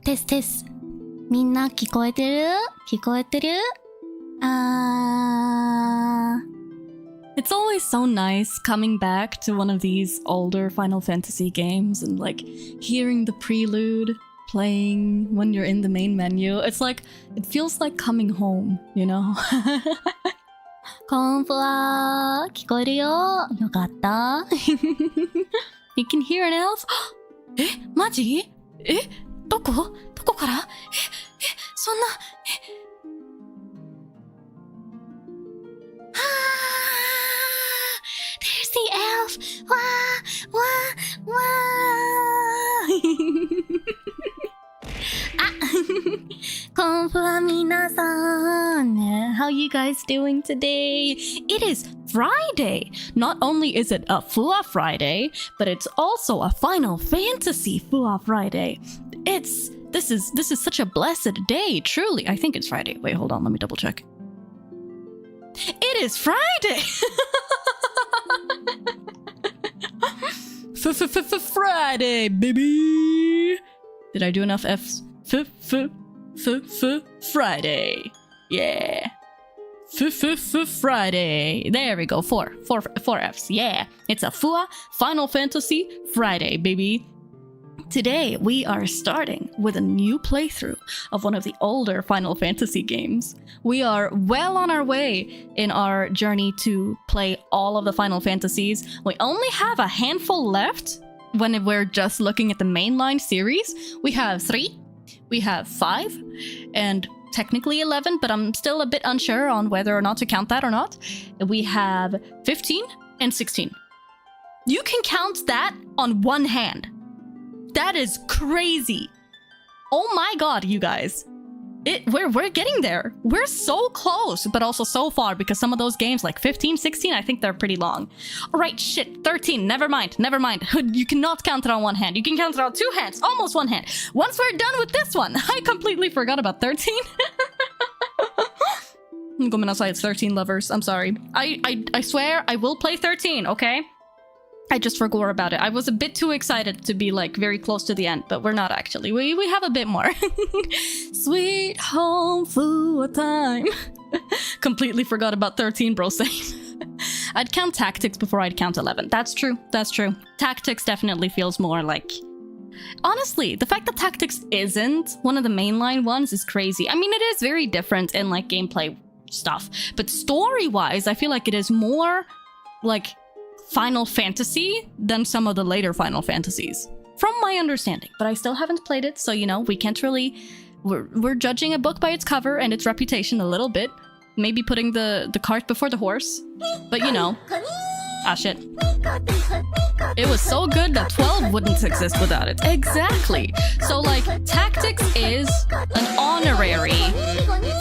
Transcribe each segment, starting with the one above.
テステス。みんな聞こえてる？聞こえてる？It's always so nice coming back to one of these older Final Fantasy games and like hearing the prelude playing when you're in the main menu. It's like, it feels like coming home, you know? コンフワ聞こえるよ。よかった。You can hear an elf? え、マジ？え、どこから？そんな、There's the elf! わーあコンフワ皆さん How you guys doing today? It is Friday! Not only is it a Fuwa Friday, but it's also a Final Fantasy Fuwa Friday. This is such a blessed day, truly. I think it's Friday. Wait, hold on, let me double check. It is Friday! Friday, baby! Did I do enough Fs? Friday. Yeah. Friday. There we go. Four Fs. Yeah. It's a Fuwa Final Fantasy Friday, baby. Today, we are starting with a new playthrough of one of the older Final Fantasy games. We are well on our way in our journey to play all of the Final Fantasies. We only have a handful left when we're just looking at the mainline series. We have 3, we have 5, and technically 11, but I'm still a bit unsure on whether or not to count that or not. We have 15 and 16. You can count that on one hand. That is crazy. Oh my god, you guys. We're getting there. We're so close, but also so far because some of those games like 15, 16, I think they're pretty long. Alright, shit, 13, never mind. You cannot count it on one hand. You can count it on 2 hands, almost 1 hand. Once we're done with this one, I completely forgot about 13. ごめんなさい, it's 13 lovers. I'm sorry. I swear I will play 13, okay? I just forgot about it. I was a bit too excited to be like very close to the end, but we're not actually. We have a bit more. Sweet home Fuwa time. Completely forgot about 13, bro. I'd count tactics before I'd count 11. That's true. Tactics definitely feels more like... Honestly, the fact that tactics isn't one of the mainline ones is crazy. I mean, it is very different in like gameplay stuff, but story-wise, I feel like it is more like Final Fantasy than some of the later Final Fantasies, from my understanding. But I still haven't played it, so you know, we can't really... We're judging a book by its cover and its reputation a little bit. Maybe putting the cart before the horse. But you know... Ah, shit. It was so good that 12 wouldn't exist without it. Exactly! So, like, Tactics is an honorary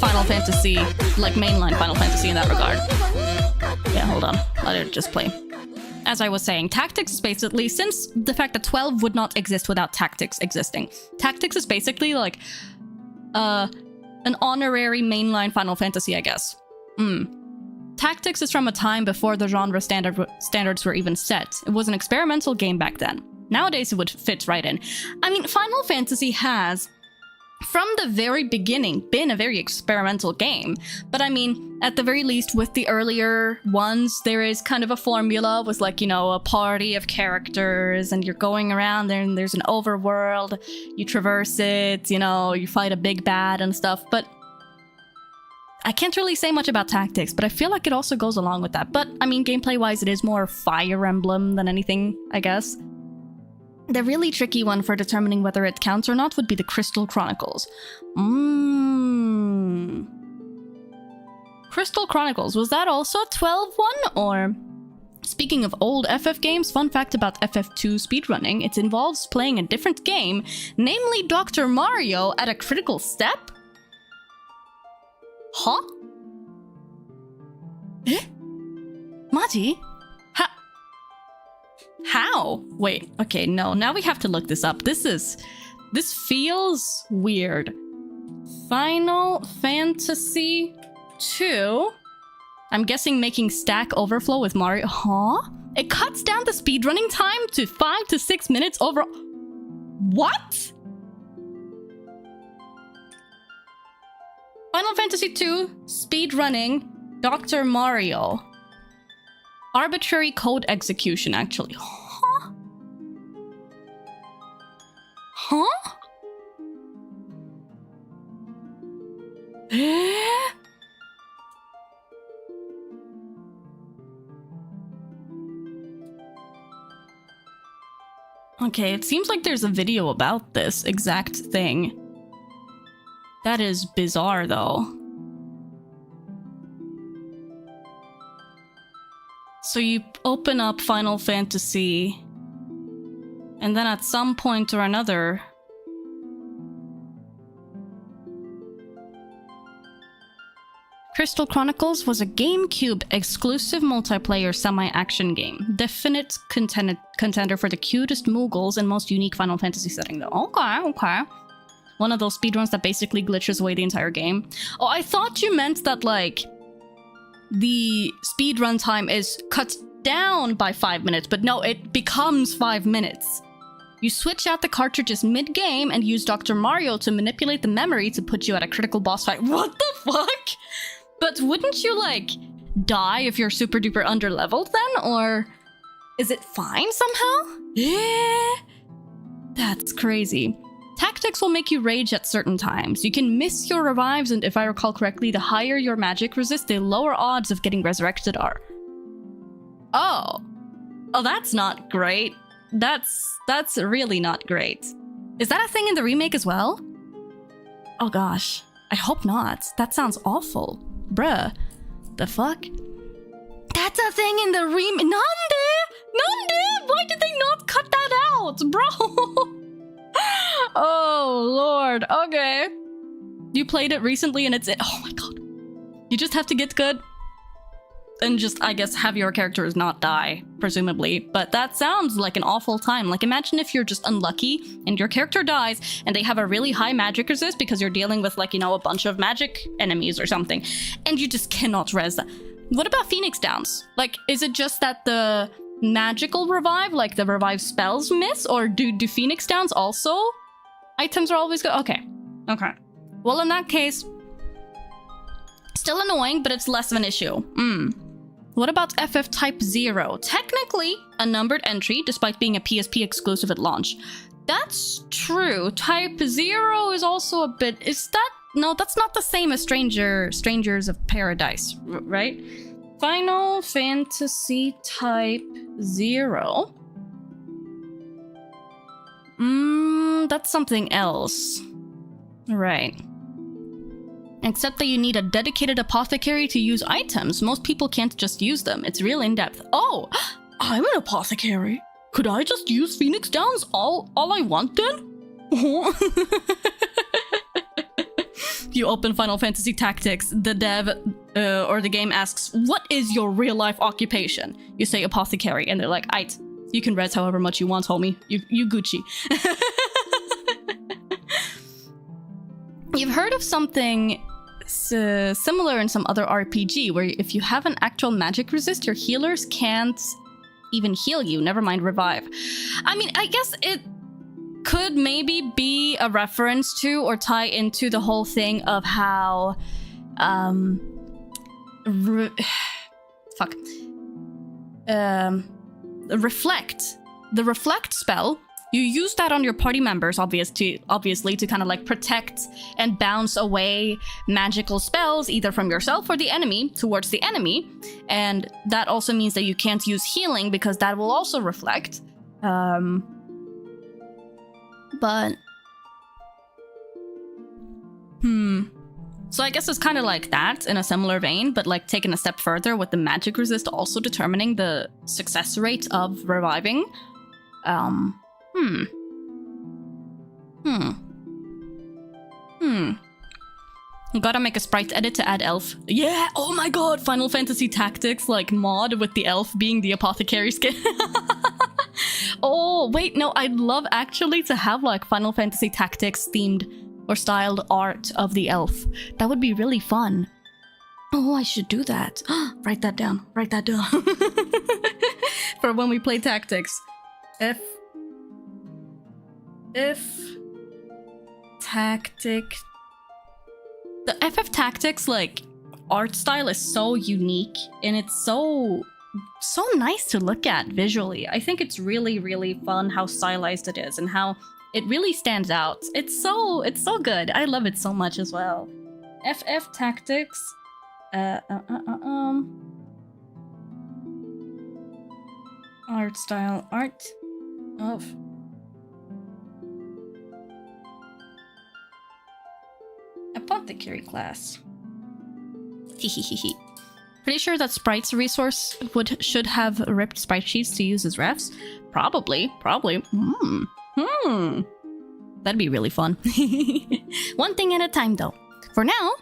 Final Fantasy, like mainline Final Fantasy in that regard. Yeah, hold on. Let it just play. As I was saying, Tactics is basically, since the fact that 12 would not exist without Tactics existing, Tactics is basically like an honorary mainline Final Fantasy, I guess. Tactics is from a time before the genre standards were even set. It was an experimental game back then. Nowadays, it would fit right in. I mean, Final Fantasy has, from the very beginning, been a very experimental game. But I mean, at the very least, with the earlier ones, there is kind of a formula with like, you know, a party of characters and you're going around there and there's an overworld, you traverse it, you know, you fight a big bad and stuff. But I can't really say much about Tactics, but I feel like it also goes along with that. But I mean, gameplay-wise, it is more Fire Emblem than anything, I guess. The really tricky one for determining whether it counts or not would be the Crystal Chronicles. Crystal Chronicles, was that also a 12 one, or... Speaking of old FF games, fun fact about FF2 speedrunning, it involves playing a different game, namely Dr. Mario at a critical step? Huh? Eh? Maji? How? Wait, okay, no, now we have to look this up. This feels weird. Final Fantasy 2? I'm guessing making Stack Overflow with Mario. Huh? It cuts down the speedrunning time to 5 to 6 minutes over... What? Final Fantasy II, speedrunning, Dr. Mario. Arbitrary code execution, actually. Huh? Huh? Eh? Okay, it seems like there's a video about this exact thing. That is bizarre, though. So you open up Final Fantasy, and then at some point or another... Crystal Chronicles was a GameCube exclusive multiplayer semi-action game. Definite contender for the cutest Moogles and most unique Final Fantasy setting, though. Okay, okay. One of those speedruns that basically glitches away the entire game. Oh, I thought you meant that, like, the speedrun time is cut down by 5 minutes, but no, it becomes 5 minutes. You switch out the cartridges mid-game and use Dr. Mario to manipulate the memory to put you at a critical boss fight. What the fuck? But wouldn't you, like, die if you're super duper underleveled then? Or is it fine somehow? Yeah. That's crazy. Tactics will make you rage at certain times. You can miss your revives, and if I recall correctly, the higher your magic resist, the lower odds of getting resurrected are. Oh. Oh, that's not great. That's really not great. Is that a thing in the remake as well? Oh gosh. I hope not. That sounds awful. Bruh. The fuck? That's a thing in the remake. Nande? Nande? Why did they not cut that out, bro? Oh, Lord. Okay. You played it recently and it's it. Oh my god. You just have to get good. And just, I guess, have your characters not die, presumably. But that sounds like an awful time. Like, imagine if you're just unlucky and your character dies and they have a really high magic resist because you're dealing with, like, you know, a bunch of magic enemies or something. And you just cannot res that. What about Phoenix Downs? Like, is it just that the magical revive, like the revive spells miss? Or do Phoenix Downs also? Items are always good? Okay. Okay. Well, in that case, still annoying, but it's less of an issue. What about FF Type 0? Technically a numbered entry, despite being a PSP exclusive at launch. That's true. Type 0 is also a bit... Is that... No, that's not the same as Strangers of Paradise, right? Final Fantasy Type 0. That's something else. Right. Except that you need a dedicated apothecary to use items. Most people can't just use them. It's real in-depth. Oh, I'm an apothecary. Could I just use Phoenix Downs all I want then? You open Final Fantasy Tactics. The dev or the game asks, what is your real-life occupation? You say apothecary, and they're like, aight, you can res however much you want, homie. You Gucci. You've heard of something similar in some other RPG, where if you have an actual magic resist, your healers can't even heal you, never mind revive. I mean, I guess it could maybe be a reference to or tie into the whole thing of how... Reflect. The Reflect spell, you use that on your party members, obviously to kind of like protect and bounce away magical spells, either from yourself or the enemy, towards the enemy. And that also means that you can't use healing, because that will also reflect. So I guess it's kind of like that in a similar vein, but like taken a step further with the magic resist also determining the success rate of reviving. Gotta make a sprite edit to add elf. Yeah, oh my god, Final Fantasy Tactics, like, mod with the elf being the apothecary skin. Oh, wait, no, I'd love actually to have, like, Final Fantasy Tactics themed or styled art of the elf. That would be really fun. Oh, I should do that. Write that down. Write that down. For when we play Tactics. If Tactic The FF Tactics, like, art style is so unique, and it's so nice to look at visually. I think it's really, really fun how stylized it is and how it really stands out. It's so good. I love it so much as well. FF Tactics. Art style. Art of Apothecary class. Pretty sure that Sprite's resource should have ripped sprite sheets to use as refs. Probably. That'd be really fun. One thing at a time, though. For now,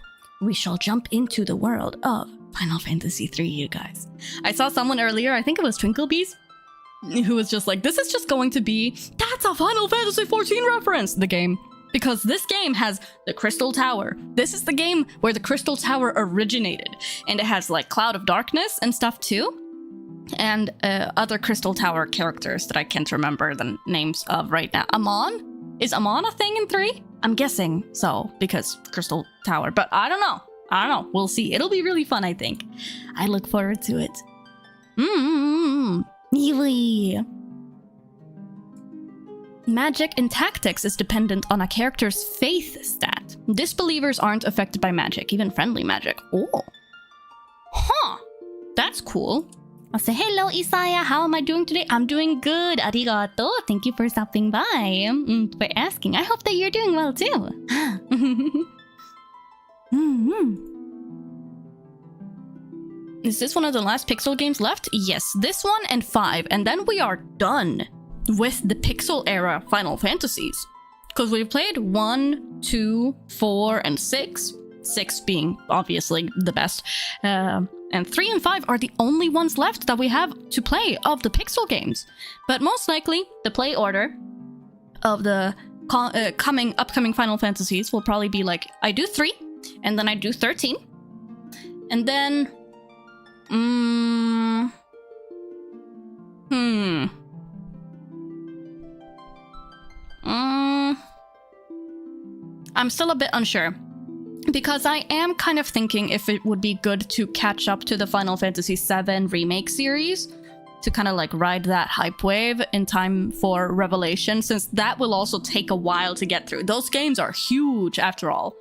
we shall jump into the world of Final Fantasy III, you guys. I saw someone earlier, I think it was Twinklebees, who was just like, this is just going to be, that's a Final Fantasy XIV reference, the game. Because this game has the Crystal Tower. This is the game where the Crystal Tower originated. And it has like Cloud of Darkness and stuff too. And other Crystal Tower characters that I can't remember the names of right now. Amon? Is Amon a thing in 3? I'm guessing so, because Crystal Tower. But I don't know. We'll see. It'll be really fun, I think. I look forward to it. Yee. Magic in Tactics is dependent on a character's faith stat. Disbelievers aren't affected by magic, even friendly magic. Oh. Huh. That's cool. I'll say, hello, Isaiah. How am I doing today? I'm doing good. Arigato. Thank you for stopping by. For asking. I hope that you're doing well, too. Is this one of the last Pixel games left? Yes, this one and 5. And then we are done with the Pixel era Final Fantasies. Because we've played 1, 2, 4, and 6. 6 being obviously the best. And 3 and 5 are the only ones left that we have to play of the Pixel games. But most likely, the play order of the upcoming Final Fantasies will probably be like, I do 3, and then I do 13. And then... I'm still a bit unsure. Because I am kind of thinking if it would be good to catch up to the Final Fantasy VII Remake series. To kind of like ride that hype wave in time for Revelation. Since that will also take a while to get through. Those games are huge after all.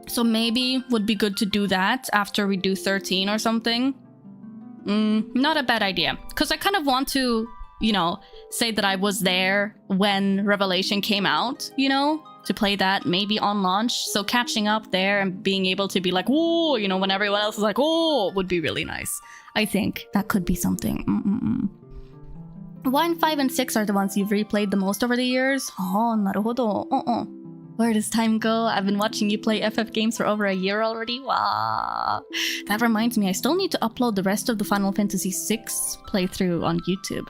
So maybe would be good to do that after we do 13 or something. Not a bad idea. Because I kind of want to, you know, say that I was there when Revelation came out, you know? To play that maybe on launch. So catching up there and being able to be like, whoa, you know, when everyone else is like, oh, would be really nice. I think that could be something. 1, 5, and 6 are the ones you've replayed the most over the years. Oh, naruhodo. Where does time go? I've been watching you play FF games for over a year already. Wow. That reminds me, I still need to upload the rest of the Final Fantasy VI playthrough on YouTube.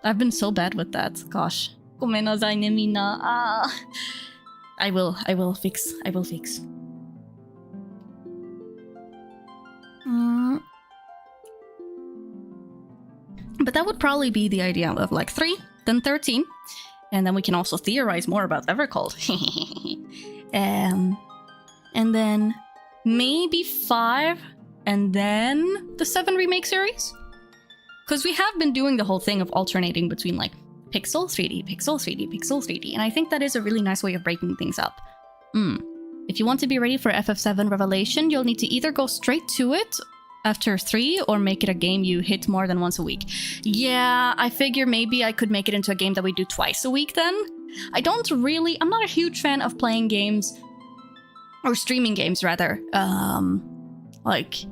I've been so bad with that. Gosh. Gomenazai ne minna. I will fix. But that would probably be the idea of like 3, then 13. And then we can also theorize more about Evercold. And then maybe 5, and then the 7 remake series? Because we have been doing the whole thing of alternating between like Pixel 3D, Pixel 3D, Pixel 3D, and I think that is a really nice way of breaking things up. If you want to be ready for FF7 Revelation, you'll need to either go straight to it after 3 or make it a game you hit more than once a week. Yeah, I figure maybe I could make it into a game that we do twice a week then. I'm not a huge fan of playing games, or streaming games rather, like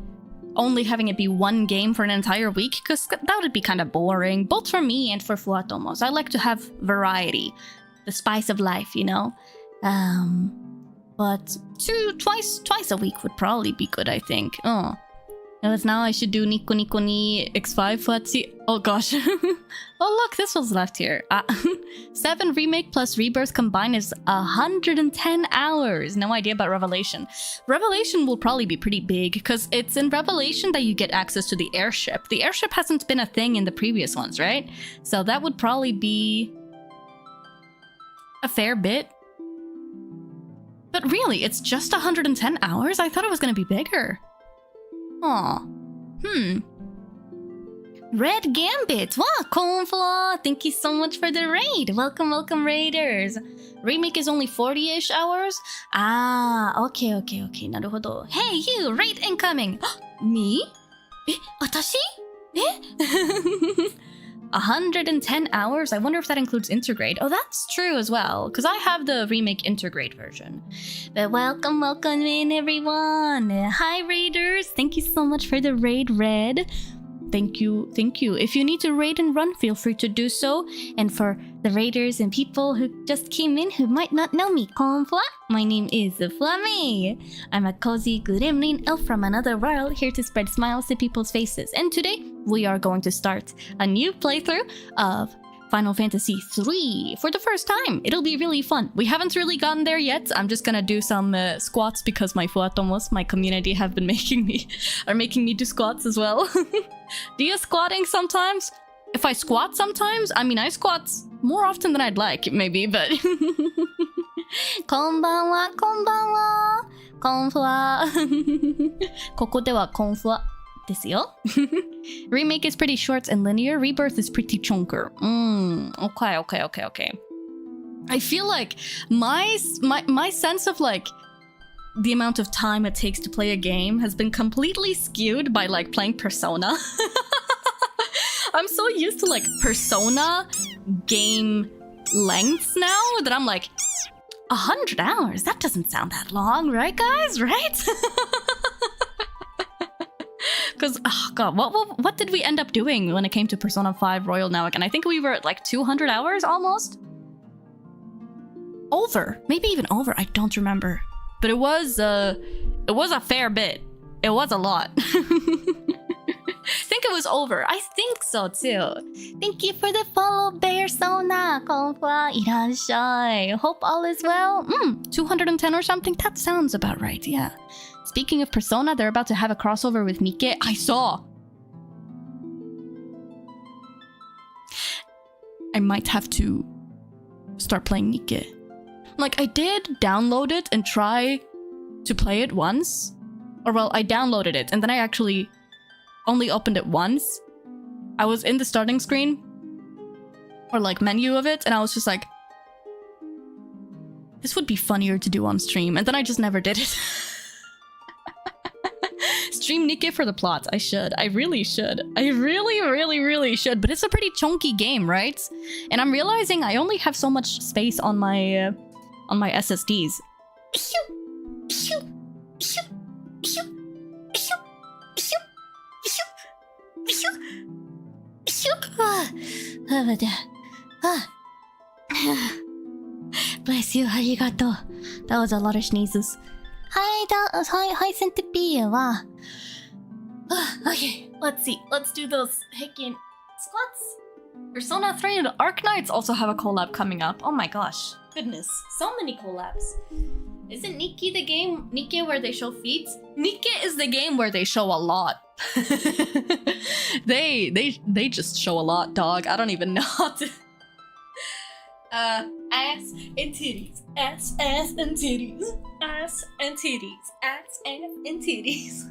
only having it be one game for an entire week, because that would be kind of boring, both for me and for Fuwatomos. I like to have variety, the spice of life, you know? But twice a week would probably be good, I think. Because now I should do Nico Nico ni X5 Fuatsi. Oh gosh. Oh look, this was left here. 7 remake plus rebirth combined is 110 hours. No idea about Revelation. Revelation will probably be pretty big because it's in Revelation that you get access to the airship. The airship hasn't been a thing in the previous ones, right? So that would probably be a fair bit. But really, it's just 110 hours? I thought it was gonna be bigger. Aw. Red Gambit! Wow, Konfuwa! Thank you so much for the raid! Welcome, welcome, raiders! Remake is only 40-ish hours? Ah, okay. なるほど. Hey, you! Raid incoming! Me? 私? 110 hours? I wonder if that includes Intergrade. Oh, that's true as well, because I have the remake Intergrade version. But welcome in, everyone! Hi, raiders! Thank you so much for the raid, Red. Thank you. If you need to raid and run, feel free to do so. And for the raiders and people who just came in who might not know me, Konfuwa, my name is Fuwamay. I'm a cozy gremlin elf from another world, here to spread smiles to people's faces. And today, we are going to start a new playthrough of Final Fantasy 3 for the first time. It'll be really fun. We haven't really gotten there yet. I'm just gonna do some squats because my Fuwatomos, my community, have been making me do squats as well. Do you squatting sometimes? If I squat sometimes, I mean I squat more often than I'd like, maybe, but こんばんは、Konfuwa. ここではKonfuwaですよ. Remake is pretty short and linear. Rebirth is pretty chunker. Okay. I feel like my sense of like the amount of time it takes to play a game has been completely skewed by like playing Persona. I'm so used to like Persona game lengths now that I'm like 100 hours? That doesn't sound that long, right guys? Right? Because, oh god, what did we end up doing when it came to Persona 5 Royal now again? I think we were at like 200 hours almost? Over. Maybe even over. I don't remember. But it was a fair bit. It was a lot. I think it was over. I think so too. Thank you for the follow, Bearsona. Konfuwa, irashai. Hope all is well. 210 or something? That sounds about right, yeah. Speaking of Persona, they're about to have a crossover with Nikke. I saw! I might have to start playing Nikke. Like, I did download it and try to play it once. Or well, I downloaded it and then I actually only opened it once. I was in the starting screen or like menu of it and I was just like, this would be funnier to do on stream, and then I just never did it. Stream Nikke for the plot. I should. I really should. I really should. But it's a pretty chunky game, right? And I'm realizing I only have so much space on my SSDs. Bless you, arigato. That was a lot of sneezes. Hi, Centipede. Okay, let's see. Let's do those heckin' squats. Persona 3 and Arknights also have a collab coming up. Oh my gosh. Goodness. So many collabs. Isn't Nikke the game where they show feet? Nikke is the game where they show a lot. They just show a lot, dog. I don't even know how to... ass and titties. Ass and titties. Ass and titties. Ass and titties.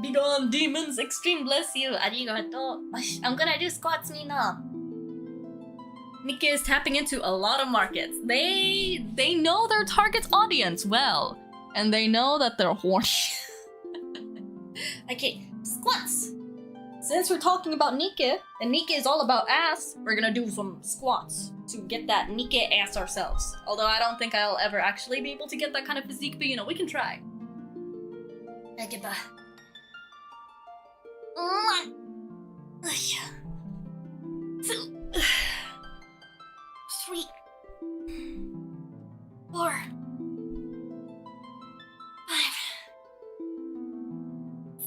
Begone, demons. Extreme bless you. Arigato. I'm gonna do squats, Nina. Nikke is tapping into a lot of markets. They know their target audience well. And they know that they're horny. Okay, squats. Since we're talking about Nikke, and Nikke is all about ass, we're gonna do some squats to get that Nikke ass ourselves. Although I don't think I'll ever actually be able to get that kind of physique, but you know, we can try. I get that. 2, 3, 4, 5,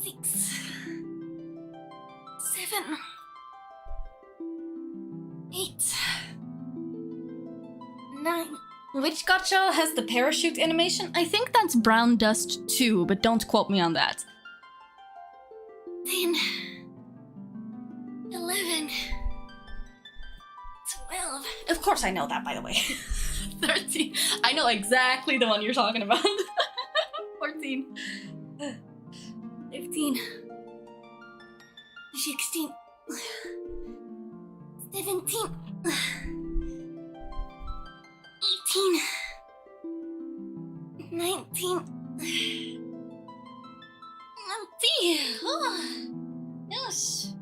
6, 7, 8, 9. Which gacha has the parachute animation? I think that's Brown Dust 2, but don't quote me on that. 10, 11, 12. Of course I know that, by the way. 13. I know exactly the one you're talking about. 14. 15. 16. 17. 18. 19. 20. Oh, yes.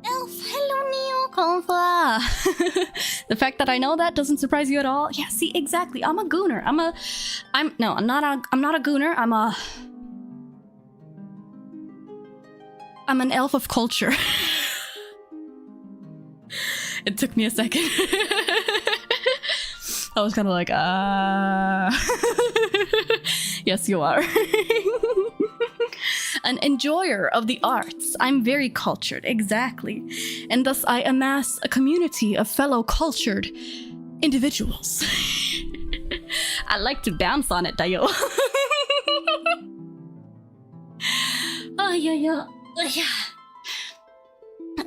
Elf, hello Neo, Konfuwa. The fact that I know that doesn't surprise you at all. Yeah, see, exactly. I'm a gooner. I'm not a gooner. I'm an elf of culture. It took me a second. I was kind of like, yes, you are. An enjoyer of the arts. I'm very cultured, exactly. And thus I amass a community of fellow cultured individuals. I like to dance on it, Dayo. Oh, yeah.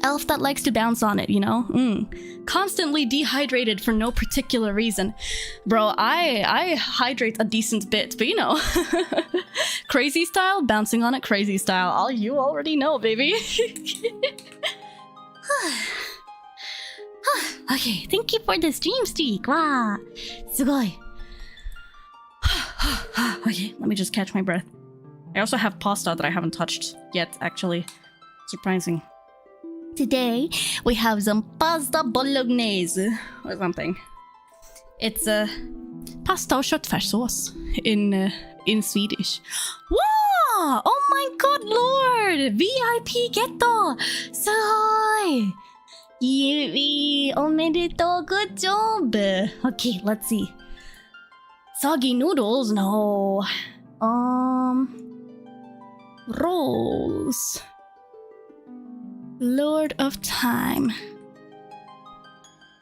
Elf that likes to bounce on it, you know? Constantly dehydrated for no particular reason. Bro, I hydrate a decent bit, but you know. Crazy style, bouncing on it crazy style. You already know, baby. Okay, thank you for the stream streak. Wow. Sugoi. Okay, let me just catch my breath. I also have pasta that I haven't touched yet, actually. Surprising. Today, we have some pasta bolognese or something. It's a pasta och köttfärssås in Swedish. Wow! Oh my god, lord! VIP getto! Suhoi! Yuvi, omedetou, good job! Okay, let's see. Soggy noodles? No. Rolls. Lord of Time.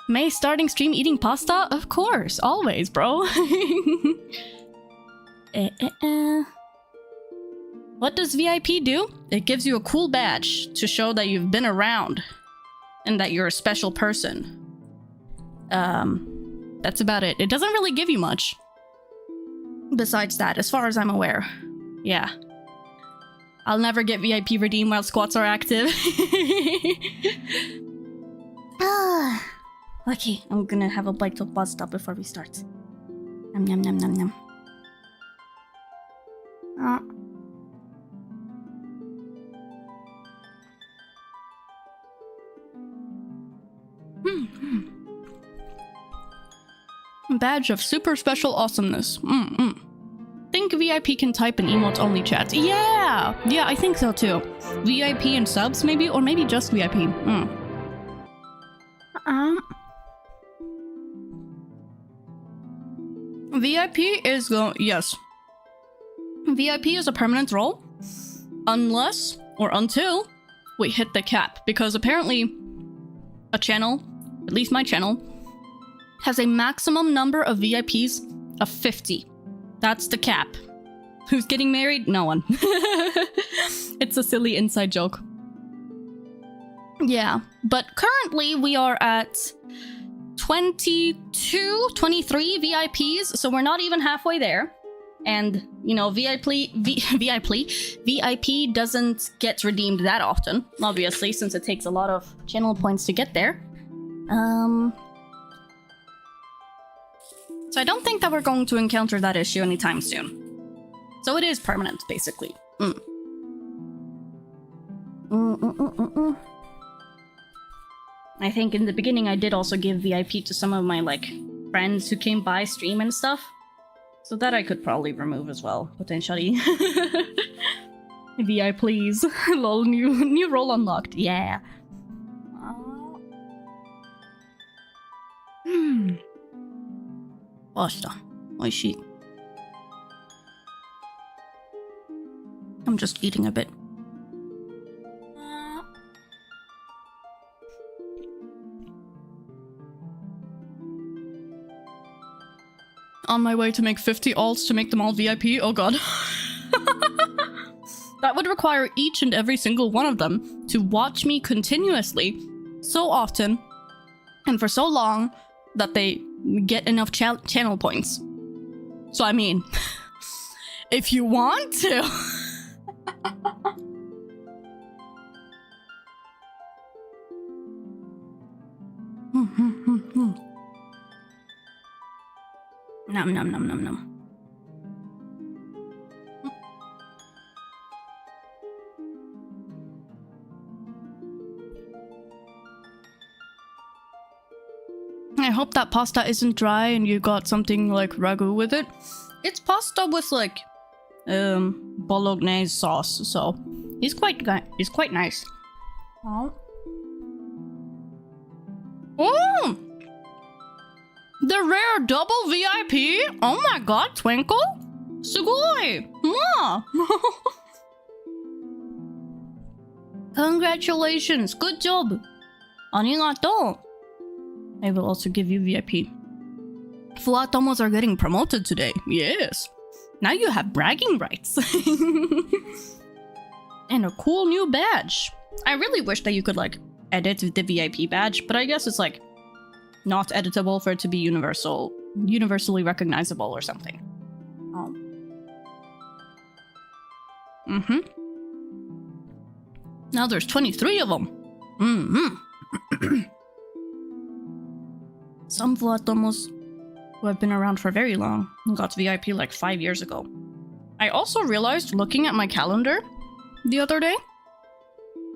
May starting stream eating pasta? Of course, always, bro. What does VIP do? It gives you a cool badge to show that you've been around and that you're a special person. That's about it. It doesn't really give you much. Besides that, as far as I'm aware. Yeah. I'll never get VIP redeem while squats are active. Okay, I'm gonna have a bite of pasta before we start. Nom nom nom nom nom. Badge of super special awesomeness. Think VIP can type in emotes only chat. Yeah, I think so too. VIP and subs maybe, or maybe just VIP. VIP is yes. VIP is a permanent role unless or until we hit the cap, because apparently a channel, at least my channel, has a maximum number of VIPs of 50. That's the cap. Who's getting married? No one. It's a silly inside joke. Yeah, but currently we are at 23 VIPs, so we're not even halfway there. And, you know, VIP doesn't get redeemed that often, obviously, since it takes a lot of channel points to get there. So I don't think that we're going to encounter that issue anytime soon. So it is permanent, basically. I think in the beginning I did also give VIP to some of my, like, friends who came by stream and stuff. So that I could probably remove as well, potentially. VI, please. Lol, new role unlocked. Yeah. Pasta. Oishi. I'm just eating a bit. On my way to make 50 alts to make them all VIP. Oh god. That would require each and every single one of them to watch me continuously, so often, and for so long, that they get enough channel points. So I mean, if you want to... Nom nom nom nom nom. I hope that pasta isn't dry and you got something like ragu with it. It's pasta with like bolognese sauce, so it's quite nice. Oh. Oh! The rare double VIP? Oh my god, Twinkle! Sugoi! Mwah! Congratulations! Good job! Arigato! I will also give you VIP. Fuwatomos are getting promoted today. Yes. Now you have bragging rights. And a cool new badge. I really wish that you could like edit the VIP badge, but I guess it's like not editable for it to be universally recognizable or something. Now there's 23 of them. Some Fuwatomos who have been around for very long got VIP like 5 years ago. I also realized looking at my calendar the other day,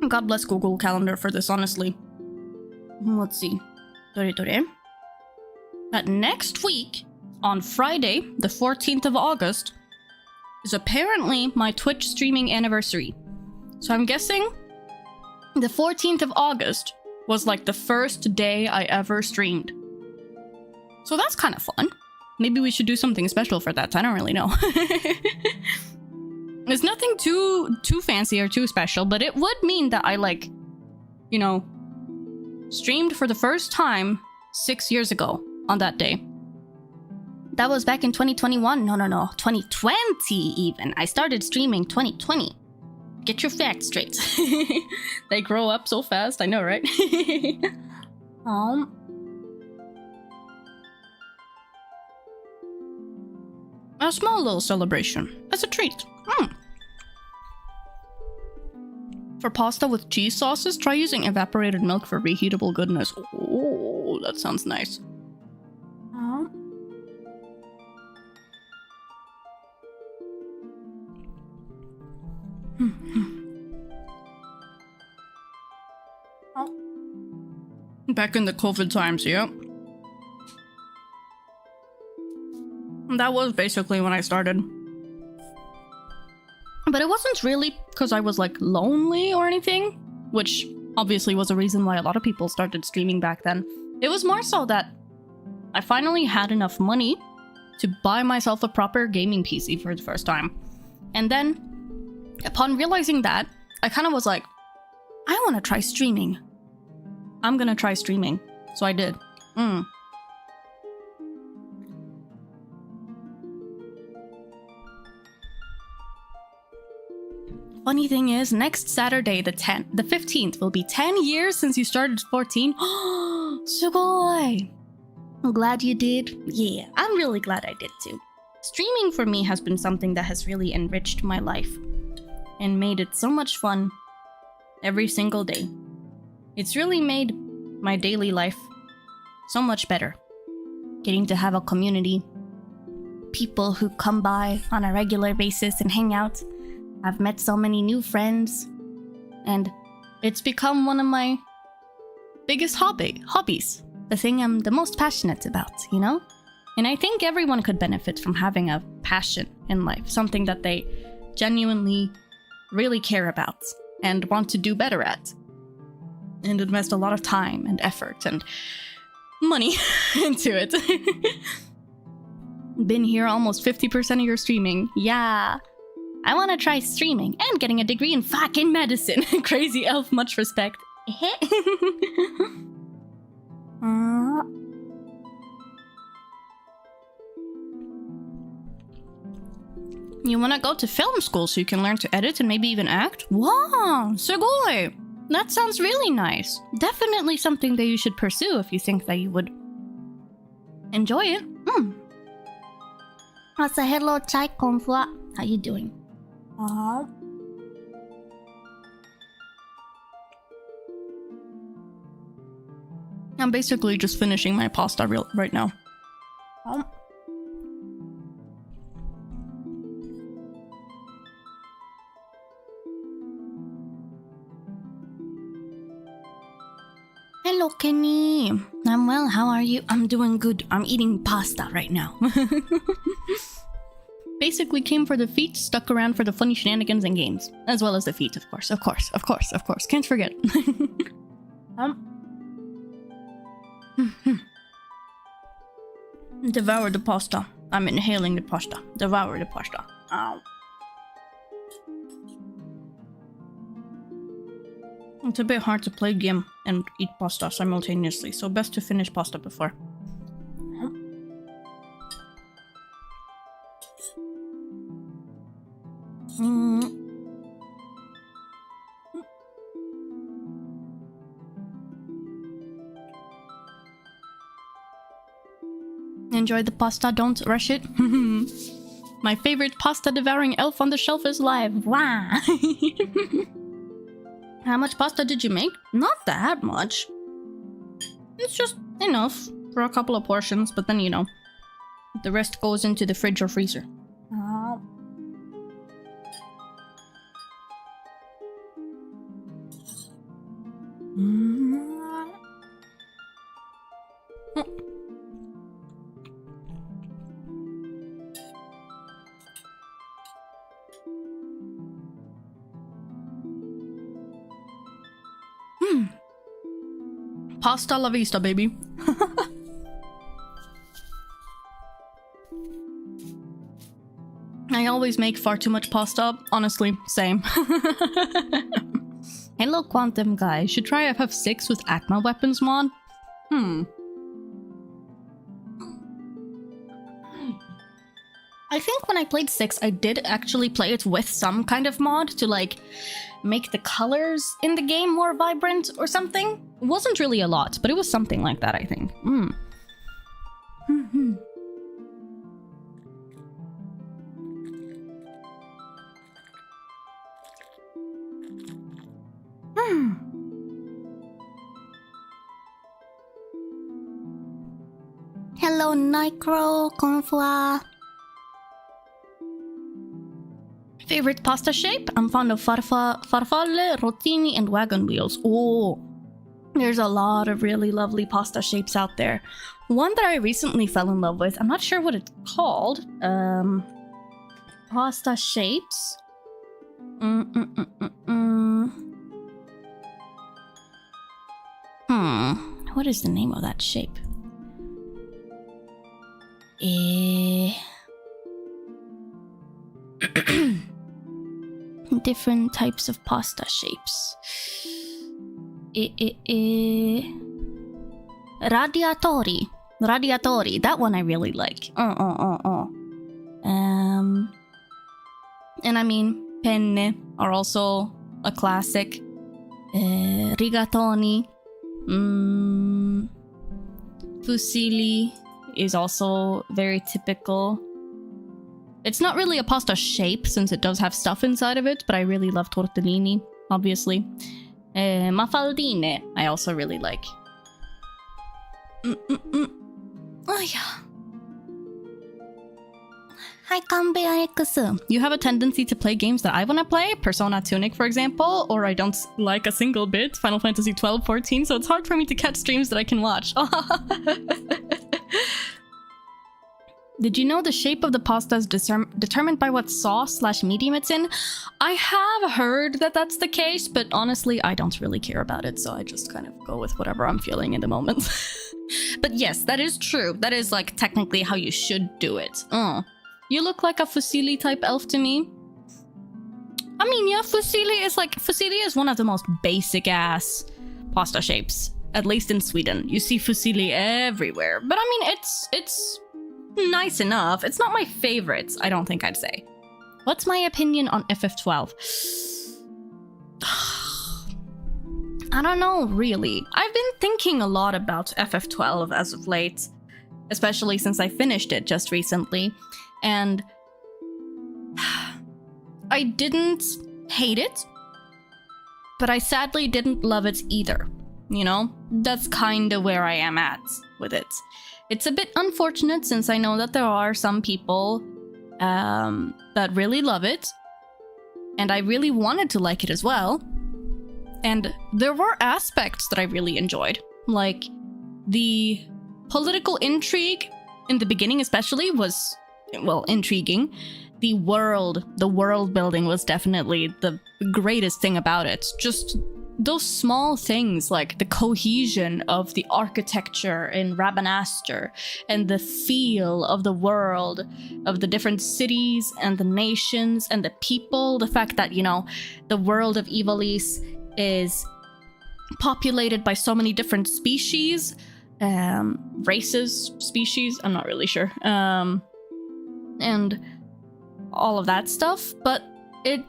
God bless Google Calendar for this, honestly. Let's see. That next week, on Friday, the 14th of August, is apparently my Twitch streaming anniversary. So I'm guessing the 14th of August was like the first day I ever streamed. So that's kind of fun. Maybe we should do something special for that. I don't really know. It's nothing too fancy or too special, but it would mean that I like, you know, streamed for the first time 6 years ago on that day. That was back in 2021. No, 2020 even. I started streaming 2020. Get your facts straight. They grow up so fast, I know, right? A small little celebration as a treat. For pasta with cheese sauces, try using evaporated milk for reheatable goodness. Oh, that sounds nice. Back in the COVID times, yeah. That was basically when I started. But it wasn't really because I was like lonely or anything, which obviously was a reason why a lot of people started streaming back then. It was more so that I finally had enough money to buy myself a proper gaming PC for the first time. And then, upon realizing that, I kind of was like, I want to try streaming. I'm gonna try streaming. So I did. Funny thing is, next Saturday, the 15th, will be 10 years since you started 14. Sugoi! I'm glad you did. Yeah, I'm really glad I did too. Streaming for me has been something that has really enriched my life and made it so much fun every single day. It's really made my daily life so much better. Getting to have a community, people who come by on a regular basis and hang out. I've met so many new friends, and it's become one of my biggest hobbies. The thing I'm the most passionate about, you know? And I think everyone could benefit from having a passion in life, something that they genuinely really care about and want to do better at. And invest a lot of time and effort and money into it. Been here almost 50% of your streaming. Yeah. I want to try streaming and getting a degree in fucking medicine. Crazy elf, much respect. You want to go to film school so you can learn to edit and maybe even act? Wow, sugoi! That sounds really nice. Definitely something that you should pursue if you think that you would enjoy it. So hello, Chai Konfuwa. How you doing? I'm basically just finishing my pasta right now. Hello, Kenny. I'm well. How are you? I'm doing good. I'm eating pasta right now. Basically came for the feet, stuck around for the funny shenanigans and games. As well as the feet, of course. Of course. Can't forget. Devour the pasta. I'm inhaling the pasta. Devour the pasta. Ow. It's a bit hard to play game and eat pasta simultaneously, so best to finish pasta before. Enjoy the pasta, don't rush it. My favorite pasta devouring elf on the shelf is live. Wow. How much pasta did you make? Not that much. It's just enough for a couple of portions, but then, you know, the rest goes into the fridge or freezer. Pasta la vista, baby. I always make far too much pasta. Honestly, same. Hello, Quantum Guy. Should try FF6 with Acma weapons mod? I think when I played 6, I did actually play it with some kind of mod to, like, make the colors in the game more vibrant or something. It wasn't really a lot, but it was something like that, I think. Hello, Nicro, Konfuwa. Favorite pasta shape? I'm fond of farfalle, rotini, and wagon wheels. Oh, there's a lot of really lovely pasta shapes out there. One that I recently fell in love with, I'm not sure what it's called. Pasta shapes. What is the name of that shape? Different types of pasta shapes. Radiatori. That one I really like. And I mean, penne are also a classic. Rigatoni. Fusilli is also very typical. It's not really a pasta shape since it does have stuff inside of it, but I really love tortellini, obviously. Mafaldine, I also really like. Oh yeah. Hi, Kambe Alex. You have a tendency to play games that I want to play, Persona Tunic, for example, or I don't like a single bit, Final Fantasy 12, 14, so it's hard for me to catch streams that I can watch. Did you know the shape of the pasta is determined by what sauce/medium it's in? I have heard that that's the case, but honestly, I don't really care about it, so I just kind of go with whatever I'm feeling in the moment. But yes, that is true. That is, like, technically how you should do it. You look like a Fusilli type elf to me. I mean, yeah, Fusilli is one of the most basic-ass pasta shapes, at least in Sweden. You see Fusilli everywhere, but I mean, it's nice enough. It's not my favorites, I don't think I'd say. What's my opinion on FF12? I don't know, really. I've been thinking a lot about FF12 as of late, especially since I finished it just recently, and I didn't hate it, but I sadly didn't love it either, you know? That's kind of where I am at with it. It's a bit unfortunate since I know that there are some people that really love it, and I really wanted to like it as well. And there were aspects that I really enjoyed, like the political intrigue in the beginning especially was, well, intriguing. The world building was definitely the greatest thing about it. Just those small things like the cohesion of the architecture in Remaster and the feel of the world, of the different cities and the nations and the people. The fact that, you know, the world of Ivalice is populated by so many different species, races, species, I'm not really sure, and all of that stuff. But it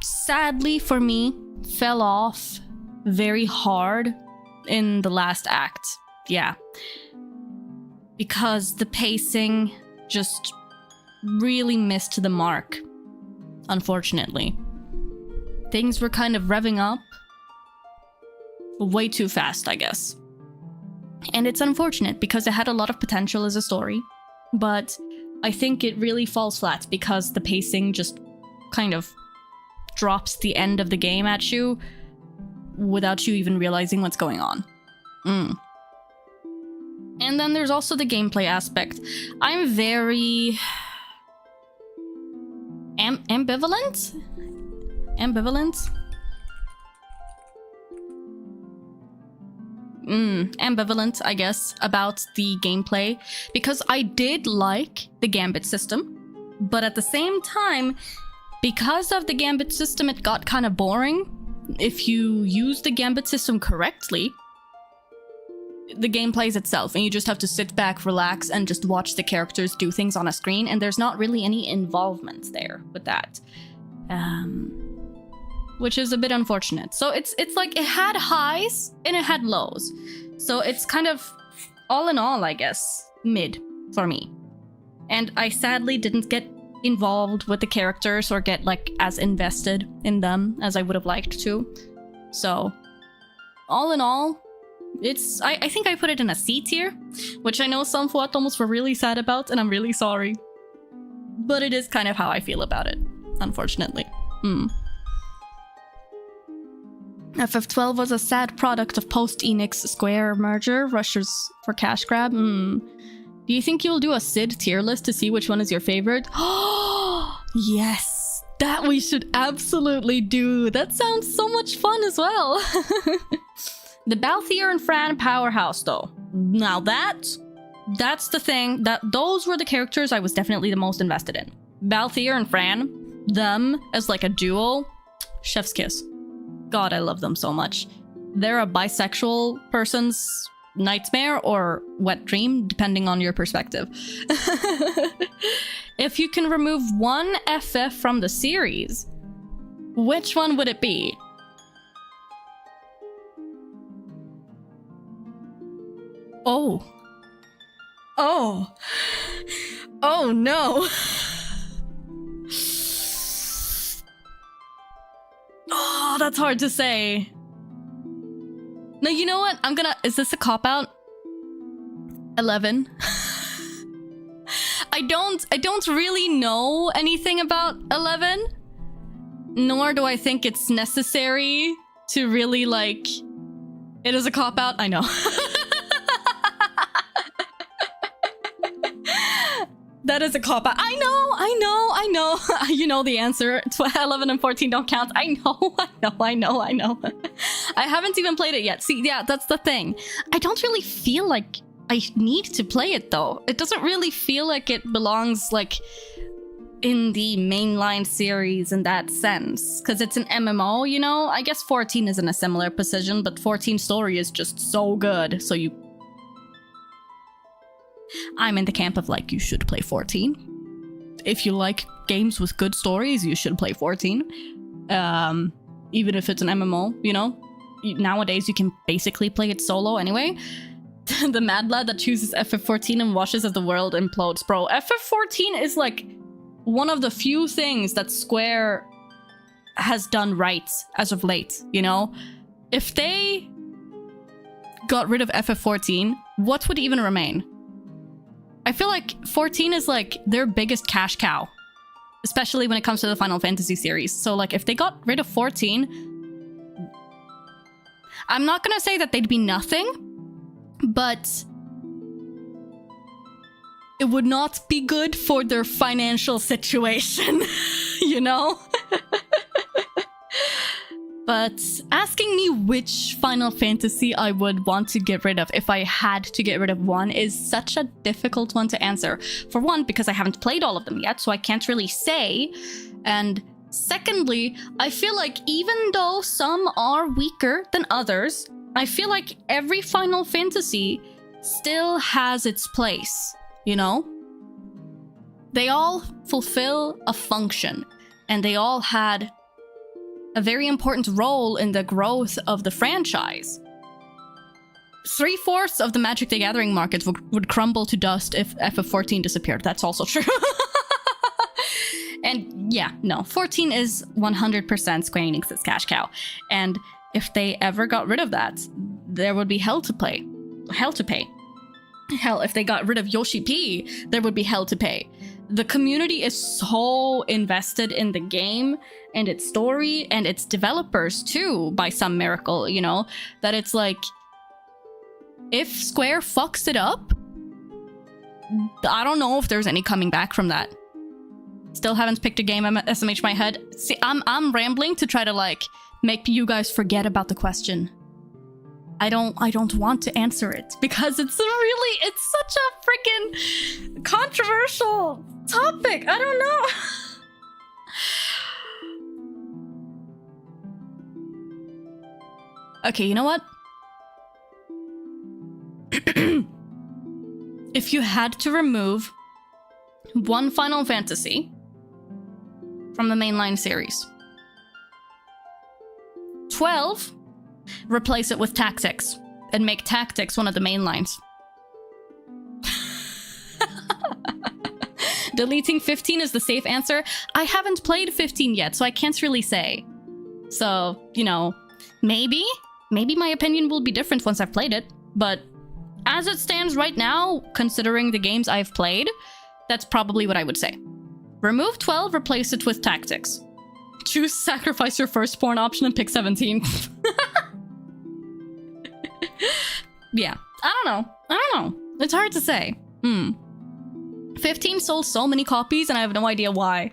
sadly for me fell off very hard in the last act. Yeah, because the pacing just really missed the mark, unfortunately. Things were kind of revving up way too fast, I guess. And it's unfortunate because it had a lot of potential as a story, but I think it really falls flat because the pacing just kind of drops the end of the game at you without you even realizing what's going on. And then there's also the gameplay aspect. I'm very ambivalent, I guess, about the gameplay, because I did like the Gambit system, but at the same time, because of the Gambit system, it got kind of boring. If you use the Gambit system correctly, the game plays itself, and you just have to sit back, relax, and just watch the characters do things on a screen, and there's not really any involvement there with that. Which is a bit unfortunate. So it's like it had highs and it had lows. So it's kind of, all in all, I guess, mid for me. And I sadly didn't get involved with the characters or get like as invested in them as I would have liked to. So all in all, it's I think I put it in a C tier, which I know some Fuwatomos were really sad about, and I'm really sorry. But it is kind of how I feel about it, unfortunately. FF12 was a sad product of post-Enix Square merger, rushes for cash grab. Do you think you'll do a Sid tier list to see which one is your favorite? Oh, yes! That we should absolutely do! That sounds so much fun as well! The Balthier and Fran powerhouse, though. Now that's the thing. Those were the characters I was definitely the most invested in. Balthier and Fran, them as like a duo, chef's kiss. God, I love them so much. They're a bisexual person's nightmare or wet dream, depending on your perspective. If you can remove one FF from the series, which one would it be? Oh no. Oh, that's hard to say. No, you know what? Is this a cop-out? 11. I don't really know anything about 11. Nor do I think it's necessary to really, like... It is a cop-out? I know. That is a cop-out. I know. You know the answer. 11 and 14 don't count. I know. I haven't even played it yet. See, yeah, that's the thing. I don't really feel like I need to play it, though. It doesn't really feel like it belongs, like, in the mainline series in that sense. Because it's an MMO, you know? I guess 14 is in a similar position, but 14's story is just so good. So I'm in the camp of, like, you should play 14. if you like games with good stories, you should play 14. Even if it's an MMO, you know? Nowadays, you can basically play it solo anyway. The mad lad that chooses FF14 and watches as the world implodes. Bro, FF14 is like one of the few things that Square has done right as of late, you know? If they got rid of FF14, what would even remain? I feel like 14 is like their biggest cash cow, especially when it comes to the Final Fantasy series. So like if they got rid of 14, I'm not gonna say that they'd be nothing, but it would not be good for their financial situation, you know? But asking me which Final Fantasy I would want to get rid of if I had to get rid of one is such a difficult one to answer. For one, because I haven't played all of them yet, so I can't really say. And secondly, I feel like even though some are weaker than others, I feel like every Final Fantasy still has its place, you know? They all fulfill a function, and they all had a very important role in the growth of the franchise. 3/4 of the Magic the Gathering market would crumble to dust if FF14 disappeared. That's also true. And yeah, no, 14 is 100% Square Enix's cash cow. And if they ever got rid of that, there would be hell to pay. Hell to pay. Hell, if they got rid of Yoshi P, there would be hell to pay. The community is so invested in the game and its story and its developers too, by some miracle, you know, that it's like, if Square fucks it up, I don't know if there's any coming back from that. Still haven't picked a game, SMH my head. See, I'm rambling to try to like make you guys forget about the question. I don't want to answer it because it's such a freaking controversial topic. I don't know. Okay, you know what? If you had to remove one Final Fantasy from the mainline series, 12, replace it with Tactics and make Tactics one of the main lines. Deleting 15 is the safe answer. I haven't played 15 yet, so I can't really say. So, you know, maybe my opinion will be different once I've played it, but as it stands right now, considering the games I've played, that's probably what I would say. Remove 12, replace it with Tactics. Choose sacrifice your firstborn option and pick 17. Yeah, I don't know. It's hard to say. 15 sold so many copies and I have no idea why.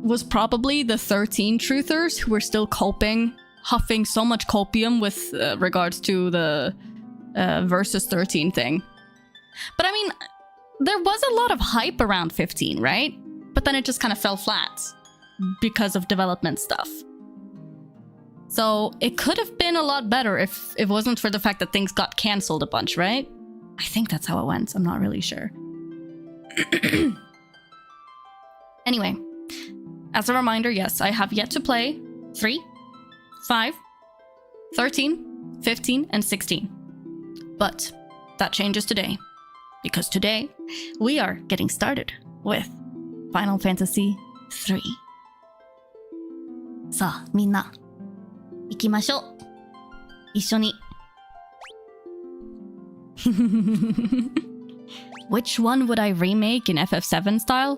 Was probably the 13 truthers who were still huffing so much copium with regards to the versus 13 thing. But I mean, there was a lot of hype around 15, right? But then it just kind of fell flat because of development stuff. So it could have been a lot better if it wasn't for the fact that things got cancelled a bunch, right? I think that's how it went. I'm not really sure. Anyway, as a reminder, yes, I have yet to play 3, 5, 13, 15, and 16. But that changes today, because today we are getting started with Final Fantasy 3. さあ、みんな、行きましょう。一緒に。Which one would I remake in FF7 style?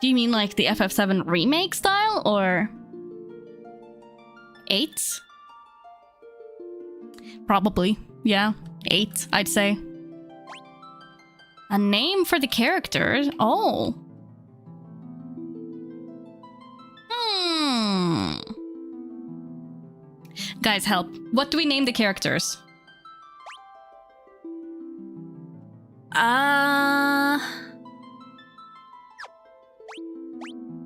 Do you mean like the FF7 remake style or 8? Probably, yeah, 8, I'd say. A name for the characters? Oh. Guys, help. What do we name the characters?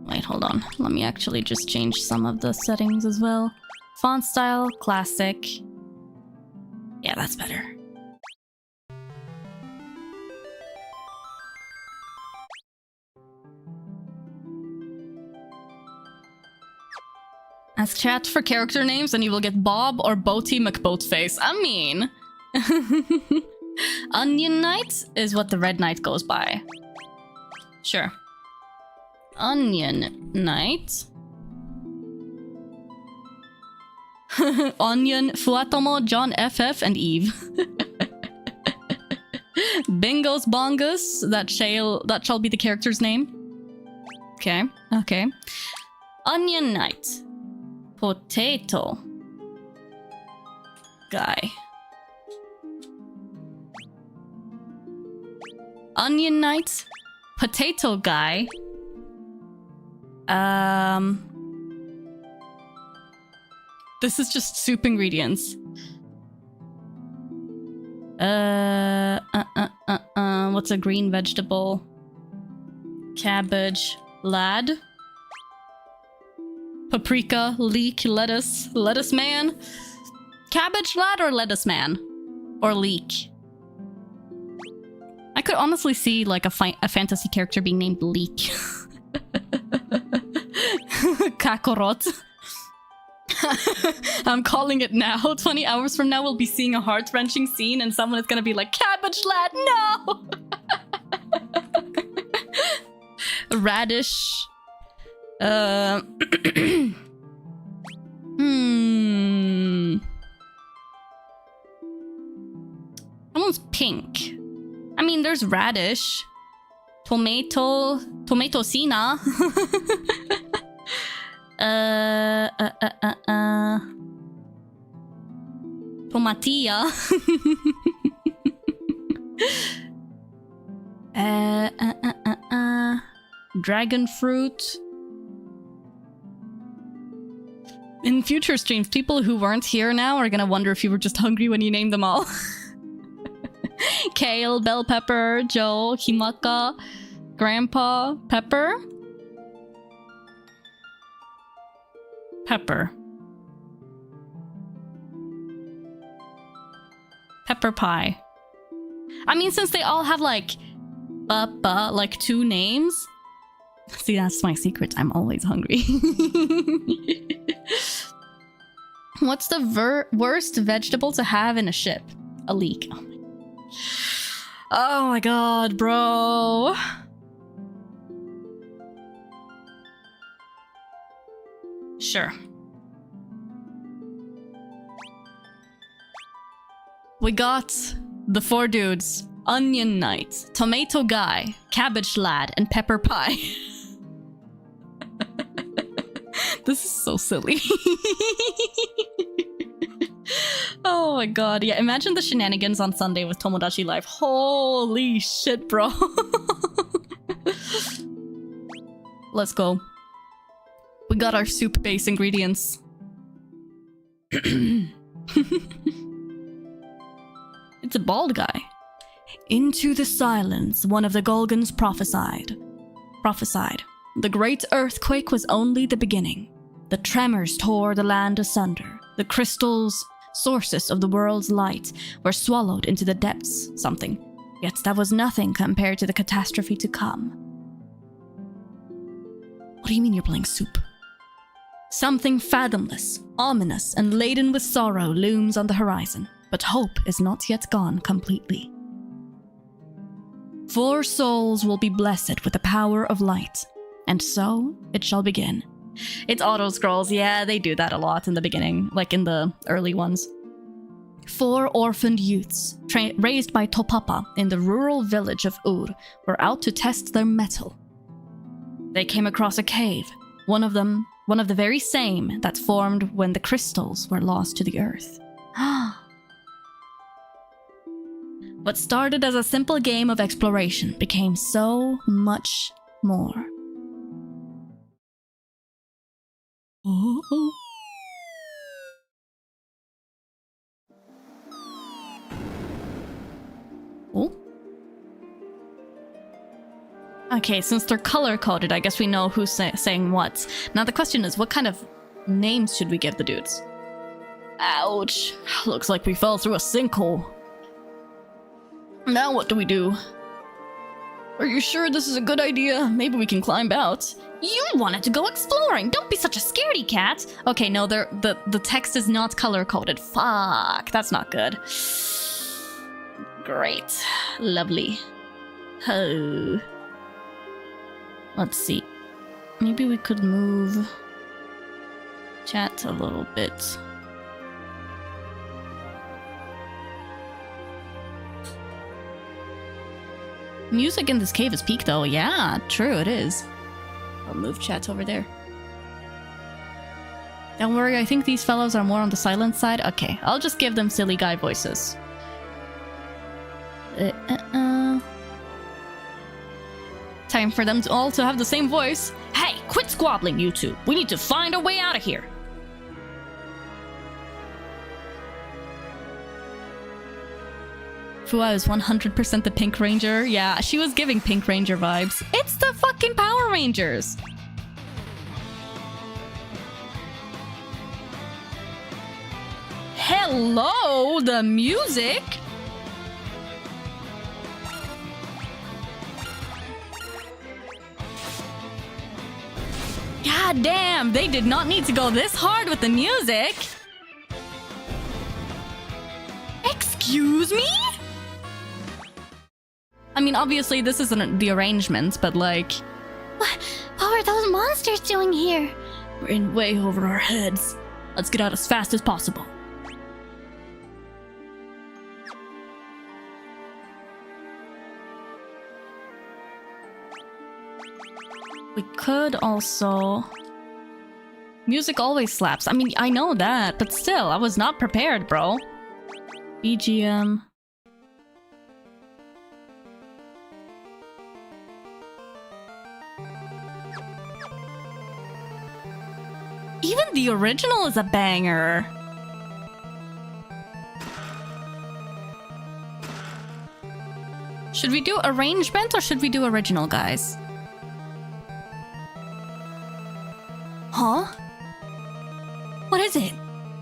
Wait, hold on. Let me actually just change some of the settings as well. Font style, classic. Yeah, that's better. Ask chat for character names and you will get Bob or Boaty McBoatface. I mean... Onion Knight is what the Red Knight goes by. Sure. Onion Knight. Onion, Fuwatomo, John FF, and Eve. Bingos Bongus, that shall be the character's name. Okay, okay. Onion Knight. Potato guy. Onion Knight. Potato guy. This is just soup ingredients. What's a green vegetable? Cabbage. Lad. Paprika. Leek. Lettuce. Lettuce man. Cabbage lad or lettuce man? Or leek? I could honestly see like a fantasy character being named Leek. Kakarot. I'm calling it now. 20 hours from now, we'll be seeing a heart-wrenching scene and someone is gonna be like, Cabbage lad, no! Radish. Someone's pink. I mean, there's radish. Tomato. Tomatocina. Tomatia. Dragon fruit. In future streams, people who weren't here now are gonna wonder if you were just hungry when you named them all. Kale, bell pepper, Joe, Himaka, Grandpa, Pepper. Pepper. Pepper pie. I mean, since they all have like two names. See, that's my secret. I'm always hungry. What's the worst vegetable to have in a ship? A leek. Oh my god, bro. Sure. We got the 4 dudes. Onion Knight, Tomato Guy, Cabbage Lad, and Pepper Pie. This is so silly. Oh my god, yeah, imagine the shenanigans on Sunday with Tomodachi Life. Holy shit, bro. Let's go. We got our soup base ingredients. It's a bald guy. Into the silence, one of the Golgans prophesied. The great earthquake was only the beginning. The tremors tore the land asunder. The crystals, sources of the world's light, were swallowed into the depths, something. Yet that was nothing compared to the catastrophe to come. What do you mean you're playing soup? Something fathomless, ominous, and laden with sorrow looms on the horizon, but hope is not yet gone completely. 4 souls will be blessed with the power of light, and so it shall begin. It's auto-scrolls, yeah, they do that a lot in the beginning, like in the early ones. 4 orphaned youths, raised by Topapa in the rural village of Ur, were out to test their mettle. They came across a cave, one of the very same that formed when the crystals were lost to the earth. What started as a simple game of exploration became so much more. Oh. Oh. Okay, since they're color-coded, I guess we know who's saying what. Now the question is, what kind of names should we give the dudes? Ouch. Looks like we fell through a sinkhole. Now what do we do? Are you sure this is a good idea? Maybe we can climb out. You wanted to go exploring. Don't be such a scaredy cat. Okay, no, the text is not color-coded. Fuck, that's not good. Great. Lovely. Oh. Let's see. Maybe we could move chat a little bit. Music in this cave is peak though. Yeah, true, it is. I'll move chat over there. Don't worry, I think these fellows are more on the silent side. Okay, I'll just give them silly guy voices. Time for them all to have the same voice. Hey, quit squabbling, you two. We need to find a way out of here. Fuwa is 100% the Pink Ranger. Yeah, she was giving Pink Ranger vibes. It's the fucking Power Rangers! Hello, the music! God damn, they did not need to go this hard with the music! Excuse me? I mean, obviously this isn't the arrangement, but like... What are those monsters doing here? We're in way over our heads. Let's get out as fast as possible. We could also... Music always slaps. I mean, I know that, but still, I was not prepared, bro. BGM... Even the original is a banger. Should we do arrangement or should we do original, guys? Huh? What is it?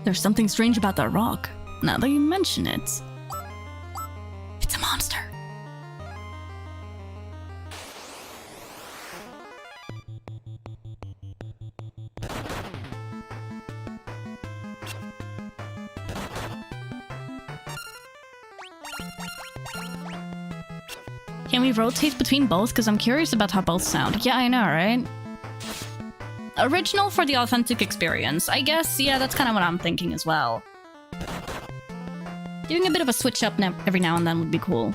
There's something strange about that rock. Now that you mention it. It's a monster. Can we rotate between both? Because I'm curious about how both sound. Yeah, I know, right? Original for the authentic experience. I guess, yeah, that's kind of what I'm thinking as well. Doing a bit of a switch up every now and then would be cool.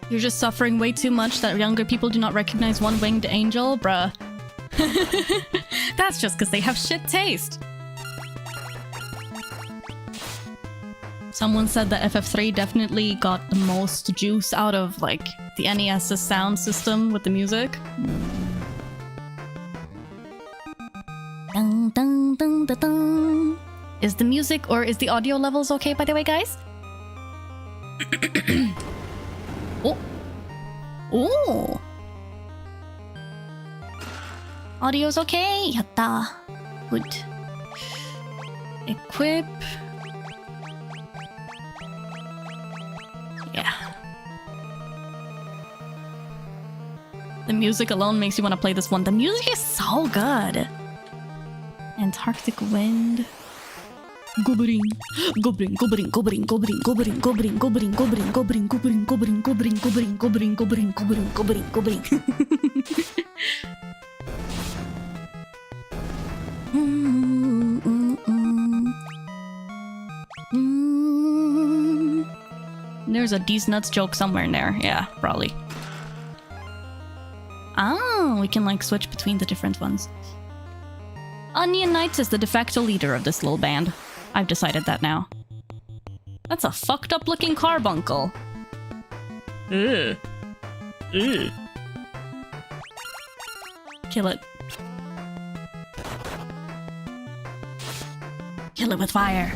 You're just suffering way too much that younger people do not recognize one-winged angel? Bruh. That's just because they have shit taste. Someone said that FF3 definitely got the most juice out of, like, the NES's sound system with the music. Dun, dun, dun, dun, dun. Is the music or is the audio levels okay, by the way, guys? Oh. Oh. Audio's okay. Yatta. Good. Equip. Yeah. The music alone makes you want to play this one. The music is so good. Antarctic wind. Gobbering. Gobbering, gobbering, gobbering, gobbering, gobbering, gobbering, gobbering, gobbering, gobbering, gobbering, gobbering, gobbering, gobbering, gobbering, gobbering, gobbering, gobbering, gobbering. There's a D's nuts joke somewhere in there. Yeah, probably. Ah, we can like switch between the different ones. Onion Knights is the de facto leader of this little band. I've decided that now. That's a fucked up looking carbuncle. Ugh. Ugh. Kill it. Kill it with fire.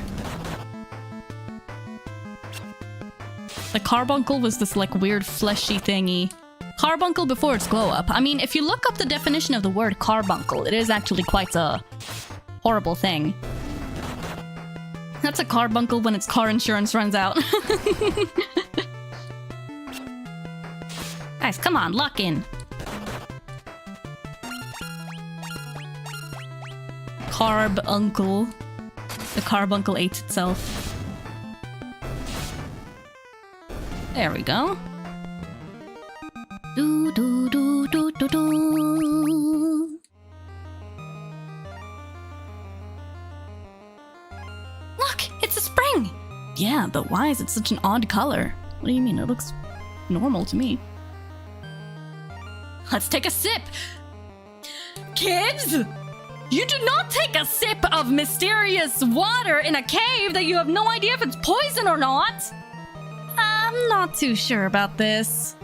The carbuncle was this like weird fleshy thingy. Carbuncle before its glow up. I mean, if you look up the definition of the word carbuncle, it is actually quite a horrible thing. That's a carbuncle when its car insurance runs out. Guys, come on, lock in. Carbuncle. The carbuncle ate itself. There we go. Do do do do do do. Look, it's a spring. Yeah, but why is it such an odd color? What do you mean? It looks normal to me. Let's take a sip. Kids, you do not take a sip of mysterious water in a cave that you have no idea if it's poison or not. I'm not too sure about this.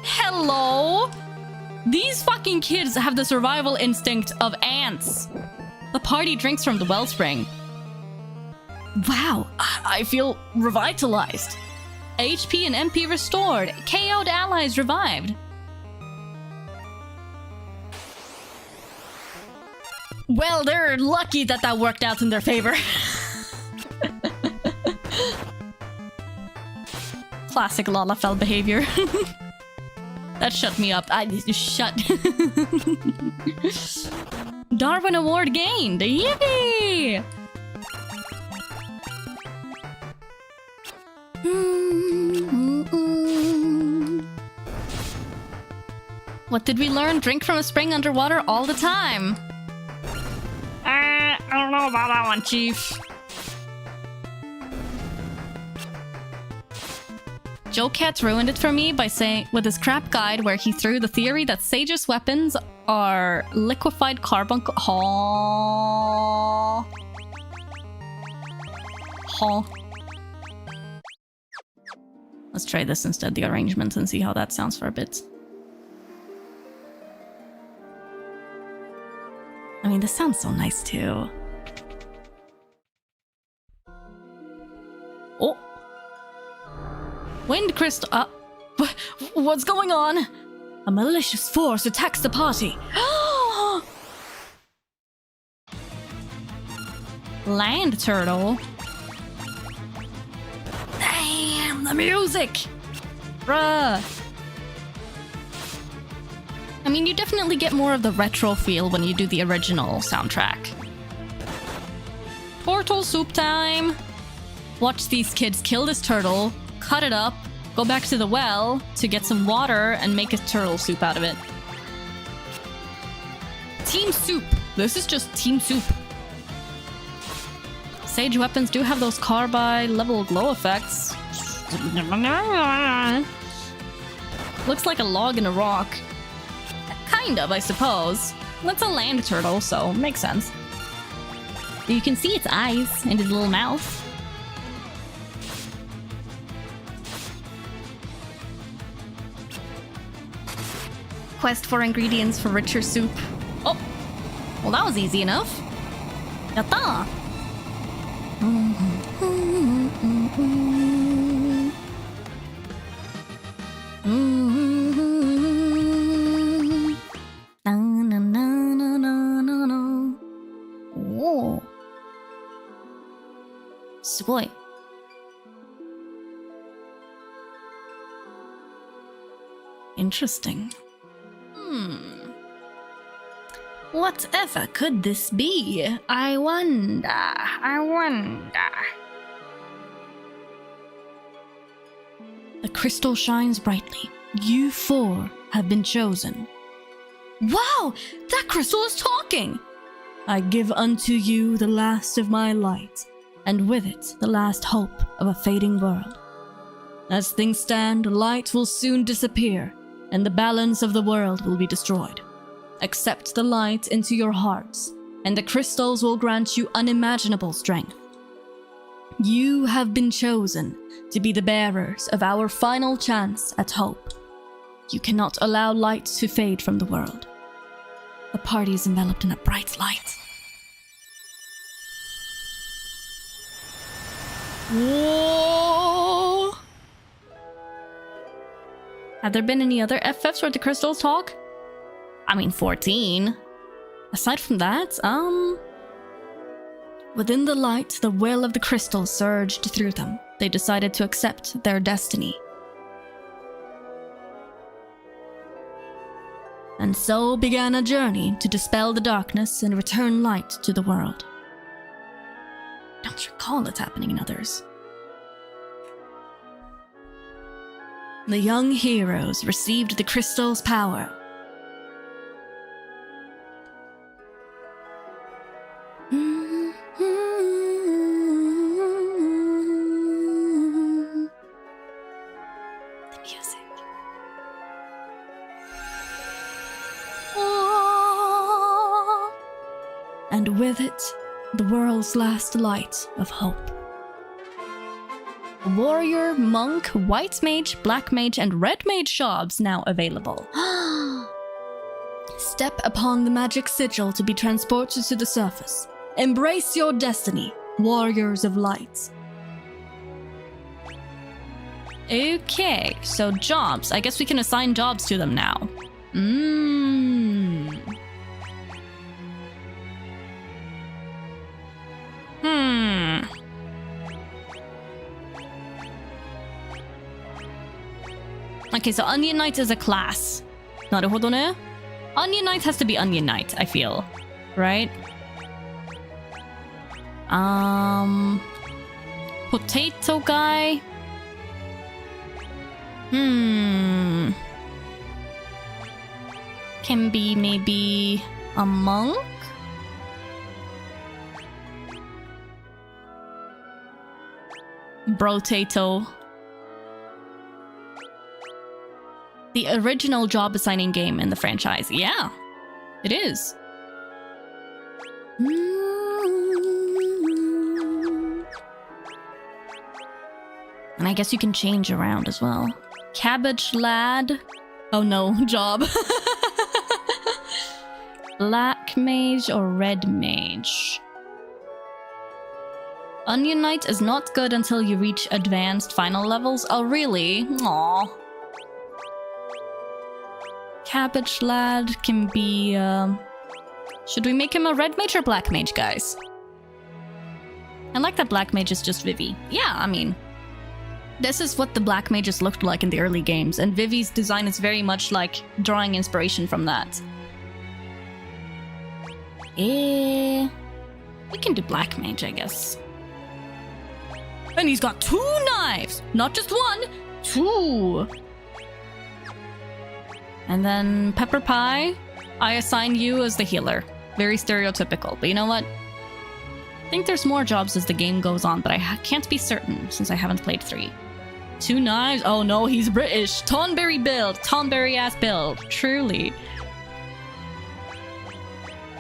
Hello? These fucking kids have the survival instinct of ants. The party drinks from the wellspring. Wow, I feel revitalized. HP and MP restored. KO'd allies revived. Well, they're lucky that that worked out in their favor. Classic Lalafell behavior. That shut me up. I shut. Darwin Award gained. Yippee! What did we learn? Drink from a spring underwater all the time. I don't know about that one, Chief. Joe Cat ruined it for me by saying with his crap guide where he threw the theory that Sage's weapons are liquefied carbuncle. Huh. Let's try this instead, the arrangement, and see how that sounds for a bit. I mean, this sounds so nice too. Oh! Wind crystal. What's going on? A malicious force attacks the party. Land turtle. Damn, the music! Bruh. I mean, you definitely get more of the retro feel when you do the original soundtrack. Turtle soup time! Watch these kids kill this turtle, cut it up, go back to the well to get some water and make a turtle soup out of it. Team soup! This is just team soup. Sage weapons do have those carbide level glow effects. Looks like a log in a rock. Kind of, I suppose. That's a land turtle, so makes sense. You can see its eyes and its little mouth. Quest for ingredients for richer soup. Oh! Well, that was easy enough. Yatta! Oh. すごい. Interesting. Whatever could this be? I wonder. The crystal shines brightly. You four have been chosen. Wow! That crystal is talking! I give unto you the last of my light, and with it the last hope of a fading world. As things stand, light will soon disappear, and the balance of the world will be destroyed. Accept the light into your hearts, and the crystals will grant you unimaginable strength. You have been chosen to be the bearers of our final chance at hope. You cannot allow light to fade from the world. The party is enveloped in a bright light. Whoa! Have there been any other FFs where the crystals talk? I mean, 14. Aside from that, Within the light, the will of the crystal surged through them. They decided to accept their destiny. And so began a journey to dispel the darkness and return light to the world. I don't recall it happening in others. The young heroes received the crystal's power. And with it, the world's last light of hope. Warrior, monk, white mage, black mage, and red mage jobs now available. Step upon the magic sigil to be transported to the surface. Embrace your destiny, warriors of light. Okay, so jobs. I guess we can assign jobs to them now. Okay, so Onion Knight is a class. Naruhodo ne? Onion Knight has to be Onion Knight, I feel. Right? Potato guy. Can be maybe a monk? Brotato. The original job assigning game in the franchise. Yeah, it is. And I guess you can change around as well. Cabbage lad. Oh no, job. Black mage or red mage? Onion Knight is not good until you reach advanced final levels. Oh really? Aww. Cabbage lad can be, should we make him a red mage or black mage, guys? I like that black mage is just Vivi. Yeah, I mean, this is what the black mages looked like in the early games, and Vivi's design is very much like drawing inspiration from that. We can do black mage, I guess. And he's got 2 knives! Not just 1, 2! And then Pepper Pie, I assign you as the healer. Very stereotypical, but you know what? I think there's more jobs as the game goes on, but I can't be certain since I haven't played 3. 2 knives? Oh no, he's British. Tonberry build. Tonberry ass build. Truly.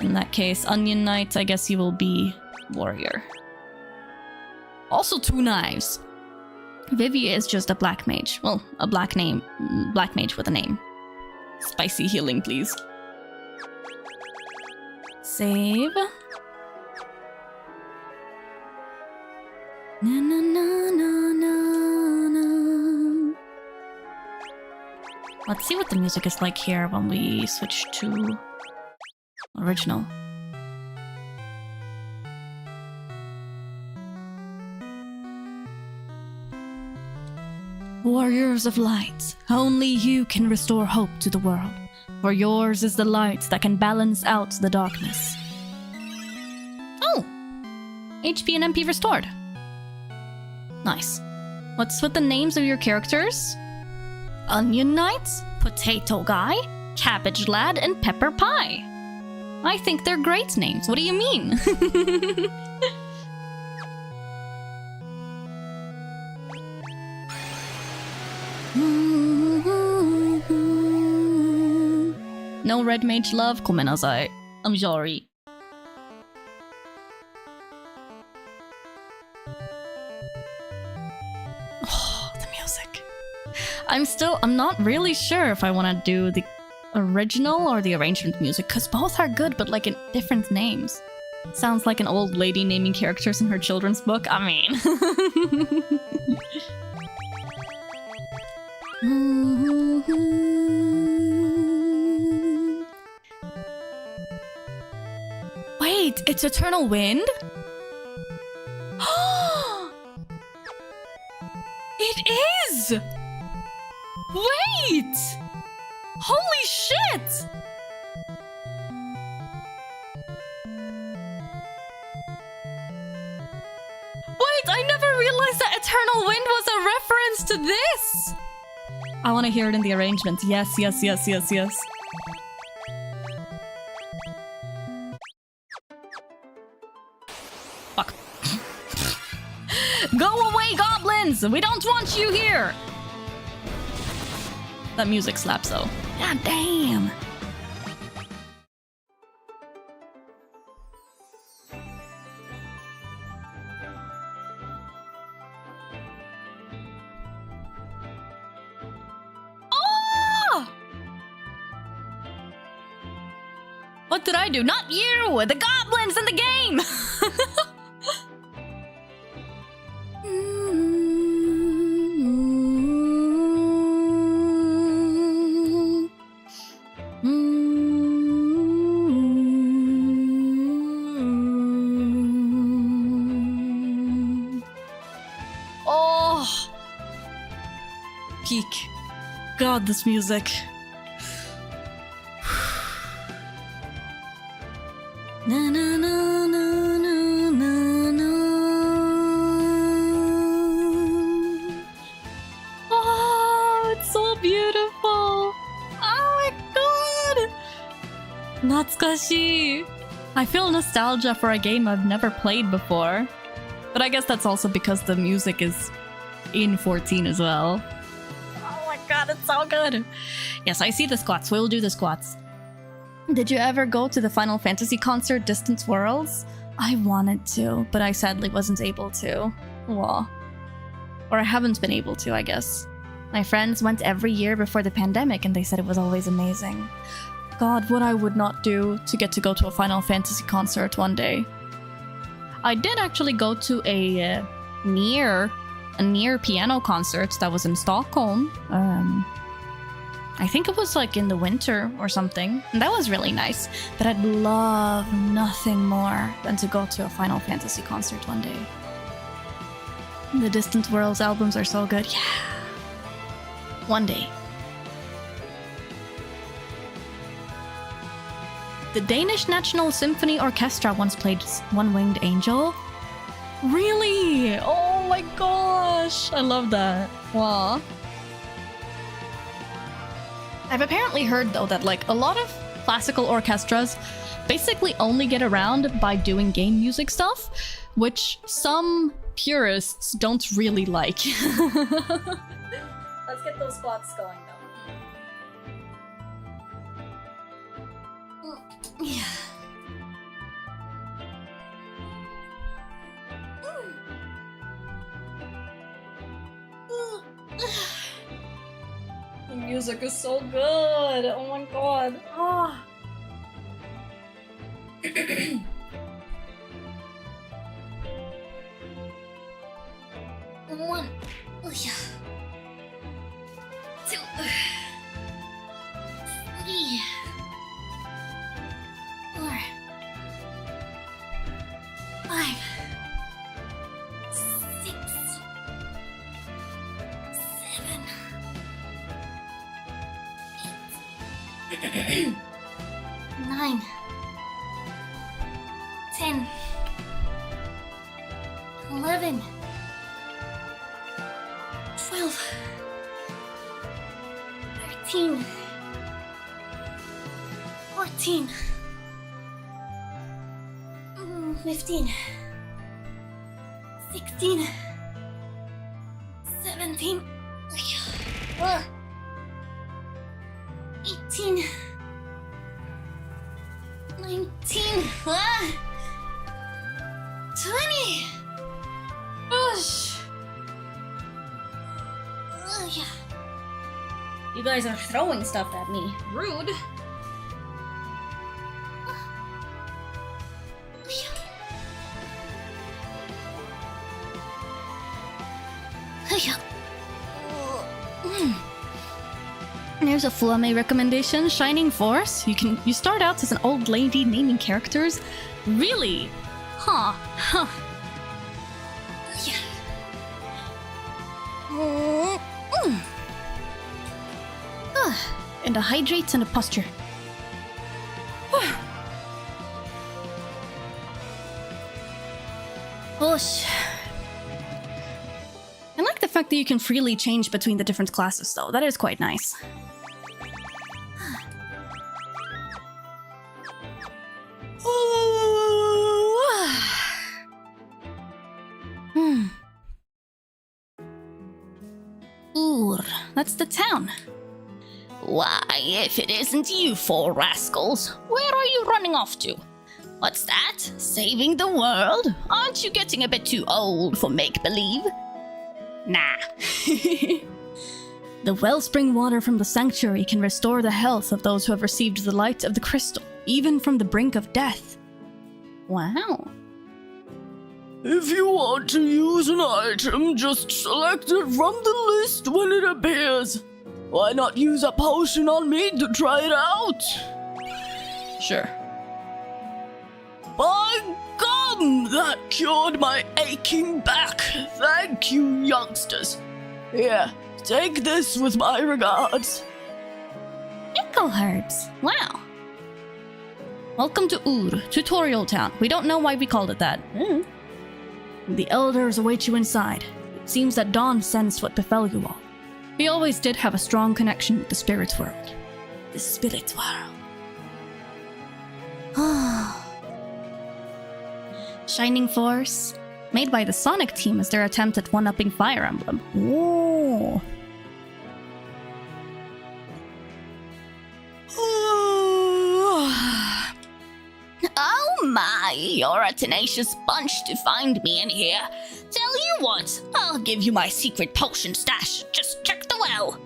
In that case, Onion Knight, I guess you will be warrior. Also 2 knives. Vivi is just a black mage. Well, a black mage with a name. Spicy healing, please. Save. Na na na na na na. Let's see what the music is like here when we switch to original. Warriors of light, only you can restore hope to the world, for yours is the light that can balance out the darkness. Oh! HP and MP restored. Nice. What's with the names of your characters? Onion Knight, Potato Guy, Cabbage Lad, and Pepper Pie. I think they're great names. What do you mean? No red mage love? Komenasai. I'm sorry. Oh, the music. I'm not really sure if I want to do the original or the arrangement music, because both are good, but like in different names. Sounds like an old lady naming characters in her children's book. I mean. Wait, it's Eternal Wind? It is! Wait! Holy shit! Wait, I never realized that Eternal Wind was a reference to this! I want to hear it in the arrangements. Yes, yes, yes, yes, yes. Fuck. Go away, goblins! We don't want you here! That music slaps though. God damn! What did I do? Not you! The goblins in the game! Oh! Peak. God, this music. Na na na na na na na. Oh, it's so beautiful. Oh my god. Natsukashi. I feel nostalgia for a game I've never played before. But I guess that's also because the music is in 14 as well. Oh my god, it's so good. Yes, I see the squats. We'll do the squats. Did you ever go to the Final Fantasy concert, Distant Worlds? I wanted to, but I sadly wasn't able to. Well, or I haven't been able to, I guess. My friends went every year before the pandemic and they said it was always amazing. God, what I would not do to get to go to a Final Fantasy concert one day. I did actually go to a near piano concert that was in Stockholm. I think it was like in the winter or something. And that was really nice. But I'd love nothing more than to go to a Final Fantasy concert one day. The Distant Worlds albums are so good. Yeah. One day. The Danish National Symphony Orchestra once played One Winged Angel. Really? Oh my gosh. I love that. Wow. I've apparently heard, though, that like a lot of classical orchestras basically only get around by doing game music stuff, which some purists don't really like. Let's get those squats going, though. Yeah. The music is so good. Oh my god. Ah. One. Oh yeah. Two. Three. Four. Five. Six. 7. 9, 10, 11, 12, 13, 14, 15, 16, 17, 18, 19, 20. Whoosh. Yeah. You guys are throwing stuff at me. Rude. There's a Fuwamay recommendation, Shining Force. You start out as an old lady naming characters. Really? Huh. Huh. Yeah. And a hydrate and a posture. Whoosh. I like the fact that you can freely change between the different classes, though. That is quite nice. That's the town. Why, if it isn't you four rascals, where are you running off to? What's that? Saving the world? Aren't you getting a bit too old for make-believe? Nah. The wellspring water from the sanctuary can restore the health of those who have received the light of the crystal, even from the brink of death. Wow. If you want to use an item, just select it from the list when it appears. Why not use a potion on me to try it out? Sure. By gum, that cured my aching back. Thank you, youngsters. Here, take this with my regards. Echo herbs. Wow. Welcome to Ur, Tutorial Town. We don't know why we called it that. The elders await you inside. It seems that Dawn sensed what befell you all. He always did have a strong connection with the spirit world. The spirit world. Shining Force. Made by the Sonic team as their attempt at one-upping Fire Emblem. Ooh. Oh my, you're a tenacious bunch to find me in here. Tell you what, I'll give you my secret potion stash. Just check the well.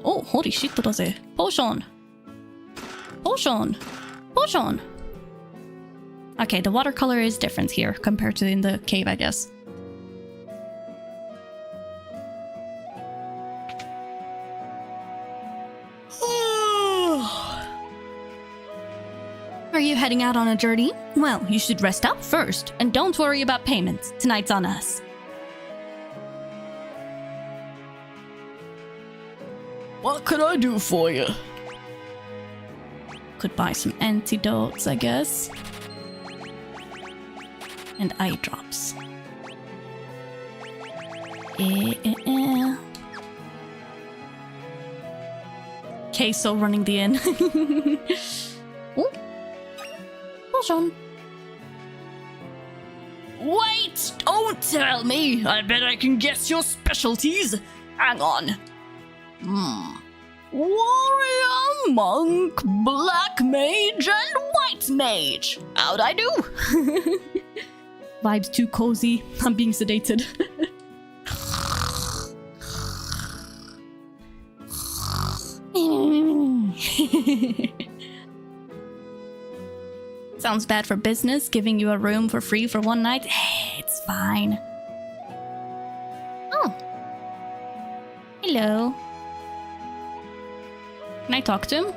Oh, holy shit, what was it? Potion. Potion. Potion. Okay, the watercolor is different here compared to in the cave, I guess. Are you heading out on a journey? Well, you should rest up first, and don't worry about payment. Tonight's on us. What can I do for you? Could buy some antidotes, I guess. And eye drops. Queso running the inn. Ooh. Potion. Wait! Don't tell me! I bet I can guess your specialties. Hang on. Warrior, monk, black mage, and white mage. How'd I do? Vibes too cozy. I'm being sedated. Sounds bad for business, giving you a room for free for one night. Hey, it's fine. Oh. Hello. Can I talk to him?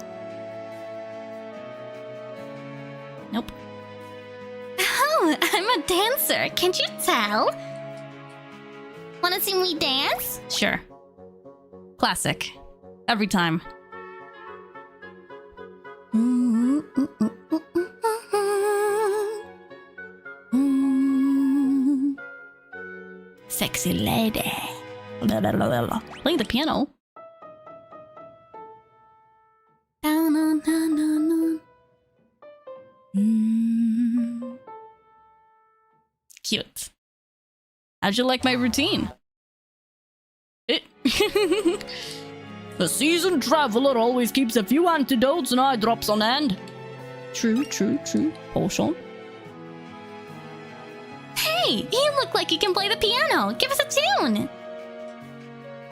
Nope. Oh, I'm a dancer. Can't you tell? Wanna see me dance? Sure. Classic. Every time. Sexy lady. Playing the piano. Cute. How'd you like my routine? A seasoned traveler always keeps a few antidotes and eye drops on hand. True. Potion. Hey, you look like you can play the piano. Give us a tune.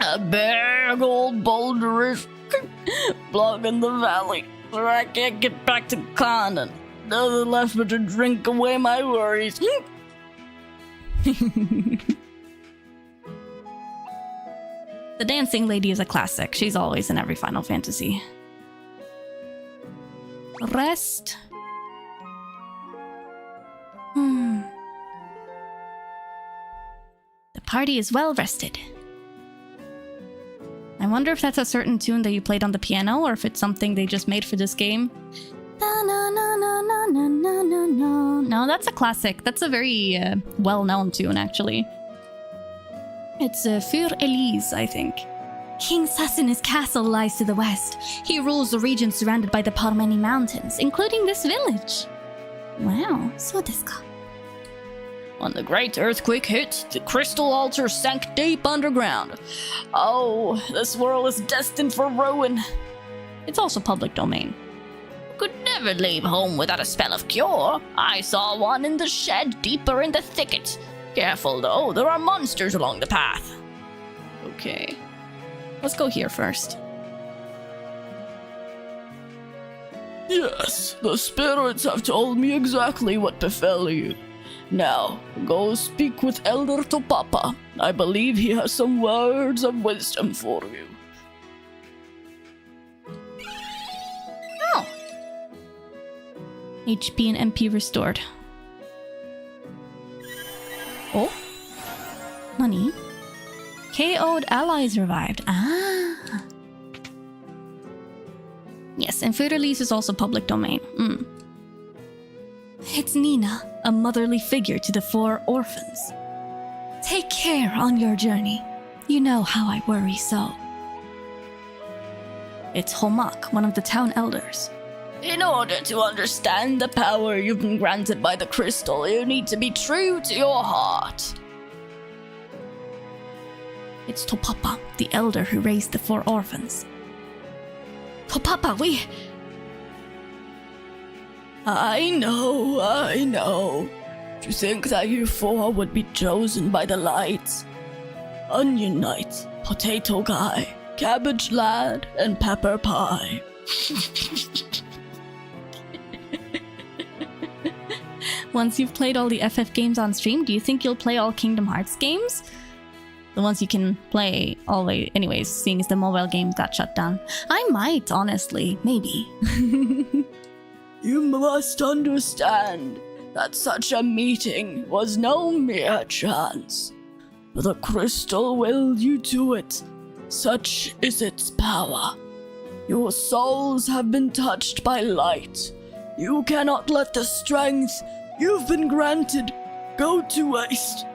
A big old boulder is blocking the valley, so I can't get back to the continent. Nothing left but to drink away my worries. The dancing lady is a classic. She's always in every Final Fantasy. Rest. party is well rested. I wonder if that's a certain tune that you played on the piano, or if it's something they just made for this game. No, that's a classic. That's a very well-known tune, actually. It's Für Elise, I think. King Sasuna's castle lies to the west. He rules the region surrounded by the Parmeni Mountains, including this village. Wow, so desu ka. When the great earthquake hit, the crystal altar sank deep underground. Oh, this world is destined for ruin. It's also public domain. Could never leave home without a spell of cure. I saw one in the shed deeper in the thicket. Careful though, there are monsters along the path. Okay. Let's go here first. Yes, the spirits have told me exactly what befell you. Now, go speak with Elder Topapa. I believe he has some words of wisdom for you. Oh. HP and MP restored. Oh. Money. KO'd allies revived. Ah. Yes, and Food Release is also public domain. It's Nina, a motherly figure to the 4 orphans. Take care on your journey. You know how I worry so. It's Homak, one of the town elders. In order to understand the power you've been granted by the crystal, you need to be true to your heart. It's Topapa, the elder who raised the 4 orphans. Topapa, we... I know. To think that you 4 would be chosen by the lights. Onion Knight, Potato Guy, Cabbage Lad, and Pepper Pie. Once you've played all the FF games on stream, do you think you'll play all Kingdom Hearts games? The ones you can play always, anyways, seeing as the mobile game got shut down. I might, honestly. Maybe. You must understand that such a meeting was no mere chance. The crystal willed you to it. Such is its power. Your souls have been touched by light. You cannot let the strength you've been granted go to waste.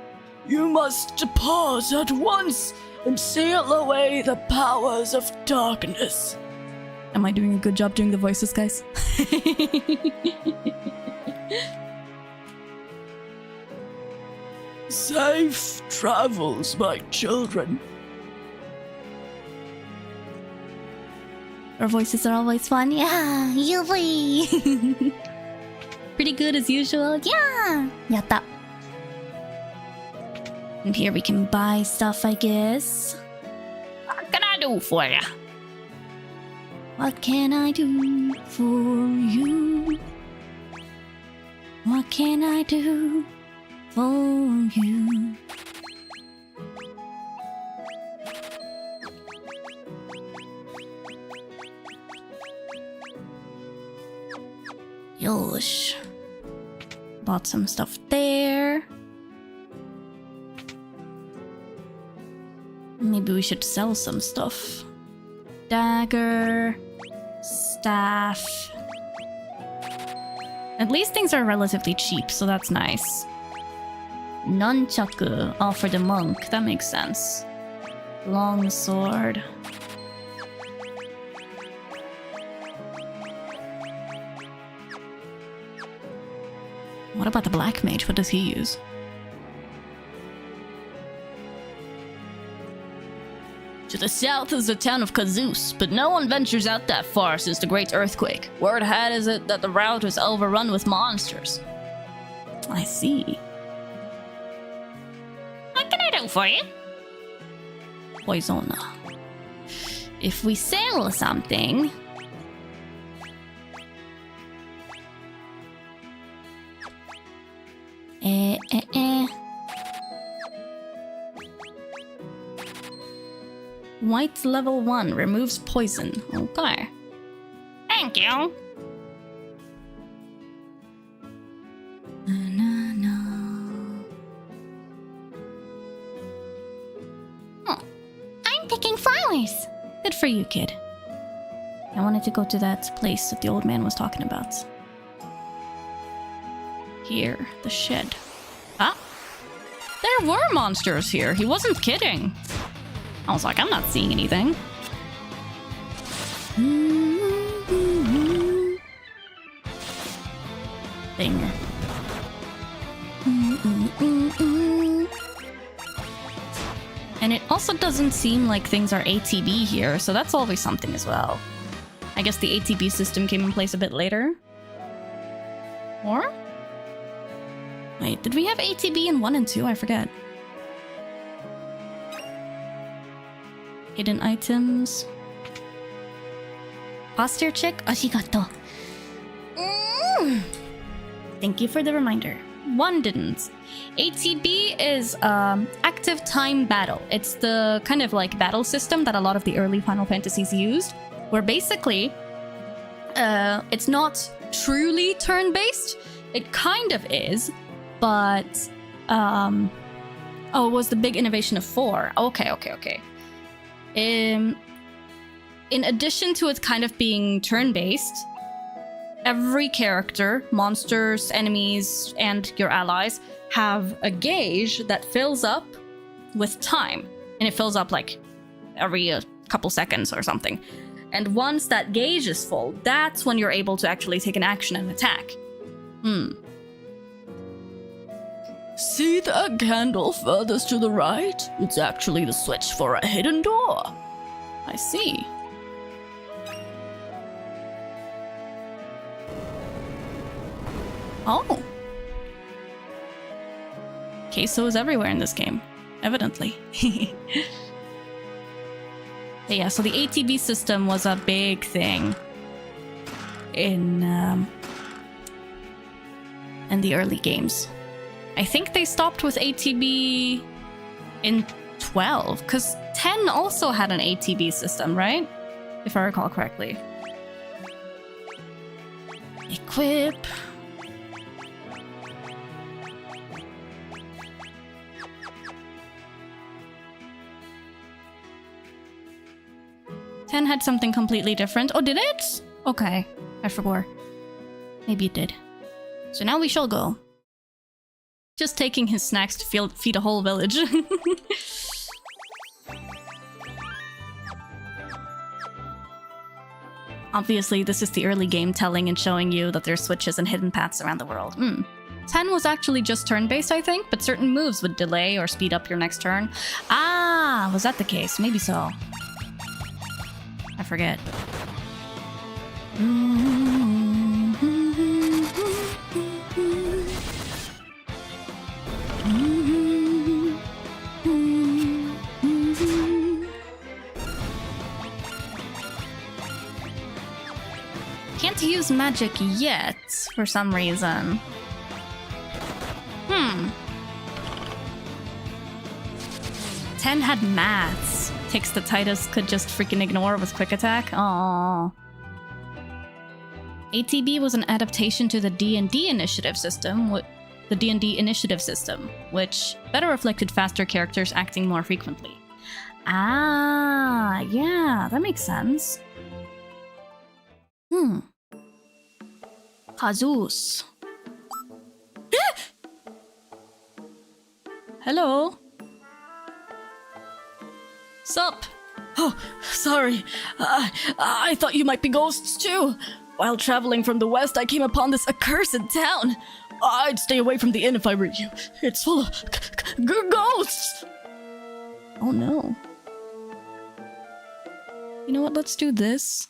You must depart at once and seal away the powers of darkness. Am I doing a good job doing the voices, guys? Safe travels, my children. Our voices are always fun. Yeah, yubi. Pretty good as usual. Yeah. Yatta. And here we can buy stuff, I guess. What can I do for ya? What can I do for you? What can I do for you? Yosh. Bought some stuff there. Maybe we should sell some stuff. Dagger. Staff. At least things are relatively cheap, so that's nice. Nunchaku. Oh, for the monk. That makes sense. Long sword. What about the black mage? What does he use? To the south is the town of Kazus, but no one ventures out that far since the great earthquake. Word had it that the route was overrun with monsters. I see. What can I do for you? Poisona. If we sell something... White level 1 removes poison. Okay. Thank you. I'm picking flowers. Good for you, kid. I wanted to go to that place that the old man was talking about. Here, the shed. Ah! There were monsters here. He wasn't kidding. I was like, I'm not seeing anything. Thing. And it also doesn't seem like things are ATB here, so that's always something as well. I guess the ATB system came in place a bit later. Or? Wait, did we have ATB in 1 and 2? I forget. Hidden items. Posture check. Arigato. Thank you for the reminder. 1 didn't. ATB is active time battle. It's the kind of like battle system that a lot of the early Final Fantasies used, where basically it's not truly turn-based. It kind of is, but oh, it was the big innovation of 4. Okay. In addition to it kind of being turn-based, every character, monsters, enemies, and your allies have a gauge that fills up with time. And it fills up like every couple seconds or something. And once that gauge is full, that's when you're able to actually take an action and attack. See that candle furthest to the right? It's actually the switch for a hidden door. I see. Oh. Queso is everywhere in this game, evidently. But yeah, so the ATB system was a big thing in the early games. I think they stopped with ATB in 12, because 10 also had an ATB system, right? If I recall correctly. Equip. Ten had something completely different. Oh, did it? Okay, I forgot. Maybe it did. So now we shall go. Just taking his snacks to feed a whole village. Obviously, this is the early game telling and showing you that there's switches and hidden paths around the world. 10 was actually just turn-based, I think, but certain moves would delay or speed up your next turn. Ah, was that the case? Maybe so. I forget. Can't use magic yet, for some reason. 10 had maths. Ticks that Titus could just freaking ignore with quick attack. Aww. ATB was an adaptation to the D&D initiative system, which better reflected faster characters acting more frequently. Ah, yeah, that makes sense. Kazus. Hello. Sup? Oh, sorry. I thought you might be ghosts too. While traveling from the west, I came upon this accursed town. I'd stay away from the inn if I were you. It's full of ghosts. Oh no. You know what? Let's do this.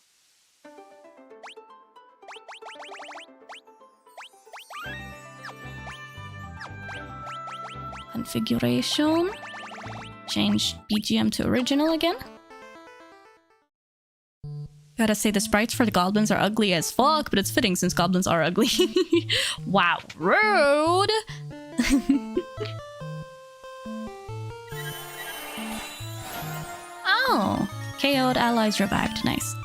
Configuration. Change BGM to original again. Gotta say, the sprites for the goblins are ugly as fuck, but it's fitting since goblins are ugly. Wow, rude! Oh, KO'd allies revived. Nice.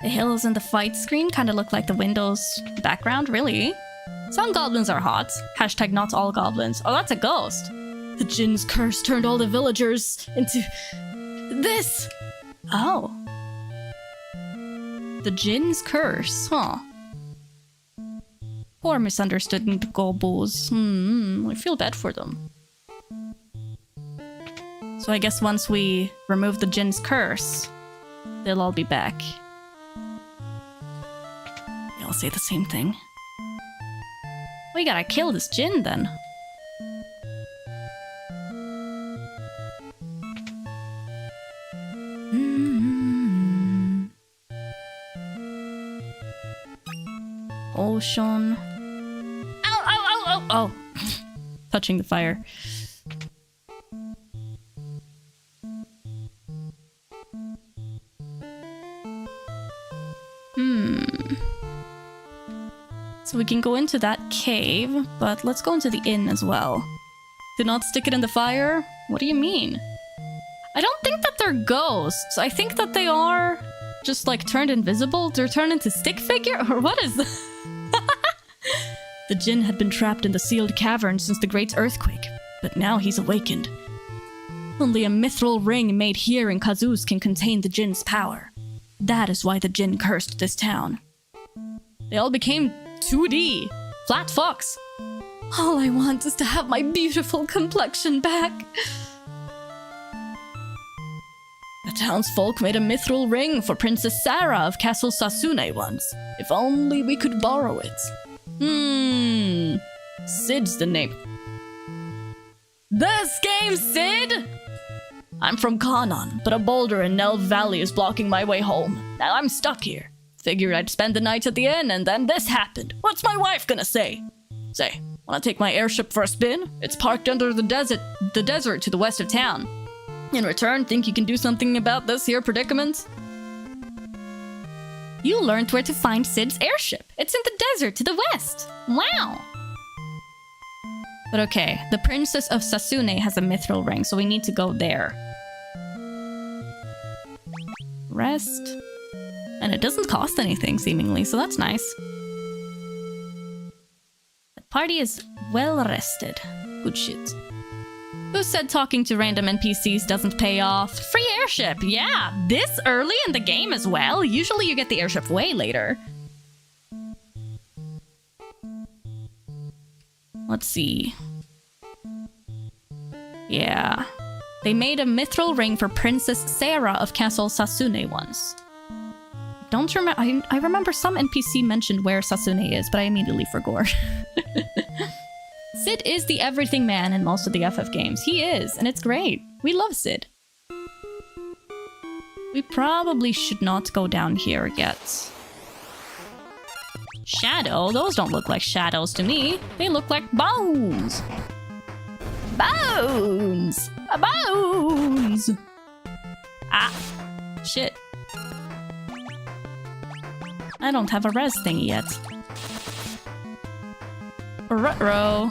The hills in the fight screen kind of look like the Windows background, really. Some goblins are hot. Hashtag not all goblins. Oh, that's a ghost. The Jin's curse turned all the villagers into... this! Oh. The Jin's curse, huh? Poor misunderstood Gobos. I feel bad for them. So I guess once we remove the Jin's curse, they'll all be back. They all say the same thing. We gotta kill this Jin then. Ocean. Ow, ow, ow, ow! Oh. Touching the fire. So we can go into that cave, but let's go into the inn as well. Do not stick it in the fire? What do you mean? I don't think that they're ghosts. I think that they are just like turned invisible. They're turned into stick figure, or what is this? The Jin had been trapped in the sealed cavern since the great earthquake, but now he's awakened. Only a mithril ring made here in Kazuz can contain the Jin's power. That is why the Jin cursed this town. They all became 2D. Flat fox. All I want is to have my beautiful complexion back. The townsfolk made a mithril ring for Princess Sarah of Castle Sasune once. If only we could borrow it. Sid's the name. This game, Sid! I'm from Kanan, but a boulder in Nelv Valley is blocking my way home. Now I'm stuck here. Figured I'd spend the night at the inn, and then this happened. What's my wife gonna say? Say, wanna take my airship for a spin? It's parked under the desert to the west of town. In return, think you can do something about this here predicament? You learned where to find Sid's airship. It's in the desert to the west. Wow. But okay, the Princess of Sasune has a mithril ring, so we need to go there. Rest. And it doesn't cost anything, seemingly, so that's nice. The party is well rested. Good shit. Who said talking to random NPCs doesn't pay off? Free airship, yeah! This early in the game as well? Usually you get the airship way later. Let's see. Yeah. They made a mithril ring for Princess Sarah of Castle Sasune once. Don't remember. I remember some NPC mentioned where Sasune is, but I immediately forgot. Sid is the everything man in most of the FF games. He is, and it's great. We love Sid. We probably should not go down here yet. Shadow? Those don't look like shadows to me. They look like bones. Bones! Bones! Ah. Shit. I don't have a res thing yet. Ruh-roh.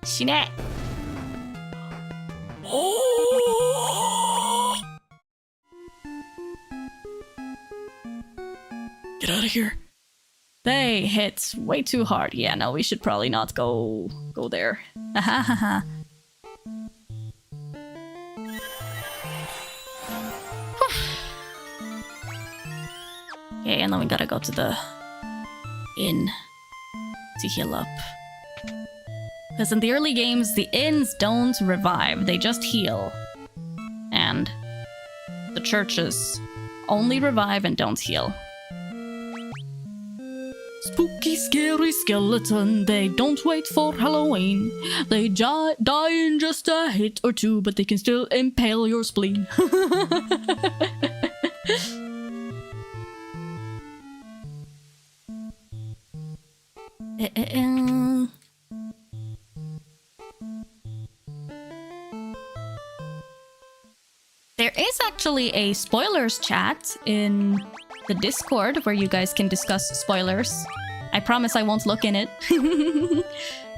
Shine. Oh! Get out of here. They hit way too hard. Yeah, no, we should probably not go there. Ha ha ha ha. Okay, and then we gotta go to the inn to heal up. Because in the early games, the inns don't revive, they just heal. And the churches only revive and don't heal. Spooky, scary skeleton, they don't wait for Halloween. They die in just a hit or two, but they can still impale your spleen. There is actually a spoilers chat in the Discord where you guys can discuss spoilers. I promise I won't look in it.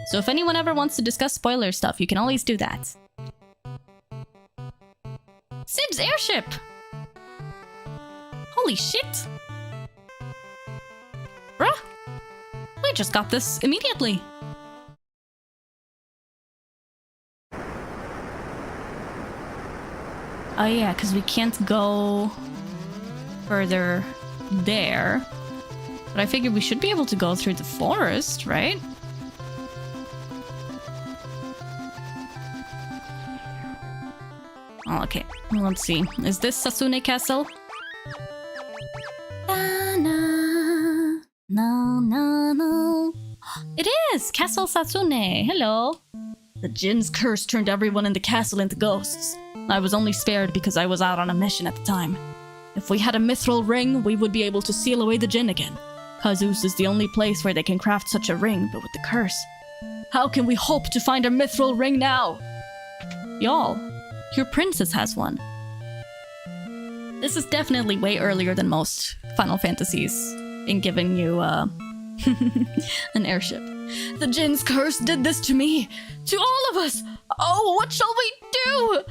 So if anyone ever wants to discuss spoiler stuff, you can always do that. Sid's airship! Holy shit! just got this immediately. Oh yeah, because we can't go further there. But I figured we should be able to go through the forest, right? Oh, okay. Let's see. Is this Sasune Castle? No, no, no. It is! Castle Sasune! Hello! The Jin's curse turned everyone in the castle into ghosts. I was only spared because I was out on a mission at the time. If we had a mithril ring, we would be able to seal away the Jin again. Kazus is the only place where they can craft such a ring, but with the curse. How can we hope to find a mithril ring now? Y'all, your princess has one. This is definitely way earlier than most Final Fantasies in giving you, an airship. The Jin's curse did this to me! To all of us! Oh, what shall we do?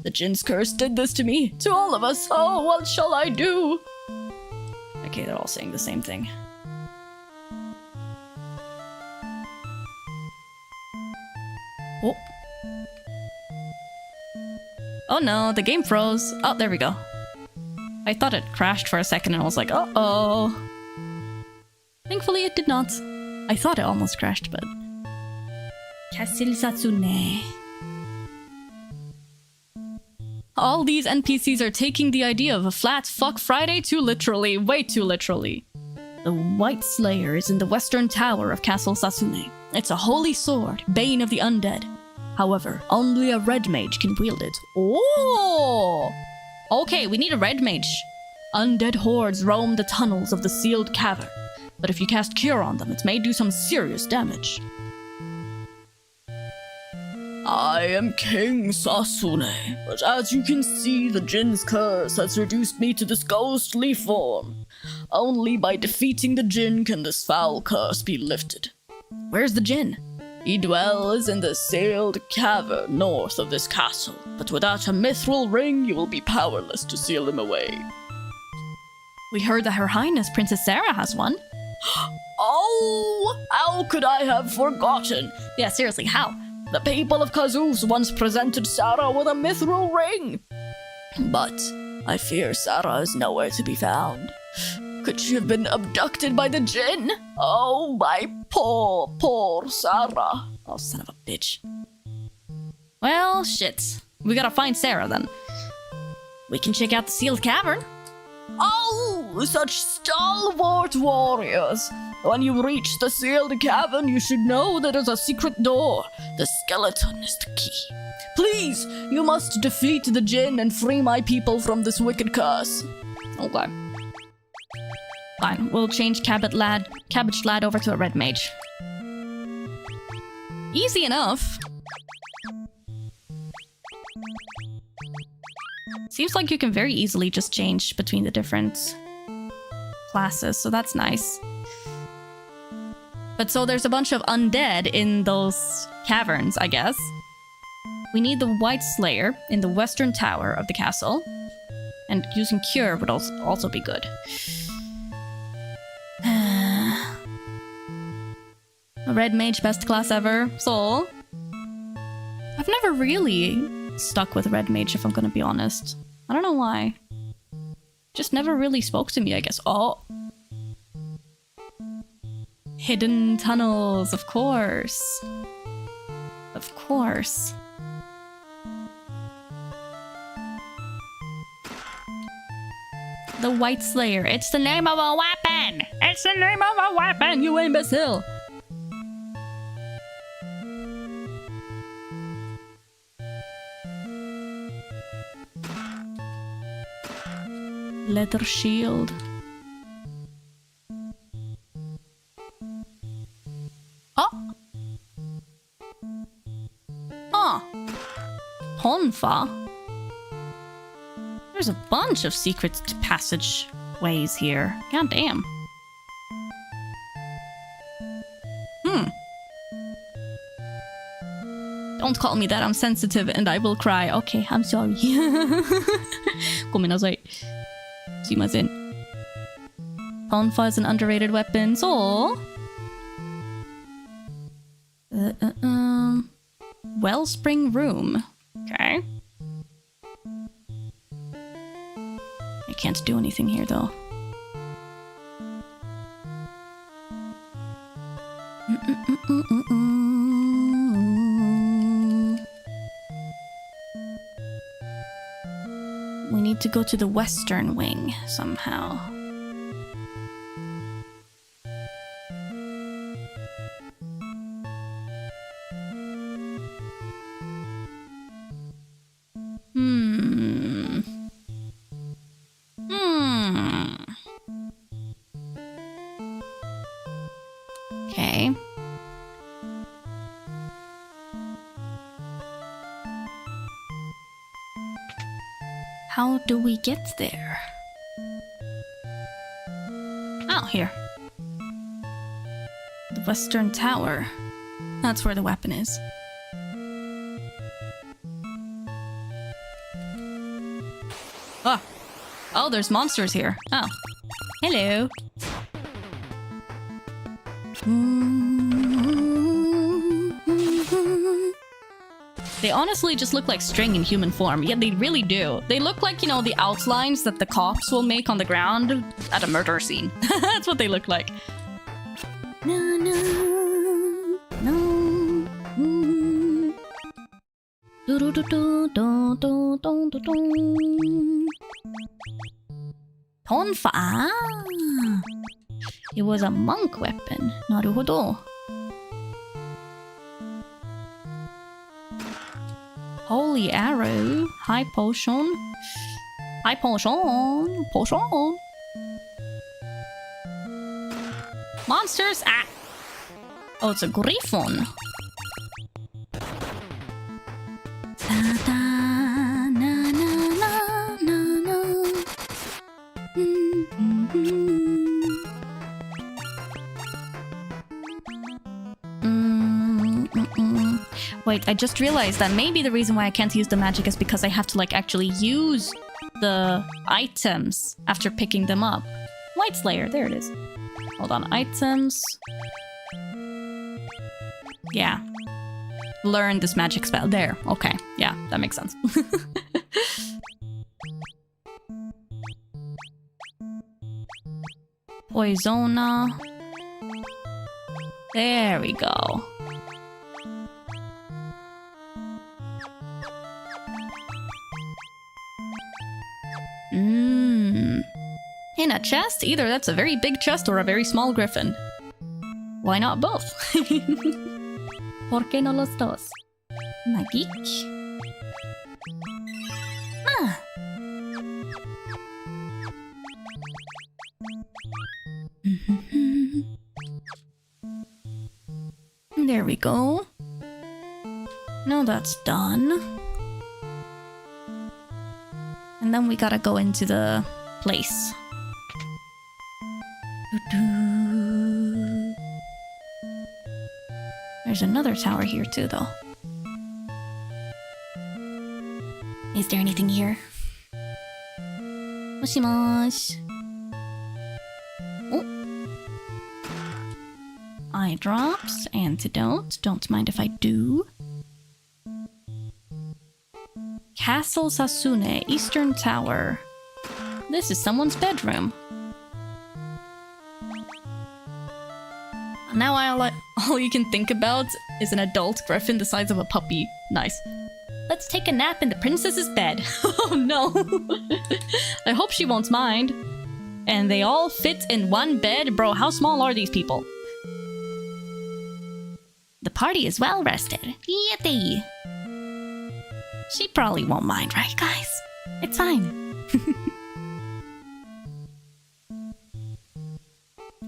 The Jin's curse did this to me! To all of us! Oh, what shall I do? Okay, they're all saying the same thing. Oh. Oh no, the game froze. Oh, there we go. I thought it crashed for a second and I was like, uh-oh. Thankfully it did not. I thought it almost crashed, but... Castle Satsune. All these NPCs are taking the idea of a flat fuck Friday too literally, way too literally. The White Slayer is in the western tower of Castle Sasune. It's a holy sword, bane of the undead. However, only a red mage can wield it. Oh! Okay, we need a red mage. Undead hordes roam the tunnels of the sealed cavern, but if you cast Cure on them, it may do some serious damage. I am King Sasune, but as you can see, the Jin's curse has reduced me to this ghostly form. Only by defeating the Jin can this foul curse be lifted. Where's the Jin? He dwells in the sealed cavern north of this castle, but without a mithril ring, you will be powerless to seal him away. We heard that Her Highness Princess Sarah has one. Oh, how could I have forgotten? Yeah, seriously, how? The people of Kazuz once presented Sarah with a mithril ring. But I fear Sarah is nowhere to be found. Could she have been abducted by the Jin? Oh, my poor, poor Sarah. Oh, son of a bitch. Well, shit. We gotta find Sarah, then. We can check out the sealed cavern. Oh, such stalwart warriors. When you reach the sealed cavern, you should know there is a secret door. The skeleton is the key. Please, you must defeat the Jin and free my people from this wicked curse. Okay. Fine, we'll change Cabbage Lad over to a red mage. Easy enough. Seems like you can very easily just change between the different classes, so that's nice. But so there's a bunch of undead in those caverns, I guess. We need the White Slayer in the western tower of the castle. And using Cure would also be good. A red mage, best class ever. So, I've never really stuck with red mage, if I'm gonna be honest. I don't know why. Just never really spoke to me, I guess. Oh. Hidden tunnels, of course. Of course. The White Slayer. It's the name of a weapon! It's the name of a weapon, you imbecile! Leather shield. Oh! Oh! Konfuwa. There's a bunch of secret passage ways here. God damn. Don't call me that, I'm sensitive and I will cry. Okay, I'm sorry. Gomenasai. Sumimasen. Konfuwa is an underrated weapon, so... Wellspring Room. Okay. I can't do anything here, though. We need to go to the western wing somehow. Okay. How do we get there? Oh, here. The Western Tower. That's where the weapon is. Ah! Oh, there's monsters here. Oh. Hello. They honestly just look like string in human form. Yeah, they really do. They look like, you know, the outlines that the cops will make on the ground at a murder scene. That's what they look like. No, no, no. Konfuwa. It was a monk weapon. Naruhodo. Holy arrow. High potion. High potion. Potion. Monsters! Ah! Oh, it's a griffon. Wait, I just realized that maybe the reason why I can't use the magic is because I have to, like, actually use the items after picking them up. White Slayer, there it is. Hold on, items. Yeah. Learn this magic spell. There, okay. Yeah, that makes sense. Poisona. There we go. In a chest? Either that's a very big chest or a very small griffin. Why not both? ¿Por qué no los dos? Magic. Ah. There we go. Now that's done. And then we gotta go into the place. There's another tower here too, though. Is there anything here? Moshimash. Oh. Eye drops, antidote. Don't mind if I do. Castle Sasune, Eastern Tower. This is someone's bedroom. Now all you can think about is an adult griffin the size of a puppy. Nice. Let's take a nap in the princess's bed. Oh no. I hope she won't mind. And they all fit in one bed? Bro, how small are these people? The party is well rested. Yippee. She probably won't mind, right, guys? It's fine.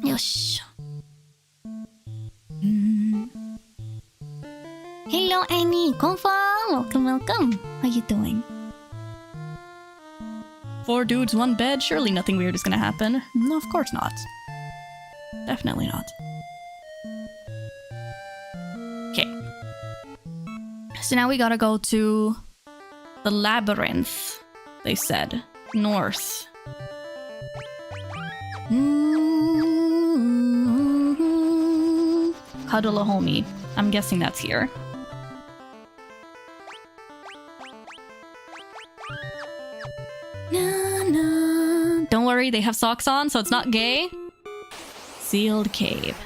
Yosh. Hello, Annie. Konfuwa. Welcome, welcome. How you doing? 4 dudes, 1 bed? Surely nothing weird is gonna happen. No, of course not. Definitely not. Okay. So now we gotta go to the labyrinth, they said. North. Cuddle a homie. I'm guessing that's here. Na, na. Don't worry, they have socks on, so it's not gay. Sealed cave.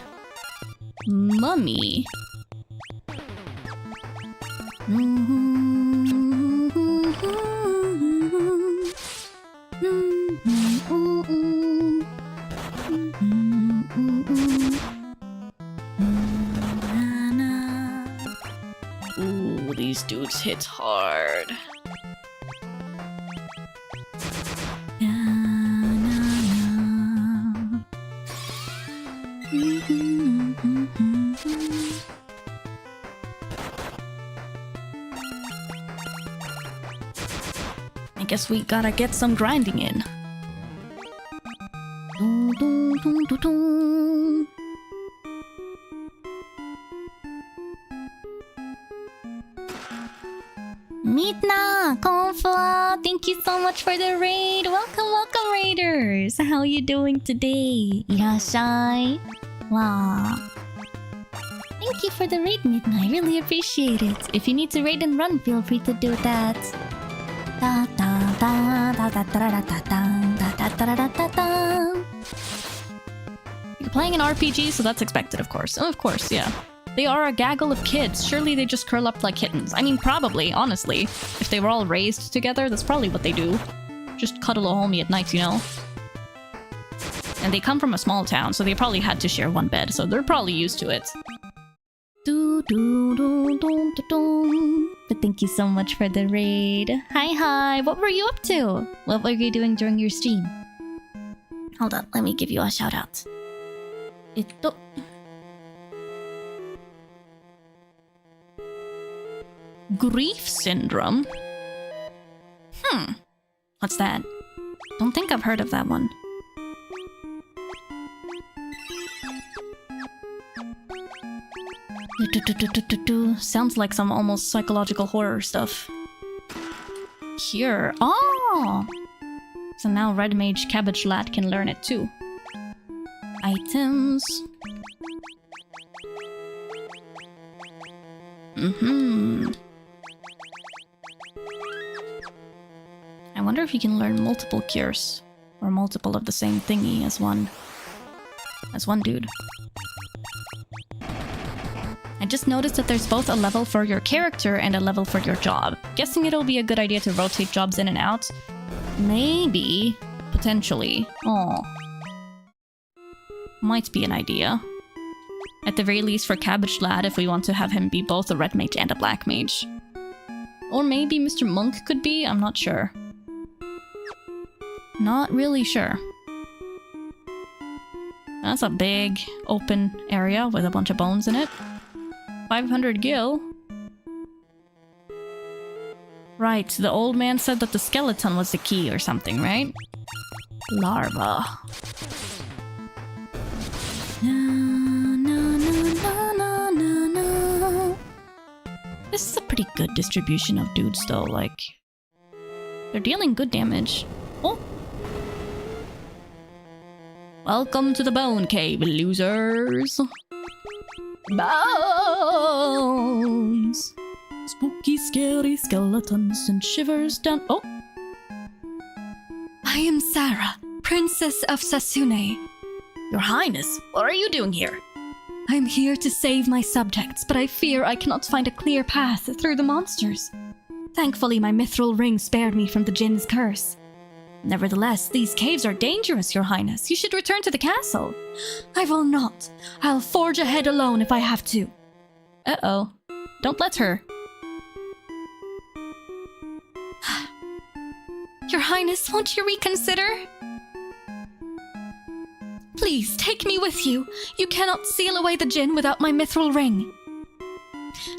Mummy. Ooh, these dudes hit hard. I guess we gotta get some grinding in. Meetna, Konfuwa, thank you so much for the raid. Welcome, welcome, raiders. How are you doing today? Irashai. Wow. Thank you for the raid, Meetna. I really appreciate it. If you need to raid and run, feel free to do that. Da da da da da da da da da da da da da. You're playing an RPG, so that's expected, of course. Oh, of course, yeah. They are a gaggle of kids. Surely they just curl up like kittens. I mean, probably, honestly. If they were all raised together, that's probably what they do. Just cuddle a homie at night, you know? And they come from a small town, so they probably had to share one bed, so they're probably used to it. But thank you so much for the raid. Hi. What were you up to? What were you doing during your stream? Hold on, let me give you a shout out. Grief syndrome? What's that? Don't think I've heard of that one. Sounds like some almost psychological horror stuff. Here. Oh! So now Red Mage Cabbage Lad can learn it too. Items. I wonder if you can learn multiple cures. Or multiple of the same thingy as one dude. I just noticed that there's both a level for your character and a level for your job. Guessing it'll be a good idea to rotate jobs in and out. Maybe. Potentially. Oh. Might be an idea. At the very least for Cabbage Lad, if we want to have him be both a red mage and a black mage. Or maybe Mr. Monk could be, I'm not sure. Not really sure. That's a big, open area with a bunch of bones in it. 500 gil. Right, the old man said that the skeleton was the key or something, right? Larva. This is a pretty good distribution of dudes though, like... They're dealing good damage. Oh! Welcome to the Bone Cave, losers! Bones! Spooky, scary skeletons and shivers down... Oh! I am Sarah, Princess of Sasune. Your Highness, what are you doing here? I am here to save my subjects, but I fear I cannot find a clear path through the monsters. Thankfully, my mithril ring spared me from the Jinn's curse. Nevertheless, these caves are dangerous, Your Highness. You should return to the castle. I will not. I'll forge ahead alone if I have to. Uh-oh. Don't let her. Your Highness, won't you reconsider? Please, take me with you. You cannot seal away the Jinn without my mithril ring.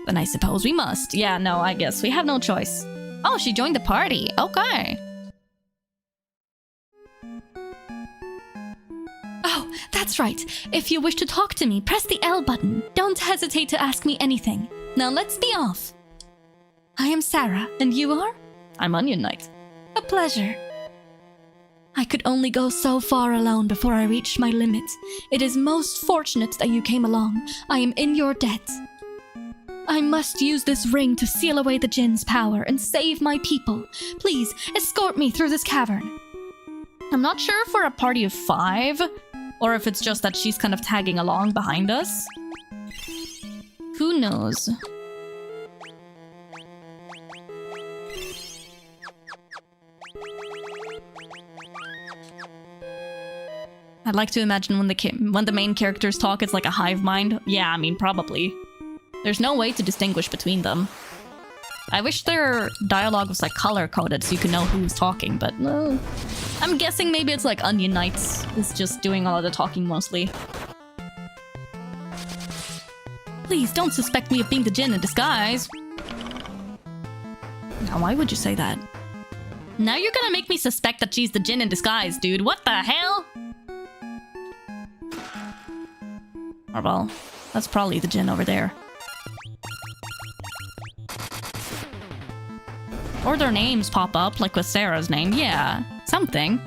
Then I suppose we must. Yeah, no, I guess we have no choice. Oh, she joined the party. Okay. Oh, that's right. If you wish to talk to me, press the L button. Don't hesitate to ask me anything. Now let's be off. I am Sarah, and you are? I'm Onion Knight. A pleasure. I could only go so far alone before I reached my limit. It is most fortunate that you came along. I am in your debt. I must use this ring to seal away the Jinn's power and save my people. Please, escort me through this cavern. I'm not sure if we're a party of 5, or if it's just that she's kind of tagging along behind us. Who knows? I'd like to imagine when the main characters talk, it's like a hive mind. Yeah, I mean, probably. There's no way to distinguish between them. I wish their dialogue was like color-coded so you could know who's talking, but no. I'm guessing maybe it's like Onion Knights is just doing all of the talking mostly. Please don't suspect me of being the Jinn in disguise. Now, why would you say that? Now you're gonna make me suspect that she's the Jinn in disguise, dude. What the hell? Or well, that's probably the Jinn over there. Or their names pop up, like with Sarah's name. Yeah, something.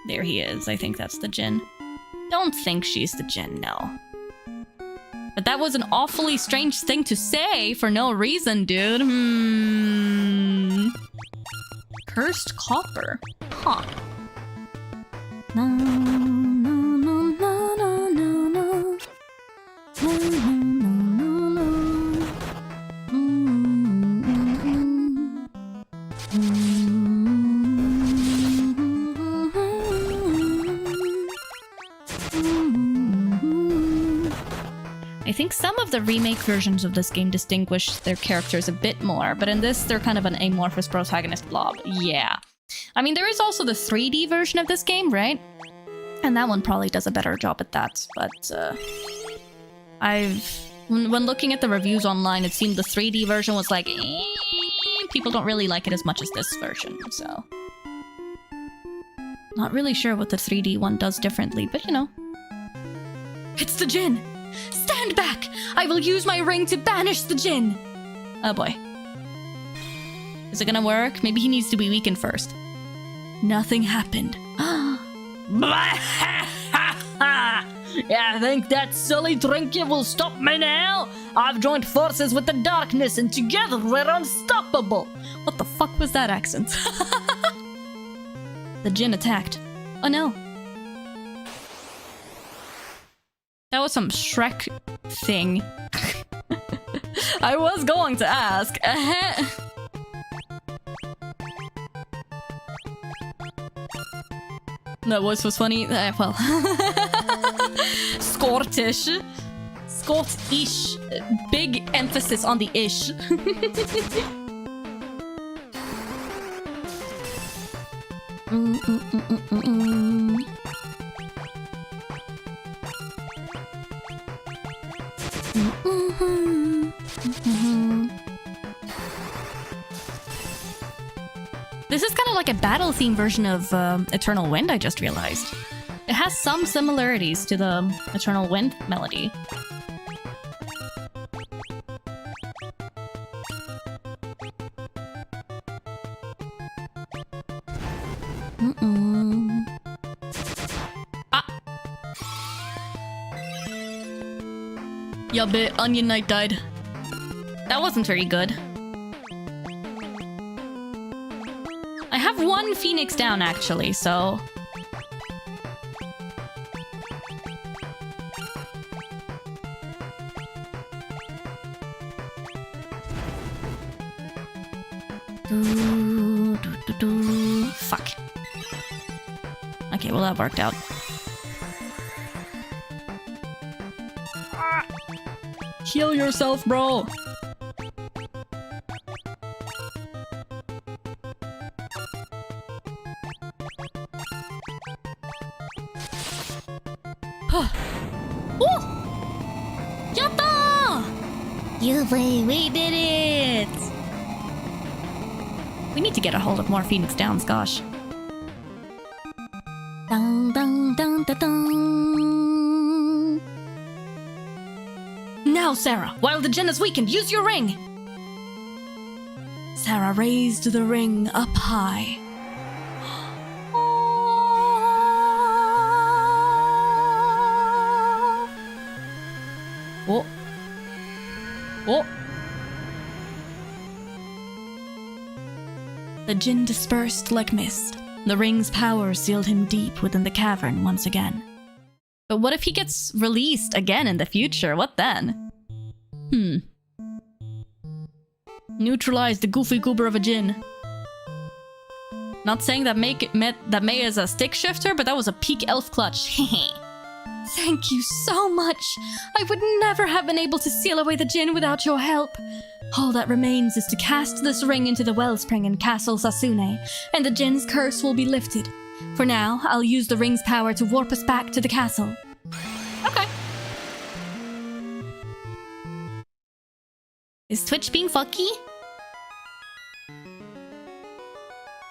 There he is. I think that's the Jinn. Don't think she's the Jinn, no. But that was an awfully strange thing to say for no reason, dude. Cursed copper. Huh. No, no, no, no, no, no, no. No, no, no, I think some of the remake versions of this game distinguish their characters a bit more, but in this, they're kind of an amorphous protagonist blob. Yeah. I mean, there is also the 3D version of this game, right? And that one probably does a better job at that, but when looking at the reviews online, it seemed the 3D version was like, people don't really like it as much as this version, so... Not really sure what the 3D one does differently, but you know. It's the Jinn! Stand back! I will use my ring to banish the Jinn! Oh boy. Is it gonna work? Maybe he needs to be weakened first. Nothing happened. Yeah, I think that silly trinket will stop me now. I've joined forces with the darkness and together we're unstoppable. What the fuck was that accent? The Jinn attacked. Oh no. That was some Shrek thing. I was going to ask. That voice was funny. Well. Scottish. Scottish. Big emphasis on the ish. This is kind of like a battle theme version of Eternal Wind, I just realized. It has some similarities to the Eternal Wind melody. Yeah, but Onion Knight died. That wasn't very good. I have one Phoenix down, actually, so... Fuck. Okay, well that worked out. Heal yourself, bro! We did it! We need to get a hold of more Phoenix Downs, gosh. Dun, dun, dun, dun, dun. Now, Sarah, while the djinn is weakened, use your ring! Sarah raised the ring up high. Oh. Oh. The djinn dispersed like mist. The ring's power sealed him deep within the cavern once again. But what if he gets released again in the future? What then? Neutralize the goofy goober of a djinn. Not saying that May is a stick shifter, but that was a peak elf clutch. Thank you so much! I would never have been able to seal away the djinn without your help. All that remains is to cast this ring into the wellspring in Castle Sasune, and the djinn's curse will be lifted. For now, I'll use the ring's power to warp us back to the castle. Okay. Is Twitch being fucky?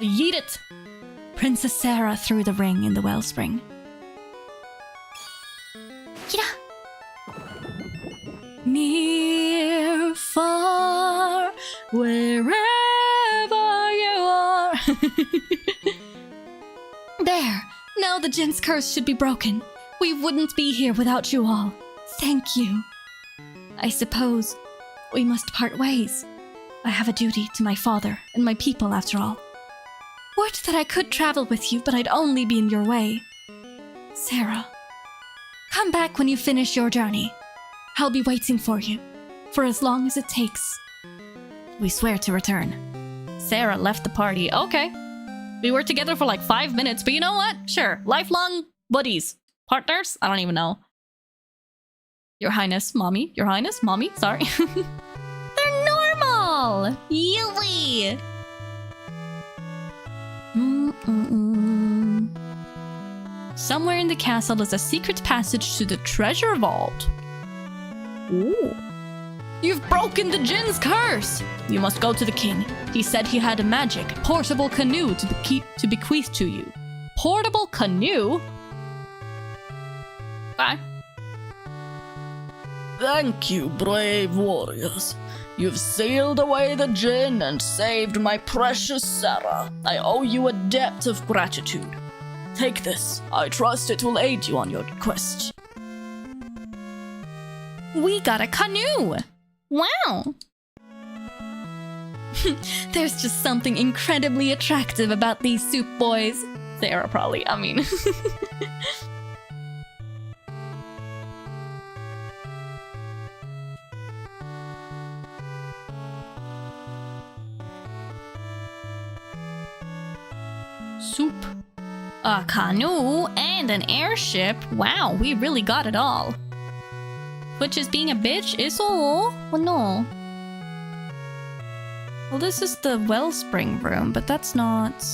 Yeet it! Princess Sarah threw the ring in the wellspring. Near, far, wherever you are. There! Now the djinn's curse should be broken. We wouldn't be here without you all. Thank you. I suppose we must part ways. I have a duty to my father and my people after all. Would that I could travel with you, but I'd only be in your way. Sarah, come back when you finish your journey. I'll be waiting for you, for as long as it takes. We swear to return. Sarah left the party. Okay. We were together for like 5 minutes, but you know what? Sure. Lifelong buddies. Partners? I don't even know. Your Highness, Mommy. Your Highness, Mommy. Sorry. They're normal! Yui! Somewhere in the castle is a secret passage to the treasure vault. Ooh. You've broken the djinn's curse! You must go to the king. He said he had a magic, portable canoe to bequeath to you. Portable canoe? Bye. Thank you, brave warriors. You've sealed away the djinn and saved my precious Sarah. I owe you a debt of gratitude. Take this. I trust it will aid you on your quest. We got a canoe! Wow! There's just something incredibly attractive about these soup boys. Sarah probably, I mean. Soup. A canoe and an airship. Wow, we really got it all. Which is being a bitch is all. Oh no. Well, this is the wellspring room, but that's not.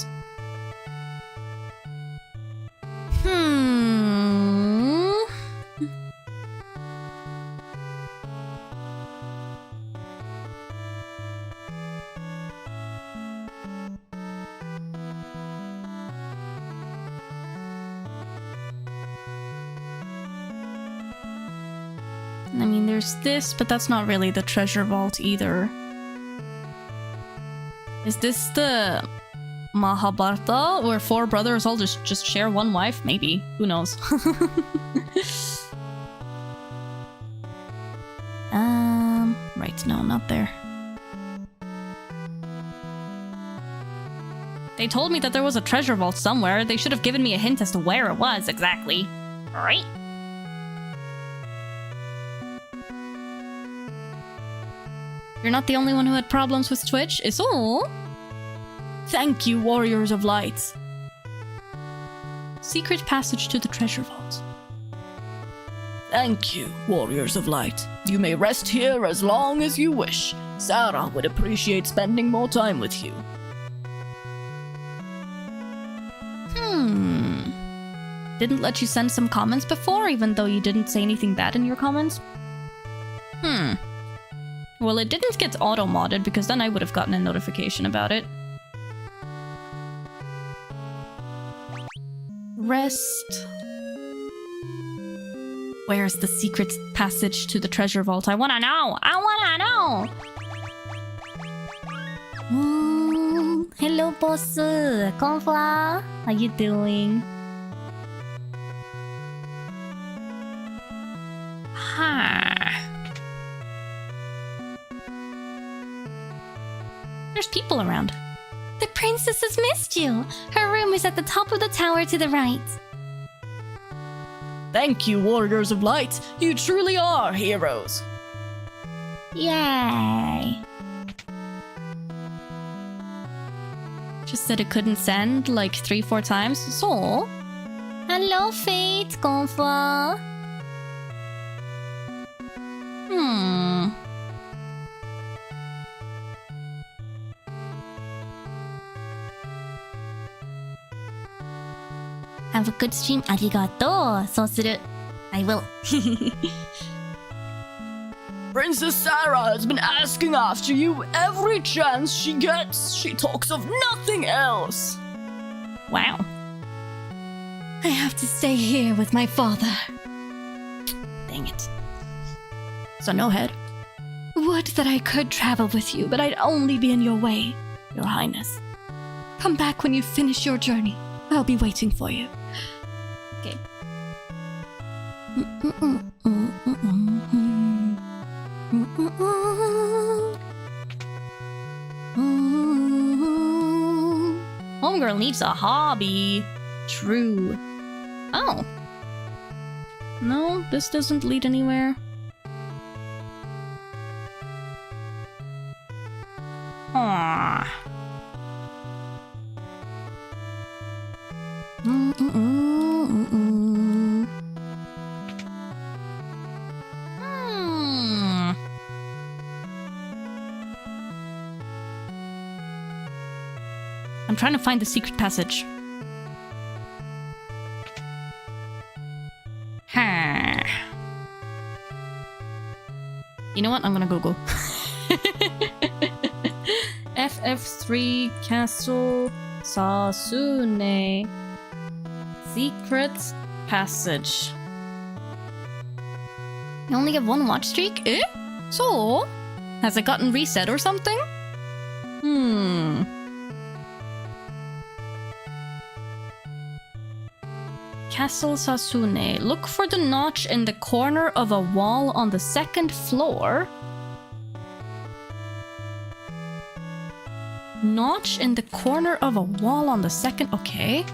I mean, there's this, but that's not really the treasure vault either. Is this the Mahabharata, where 4 brothers all just share one wife? Maybe. Who knows? Right, no, not there. They told me that there was a treasure vault somewhere. They should have given me a hint as to where it was exactly. Right? You're not the only one who had problems with Twitch, is all? Thank you, Warriors of Light. Secret passage to the treasure vault. Thank you, Warriors of Light. You may rest here as long as you wish. Sarah would appreciate spending more time with you. Didn't let you send some comments before, even though you didn't say anything bad in your comments? Well, it didn't get auto-modded, because then I would have gotten a notification about it. Rest. Where's the secret passage to the treasure vault? I wanna know! I wanna know! Hello, boss. Konfuwa. How you doing? There's people around. The princess has missed you. Her room is at the top of the tower to the right. Thank you, Warriors of Light. You truly are heroes. Yay. Just said it couldn't send like 3-4 times. So, Hello, Fate, Konfuwa. Have a good stream. Arigato. そうする. I will. Princess Sarah has been asking after you every chance she gets. She talks of nothing else. wow. I have to stay here with my father. Dang it. So no head. Would that I could travel with you, but I'd only be in your way, Your Highness. Come back when you finish your journey. I'll be waiting for you. Okay. Homegirl needs a hobby. True. Oh. No, this doesn't lead anywhere. Aww. I'm trying to find the secret passage. You know what? I'm gonna go. FF3 Castle Sasune Secret Passage. You only have one watch streak? Eh? So? Has it gotten reset or something? Castle Sasune. Look for the notch in the corner of a wall on the 2nd floor. Notch in the corner of a wall on the 2nd... Okay.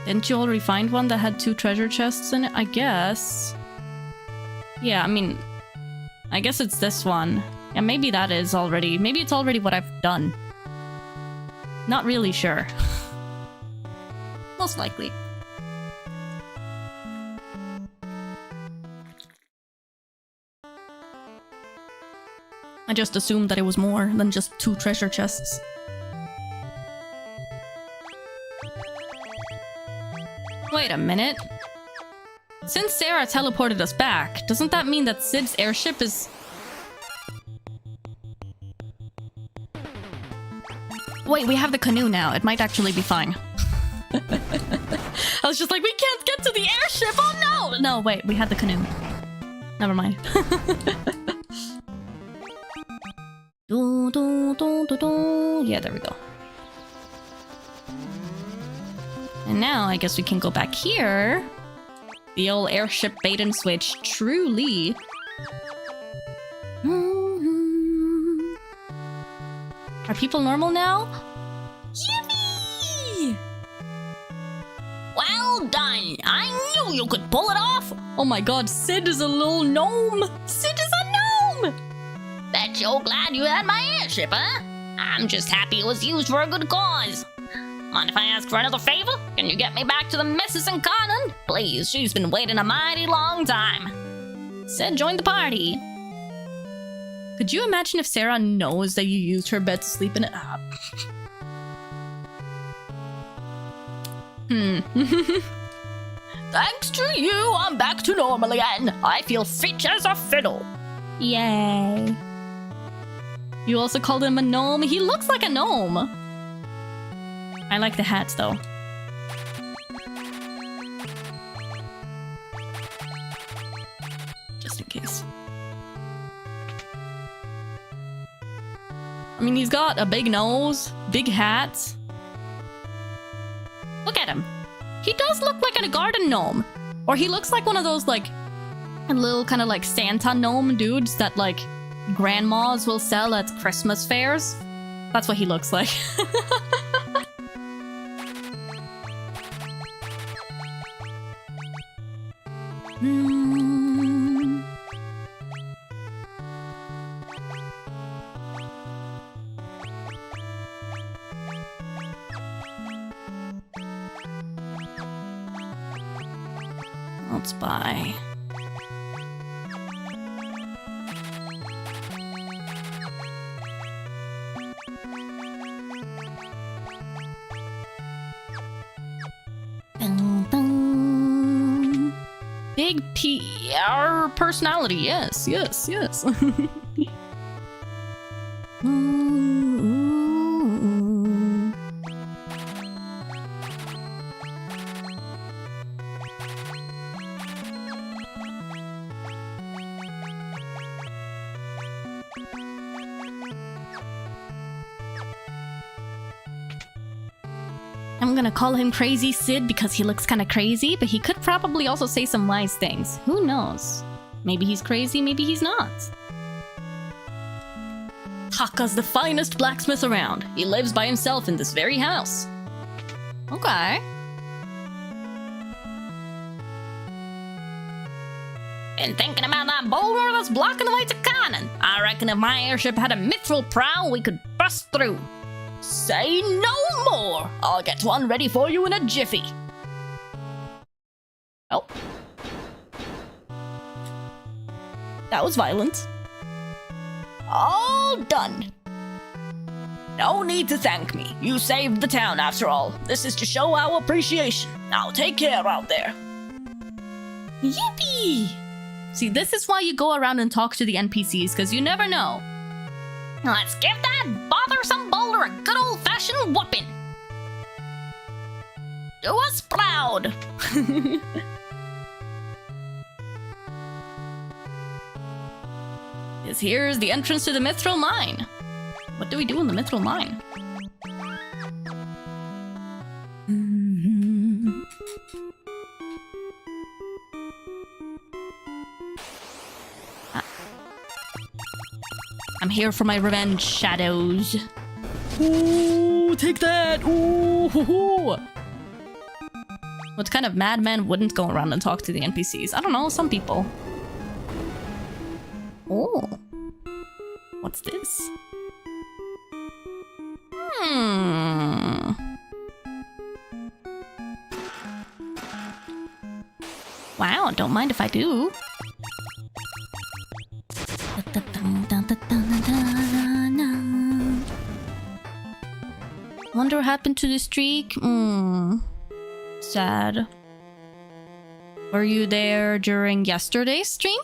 Didn't you already find one that had 2 treasure chests in it? I guess. Yeah, I mean... I guess it's this one. Yeah, maybe that is already... Maybe it's already what I've done. Not really sure. Most likely. I just assumed that it was more than just 2 treasure chests. Wait a minute. Since Sarah teleported us back, doesn't that mean that Sid's airship is... Wait, we have the canoe now. It might actually be fine. I was just like, we can't get to the airship! Oh no! No, wait, we had the canoe. Never mind. Yeah, there we go. And now I guess we can go back here. The old airship bait and switch, truly. Are people normal now? Yippee! Well done! I knew you could pull it off! Oh my god, Sid is a little gnome! Sid is a gnome! Bet you're glad you had my airship, huh? I'm just happy it was used for a good cause. Mind if I ask for another favor? Can you get me back to the Missus and Conan? Please, she's been waiting a mighty long time. Sid joined the party. Could you imagine if Sarah knows that you used her bed to sleep in it? Thanks to you, I'm back to normal again. I feel fit as a fiddle. Yay. You also called him a gnome? He looks like a gnome. I like the hats though. Just in case. I mean, he's got a big nose, big hat. Look at him. He does look like a garden gnome. Or he looks like one of those, like, little kind of like Santa gnome dudes that, like, grandmas will sell at Christmas fairs. That's what he looks like. Let's buy. Dun, dun. Big PR personality, yes, yes, yes. I'm gonna call him Crazy Sid because he looks kinda crazy, but he could probably also say some wise things. Who knows? Maybe he's crazy, maybe he's not. Taka's the finest blacksmith around. He lives by himself in this very house. Okay. Been thinking about that boulder that's blocking the way to Cannon. I reckon if my airship had a mithril prow, we could bust through. Say no more! I'll get one ready for you in a jiffy. Oh. That was violent. All done. No need to thank me. You saved the town after all. This is to show our appreciation. Now take care out there. Yippee! See, this is why you go around and talk to the NPCs, because you never know. Let's give that bothersome boulder a good old-fashioned whooping. Do us proud. Here's the entrance to the Mithril Mine. What do we do in the Mithril Mine? I'm here for my revenge, shadows. Ooh, take that! Ooh, hoo, hoo. What kind of madman wouldn't go around and talk to the NPCs? I don't know, some people. Oh. What's this? Wow, don't mind if I do. Wonder what happened to the streak? Sad. Were you there during yesterday's stream?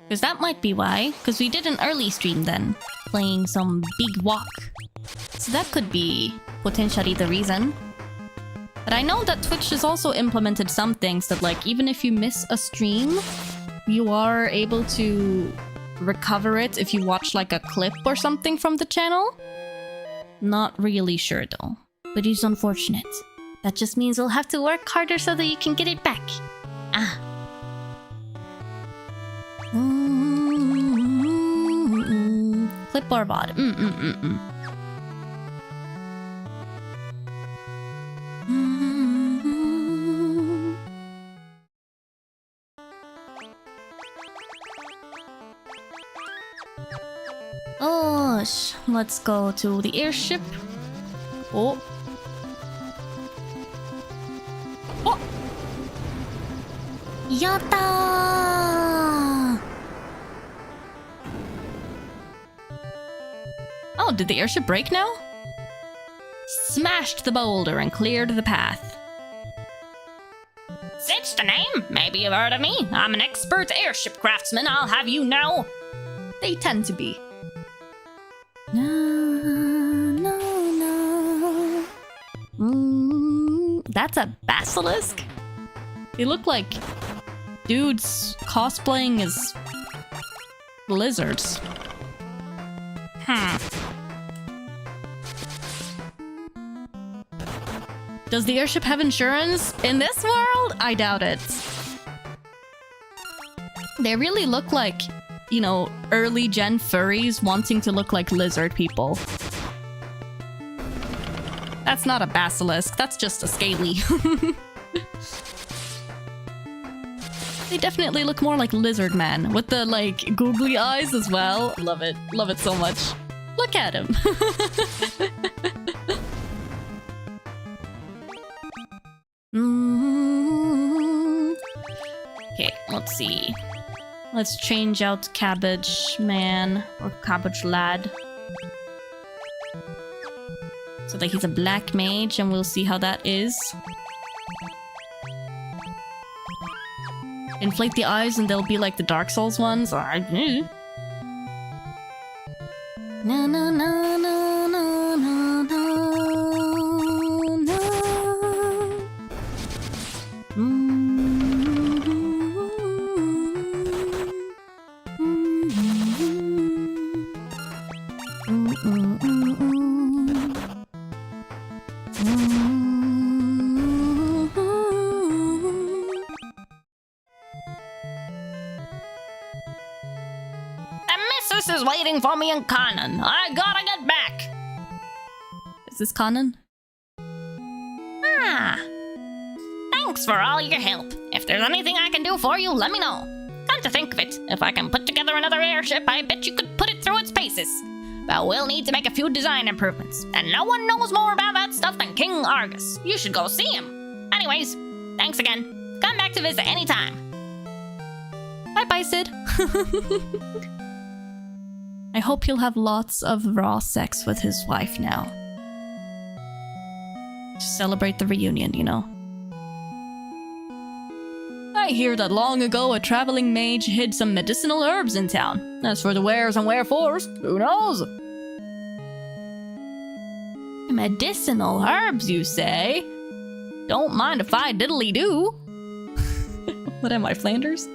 Because that might be why. Because we did an early stream then. Playing some big walk. So that could be potentially the reason. But I know that Twitch has also implemented some things that, like, even if you miss a stream, you are able to recover it if you watch like a clip or something from the channel. Not really sure though. But it's unfortunate. That just means we'll have to work harder so that you can get it back. Ah. Clip or VOD. Oh, let's go to the airship. Oh. Oh! Yatta! Oh, did the airship break now? Smashed the boulder and cleared the path. It's the name. Maybe you've heard of me. I'm an expert airship craftsman, I'll have you know. They tend to be. No, no, no. That's a basilisk? They look like dudes cosplaying as lizards. Does the airship have insurance? In this world? I doubt it. They really look like, you know, early gen furries wanting to look like lizard people. That's not a basilisk, that's just a scaly. They definitely look more like lizard man with the like googly eyes as well. Love it so much. Look at him. Okay, let's see. Let's change out Cabbage Man or Cabbage Lad so that he's a black mage, and we'll see how that is. Inflate the eyes and they'll be like the Dark Souls ones. No, no, no, no, no, no, no, no. This is waiting for me in Kanan. I gotta get back. Is this Kanan? Ah. Thanks for all your help. If there's anything I can do for you, let me know. Come to think of it, if I can put together another airship, I bet you could put it through its paces. But we'll need to make a few design improvements, and no one knows more about that stuff than King Argus. You should go see him. Anyways, thanks again. Come back to visit anytime. Bye-bye, Sid. I hope he'll have lots of raw sex with his wife now. To celebrate the reunion, you know. I hear that long ago a traveling mage hid some medicinal herbs in town. As for the wheres and wherefores, who knows? Medicinal herbs, you say? Don't mind if I diddly-do. What am I, Flanders?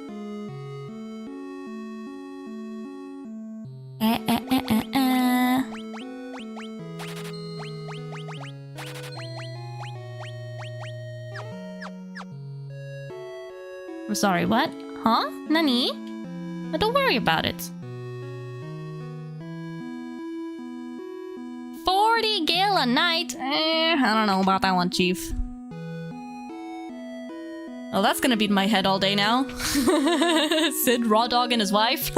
I'm sorry, what? Huh? Nani? Don't worry about it. 40 gil a night? I don't know about that one, Chief. Oh, that's gonna beat my head all day now. Sid, Raw Dog, and his wife.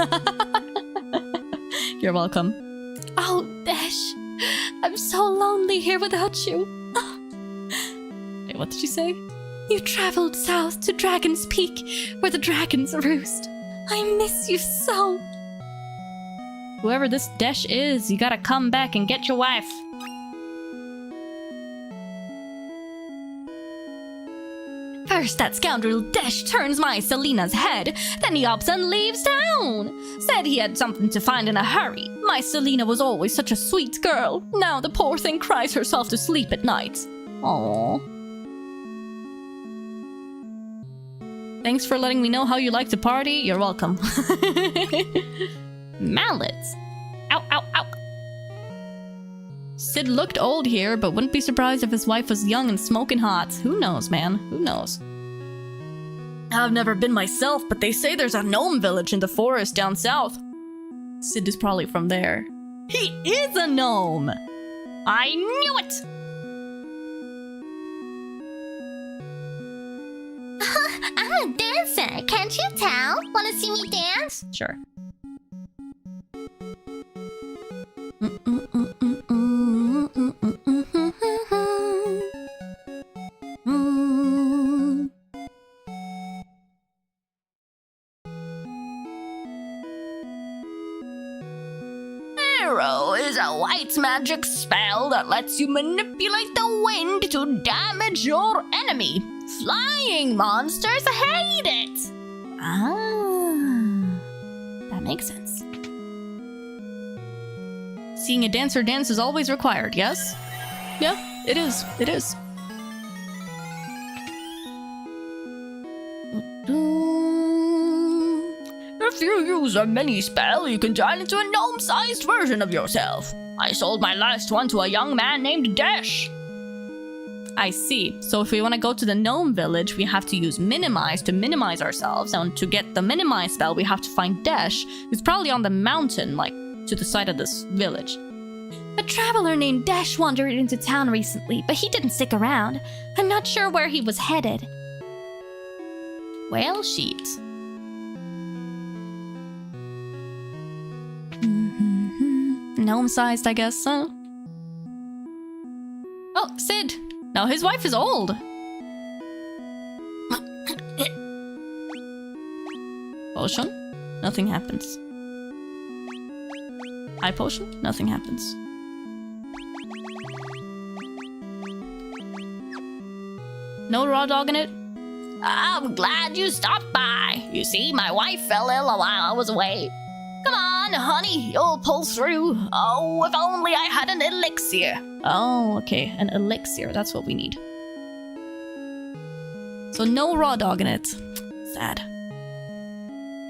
You're welcome. Oh, Dash. I'm so lonely here without you. Wait, what did you say? You traveled south to Dragon's Peak, where the dragons roost. I miss you so. Whoever this Desh is, you gotta come back and get your wife. First, that scoundrel Desh turns my Selina's head, then he ups and leaves town. Said he had something to find in a hurry. My Selina was always such a sweet girl. Now the poor thing cries herself to sleep at night. Aww. Thanks for letting me know how you like to party. You're welcome. Mallets. Ow, ow, ow. Sid looked old here, but wouldn't be surprised if his wife was young and smoking hot. Who knows, man? Who knows? I've never been myself, but they say there's a gnome village in the forest down south. Sid is probably from there. He is a gnome! I knew it! I'm a dancer, can't you tell? Wanna see me dance? Sure. Arrow is a white magic spell that lets you manipulate the wind to damage your enemy. Flying monsters hate it! Ah, that makes sense. Seeing a dancer dance is always required, yes? Yeah, it is. It is. If you use a mini spell, you can turn into a gnome-sized version of yourself. I sold my last one to a young man named Dash. I see. So if we want to go to the gnome village, we have to use minimize to minimize ourselves. And to get the minimize spell, we have to find Dash, who's probably on the mountain, like, to the side of this village. A traveler named Dash wandered into town recently, but he didn't stick around. I'm not sure where he was headed. Whale sheet. Gnome-sized, I guess, huh? Oh, Sid! Now his wife is old! Potion? Nothing happens. Eye potion? Nothing happens. No raw dog in it? I'm glad you stopped by. You see, my wife fell ill while I was away. Come on, honey, you'll pull through. Oh, if only I had an elixir. Oh, okay. An elixir. That's what we need. So no raw dog in it. Sad.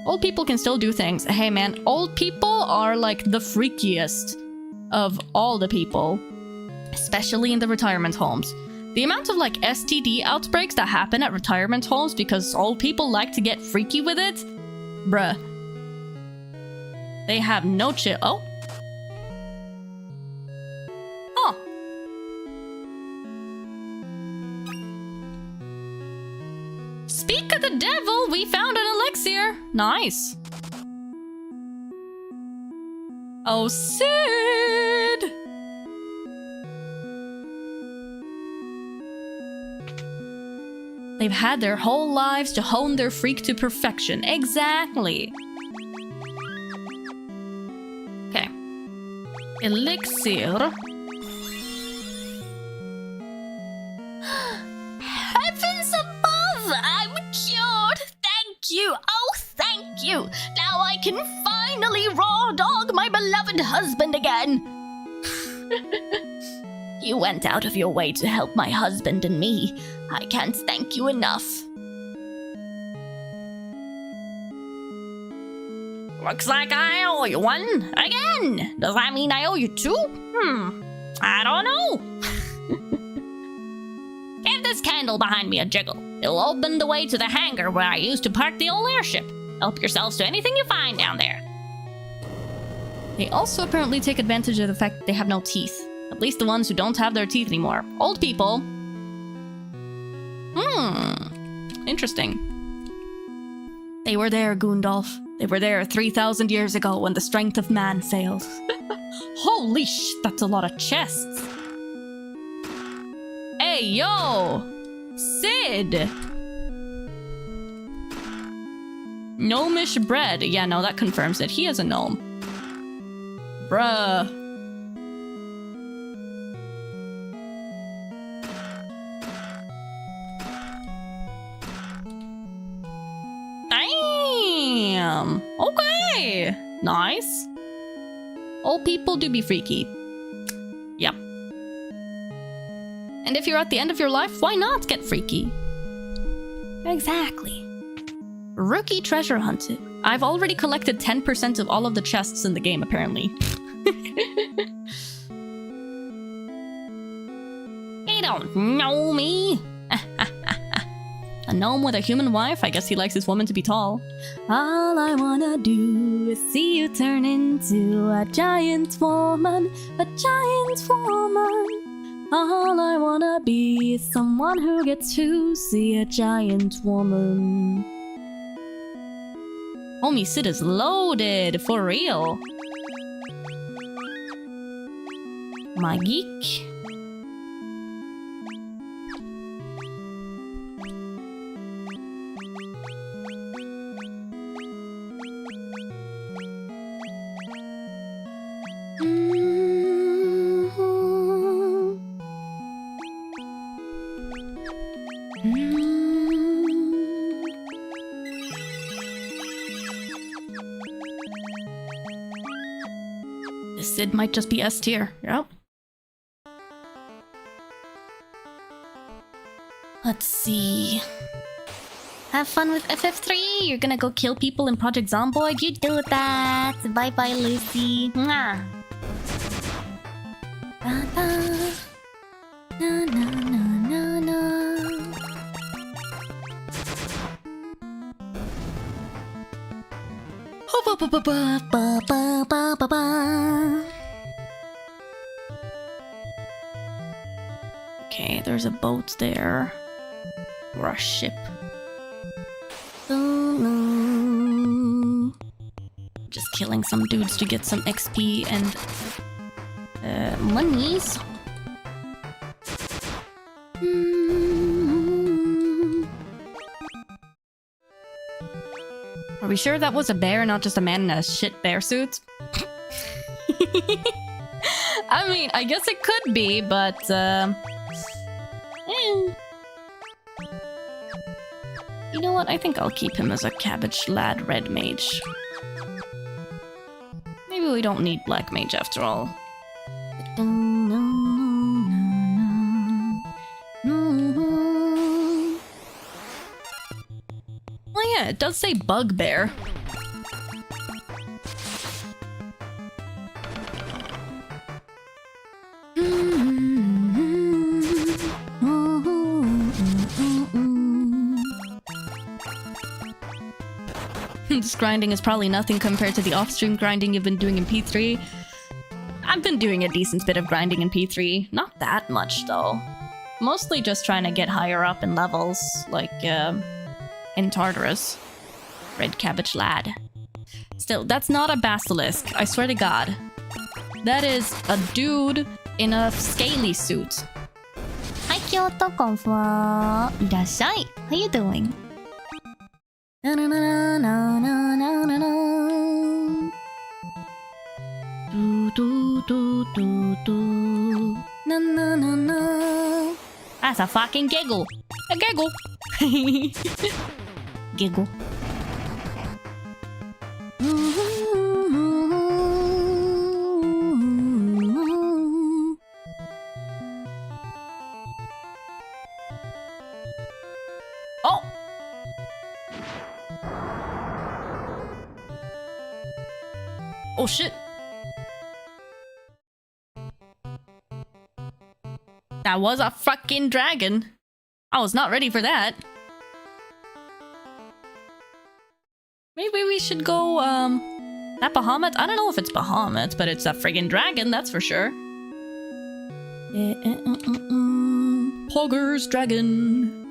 Old people can still do things. Hey man, old people are like the freakiest of all the people. Especially in the retirement homes. The amount of like STD outbreaks that happen at retirement homes because old people like to get freaky with it. Bruh. They have no chill. Oh. Oh. Speak of the devil, we found an elixir. Nice. Oh, Sid. They've had their whole lives to hone their freak to perfection. Exactly. Okay. Elixir. Heavens above! I'm cured! Thank you! Oh, thank you! Now I can finally raw dog my beloved husband again! You went out of your way to help my husband and me. I can't thank you enough. Looks like I owe you one. Again! Does that mean I owe you two? I don't know. Give this candle behind me a jiggle. It'll open the way to the hangar where I used to park the old airship. Help yourselves to anything you find down there. They also apparently take advantage of the fact that they have no teeth. At least the ones who don't have their teeth anymore. Old people. Interesting. They were there, Gundolf. They were there 3,000 years ago when the strength of man failed. Holy that's a lot of chests. Hey, yo! Sid! Gnomish bread. Yeah, no, that confirms it. He is a gnome. Bruh. Damn. Okay. Nice. Old people do be freaky. Yep. And if you're at the end of your life, why not get freaky? Exactly. Rookie treasure hunted. I've already collected 10% of all of the chests in the game, apparently. You don't know me. A gnome with a human wife? I guess he likes his woman to be tall. All I wanna do is see you turn into a giant woman, a giant woman. All I wanna be is someone who gets to see a giant woman. Homie Sid is loaded, for real. My geek. Sid might just be S tier. Yep. Let's see. Have fun with FF3. You're gonna go kill people in Project Zomboid. You do that. Bye bye, Lucy. Mwah. Da, da. Na, na, na, na, na. Ho, ba, ba, ba, ba, ba, ba, ba, ba, ba. Okay, there's a boat there. Or a ship. Just killing some dudes to get some XP and monies. Are we sure that was a bear, not just a man in a shit bear suit? I mean, I guess it could be, but you know what? I think I'll keep him as a cabbage lad red mage. Maybe we don't need black mage after all. Oh yeah, it does say bugbear. This grinding is probably nothing compared to the off-stream grinding you've been doing in P3. I've been doing a decent bit of grinding in P3. Not that much, though. Mostly just trying to get higher up in levels, like, in Tartarus. Red Cabbage Lad. Still, that's not a basilisk, I swear to God. That is a dude in a scaly suit. Hi, Kyoto Konfuwa. Irashai. How you doing? Na na na na na na na na. Do do do do do. Na na na na. That's a fucking giggle. A giggle. Giggle. Oh! Oh shit. That was a fucking dragon. I was not ready for that. Maybe we should go, that Bahamut? I don't know if it's Bahamut, but it's a friggin' dragon, that's for sure. Pogger's dragon.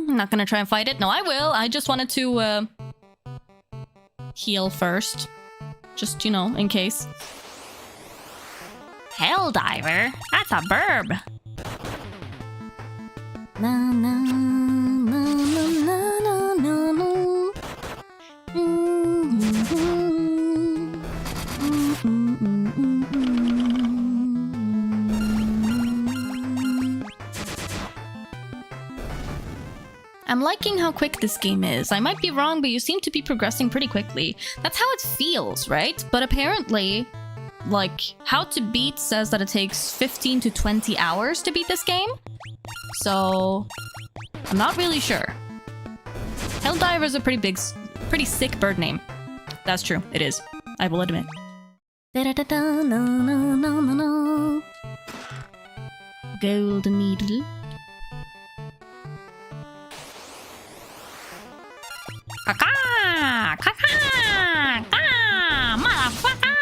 I'm not gonna try and fight it. No, I will. I just wanted to heal first. Just, you know, in case. Helldiver? That's a burb. Na na na na na na na na. I'm liking how quick this game is. I might be wrong, but you seem to be progressing pretty quickly. That's how it feels, right? But apparently, like, How to Beat says that it takes 15 to 20 hours to beat this game. So, I'm not really sure. Helldiver is a pretty sick bird name. That's true, it is. I will admit. Gold needle. Kaka! Kaka! Kaka! Motherfucker!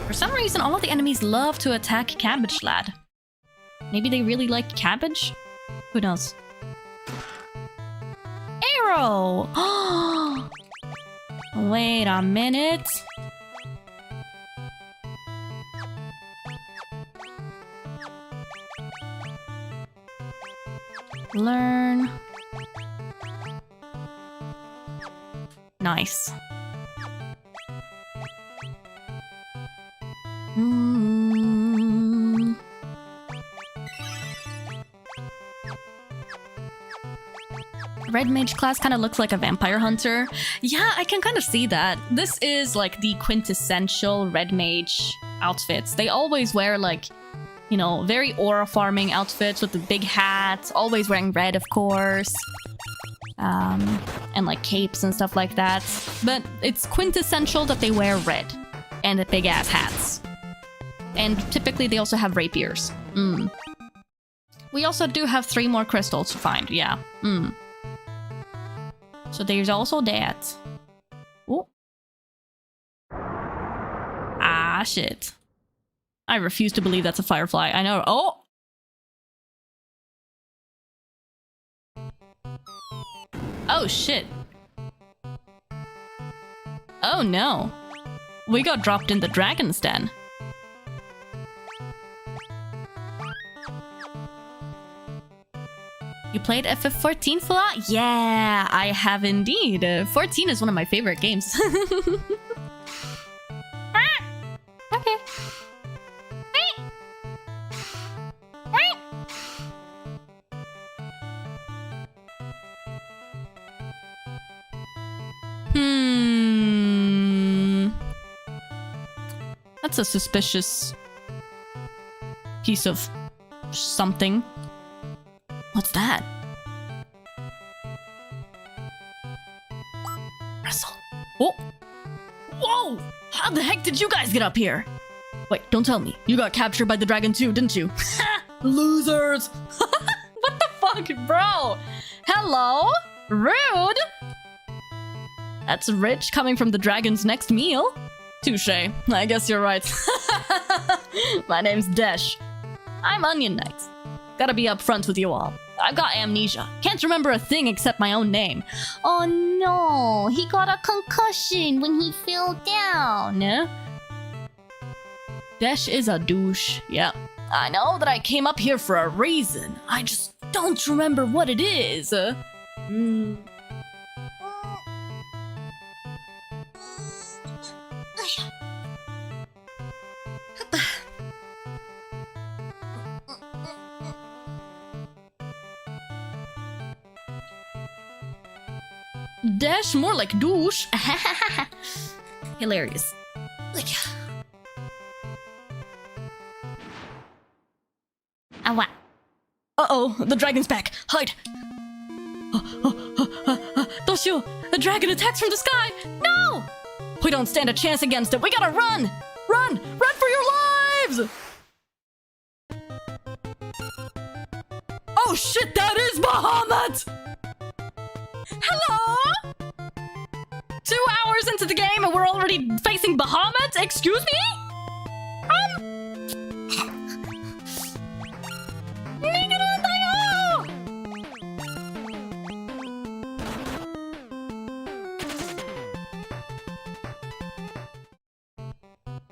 For some reason, all of the enemies love to attack Cabbage Lad. Maybe they really like cabbage? Who knows? Arrow! Wait a minute. Learn. Nice. Red mage class kind of looks like a vampire hunter. Yeah, I can kind of see that. This is like the quintessential red mage outfits. They always wear like, you know, very aura farming outfits with the big hats, always wearing red, of course. And like capes and stuff like that. But it's quintessential that they wear red and the big ass hats. And typically they also have rapiers. We also do have 3 more crystals to find, yeah. So there's also that. Oh. Ah, shit. I refuse to believe that's a firefly. I know. Oh! Oh, shit. Oh, no. We got dropped in the dragon's den. You played FF14, Fuwa? Yeah, I have indeed. 14 is one of my favorite games. Okay. That's a suspicious piece of something. What's that? Wrestle. Oh! Whoa! How the heck did you guys get up here? Wait, don't tell me. You got captured by the dragon too, didn't you? Losers! What the fuck, bro? Hello? Rude! That's rich coming from the dragon's next meal. Touché. I guess you're right. My name's Desh. I'm Onion Knight. Gotta be upfront with you all. I've got amnesia. Can't remember a thing except my own name. Oh no, he got a concussion when he fell down. Yeah? Desh is a douche. Yeah. I know that I came up here for a reason. I just don't remember what it is. Dash, more like douche. Hilarious. Awa. Uh-oh, the dragon's back. Hide. Doshio, the dragon attacks from the sky. No! We don't stand a chance against it. We gotta run! Run! Run for your lives! Oh shit, that is Bahamut! Hello? 2 hours into the game and we're already facing Bahamut? Excuse me?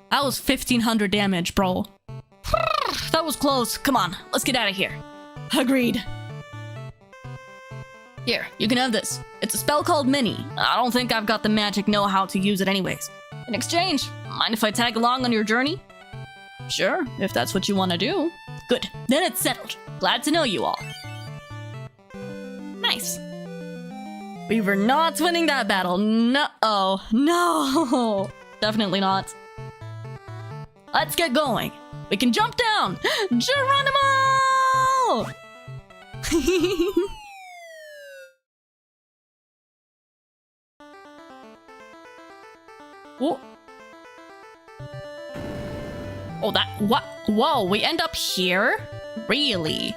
That was 1500 damage, bro. That was close. Come on, let's get out of here. Agreed. Here, you can have this. It's a spell called Mini. I don't think I've got the magic know-how to use it anyways. In exchange, mind if I tag along on your journey? Sure, if that's what you want to do. Good, then it's settled. Glad to know you all. Nice. We were not winning that battle. No-oh. No. Definitely not. Let's get going. We can jump down. Geronimo! Whoa. Oh, that, what? Whoa, we end up here? Really?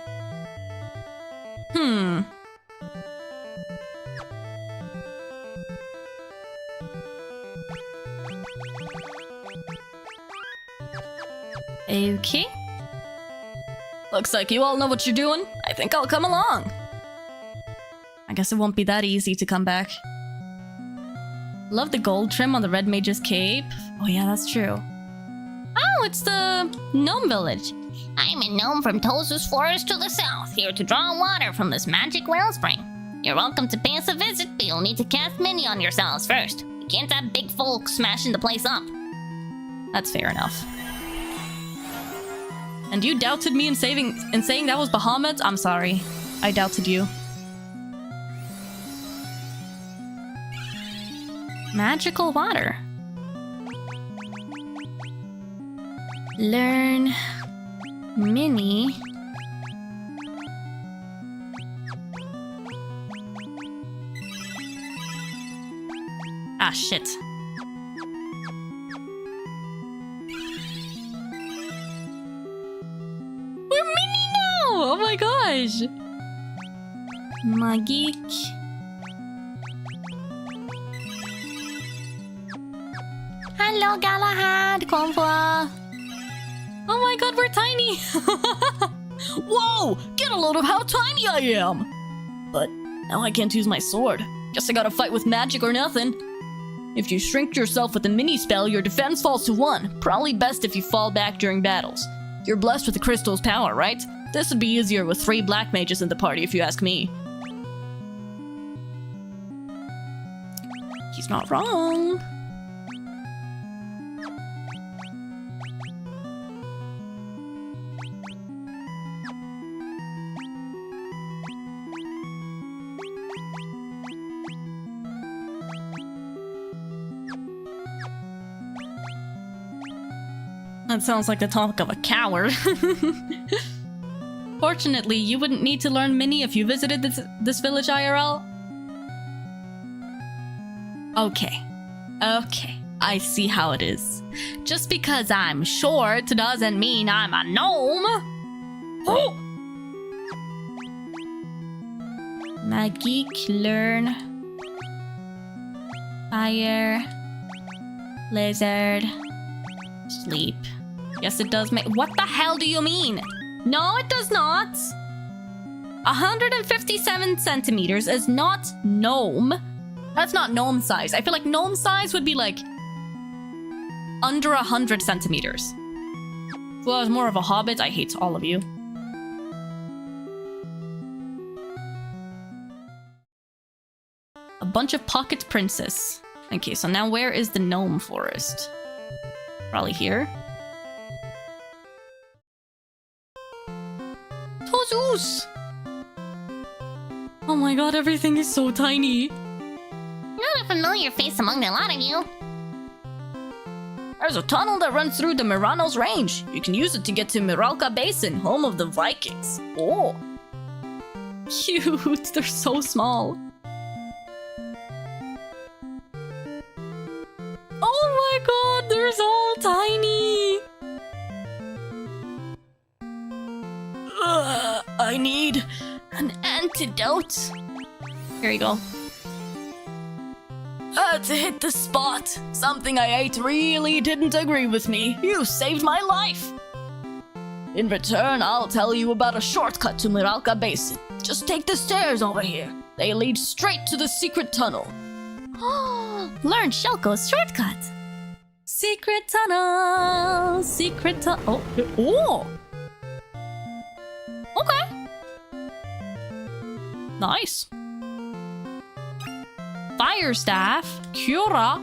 Okay. Looks like you all know what you're doing. I think I'll come along. I guess it won't be that easy to come back. Love the gold trim on the red mage's cape. Oh yeah, that's true. Oh, it's the gnome village. I'm a gnome from Tozu's forest to the south, here to draw water from this magic wellspring. You're welcome to pay us a visit, but you'll need to cast mini on yourselves first. You can't have big folk smashing the place up. That's fair enough. And you doubted me in saying that was Bahamut? I'm sorry. I doubted you. Magical water. Learn mini. Ah, shit. We're mini now! Oh my gosh! Magic. Hello, Galahad, Konfuwa. Oh my god, we're tiny! Whoa! Get a load of how tiny I am! But now I can't use my sword. Guess I gotta fight with magic or nothing. If you shrink yourself with a mini spell, your defense falls to 1. Probably best if you fall back during battles. You're blessed with the crystal's power, right? This would be easier with 3 black mages in the party if you ask me. He's not wrong. That sounds like the talk of a coward. Fortunately, you wouldn't need to learn mini if you visited this village IRL. Okay. Okay. I see how it is. Just because I'm short doesn't mean I'm a gnome. Oh! Magic, learn. Fire. Lizard. Sleep. Yes, it does make— What the hell do you mean? No, it does not. 157 centimeters is not gnome. That's not gnome size. I feel like gnome size would be like under 100 centimeters. If I was more of a hobbit, I hate all of you. A bunch of pocket princess. Okay, so now where is the gnome forest? Probably here. Tozus! Oh my god, everything is so tiny. Not a familiar face among a lot of you. There's a tunnel that runs through the Miranos Range. You can use it to get to Miralka Basin, home of the Vikings. Oh. Cute, they're so small. Oh my god, they're so tiny. I need an antidote. Here you go. To hit the spot. Something I ate really didn't agree with me. You saved my life. In return, I'll tell you about a shortcut to Miralka Basin. Just take the stairs over here. They lead straight to the secret tunnel. Learn Shoko's shortcut. Secret tunnel, secret tunnel. Oh! Okay. Nice. Fire staff, Cura.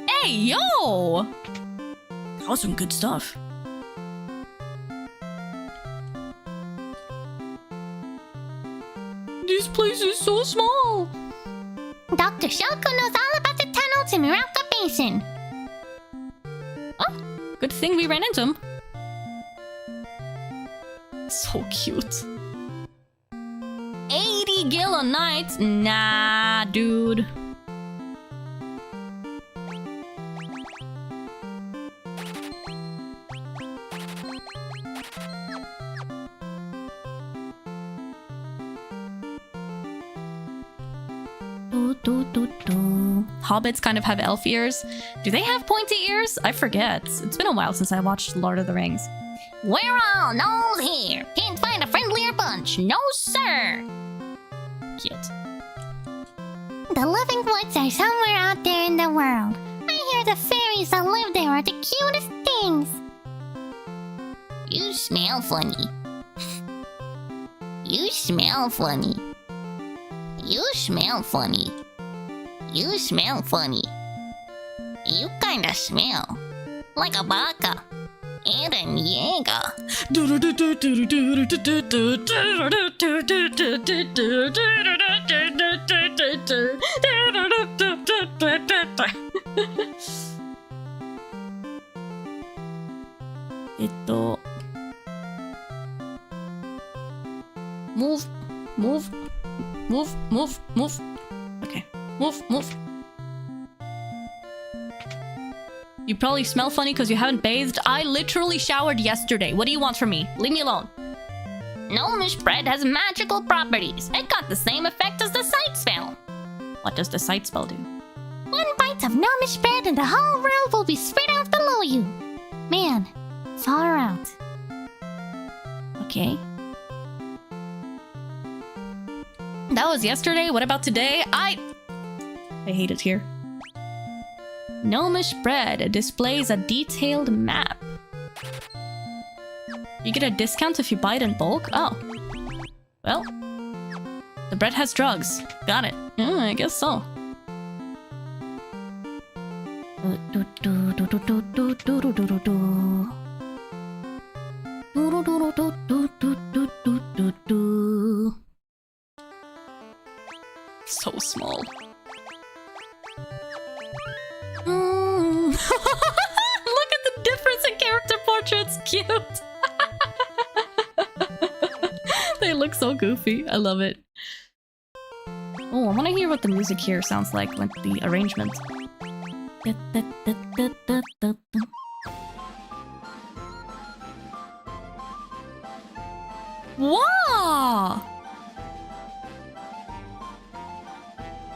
Hey, yo! That was some good stuff. This place is so small. Dr. Shoko knows all about the tunnel to Miralka Basin. Oh, good thing we ran into him. So cute. 80 gil a night? Nah, dude. Hobbits kind of have elf ears. Do they have pointy ears? I forget. It's been a while since I watched Lord of the Rings. We're all gnomes here. Can't find a friendlier bunch. No, sir. Cute. The living woods are somewhere out there in the world. I hear the fairies that live there are the cutest things. smell funny. You smell funny. You smell funny. You smell funny. You kinda smell like a baka. Eren Yeager. Move. Okay, move. You probably smell funny because you haven't bathed. I literally showered yesterday. What do you want from me? Leave me alone. Gnomish bread has magical properties. It got the same effect as the sight spell. What does the sight spell do? 1 bite of gnomish bread and the whole world will be spread out below you. Man, far out. Okay. That was yesterday. What about today? I hate it here. Gnomish bread displays a detailed map. You get a discount if you buy it in bulk? Oh. Well. The bread has drugs. Got it. I guess so. So small. Look at the difference in character portraits. Cute. They look so goofy. I love it. Oh, I want to hear what the music here sounds like with the arrangement. Wow!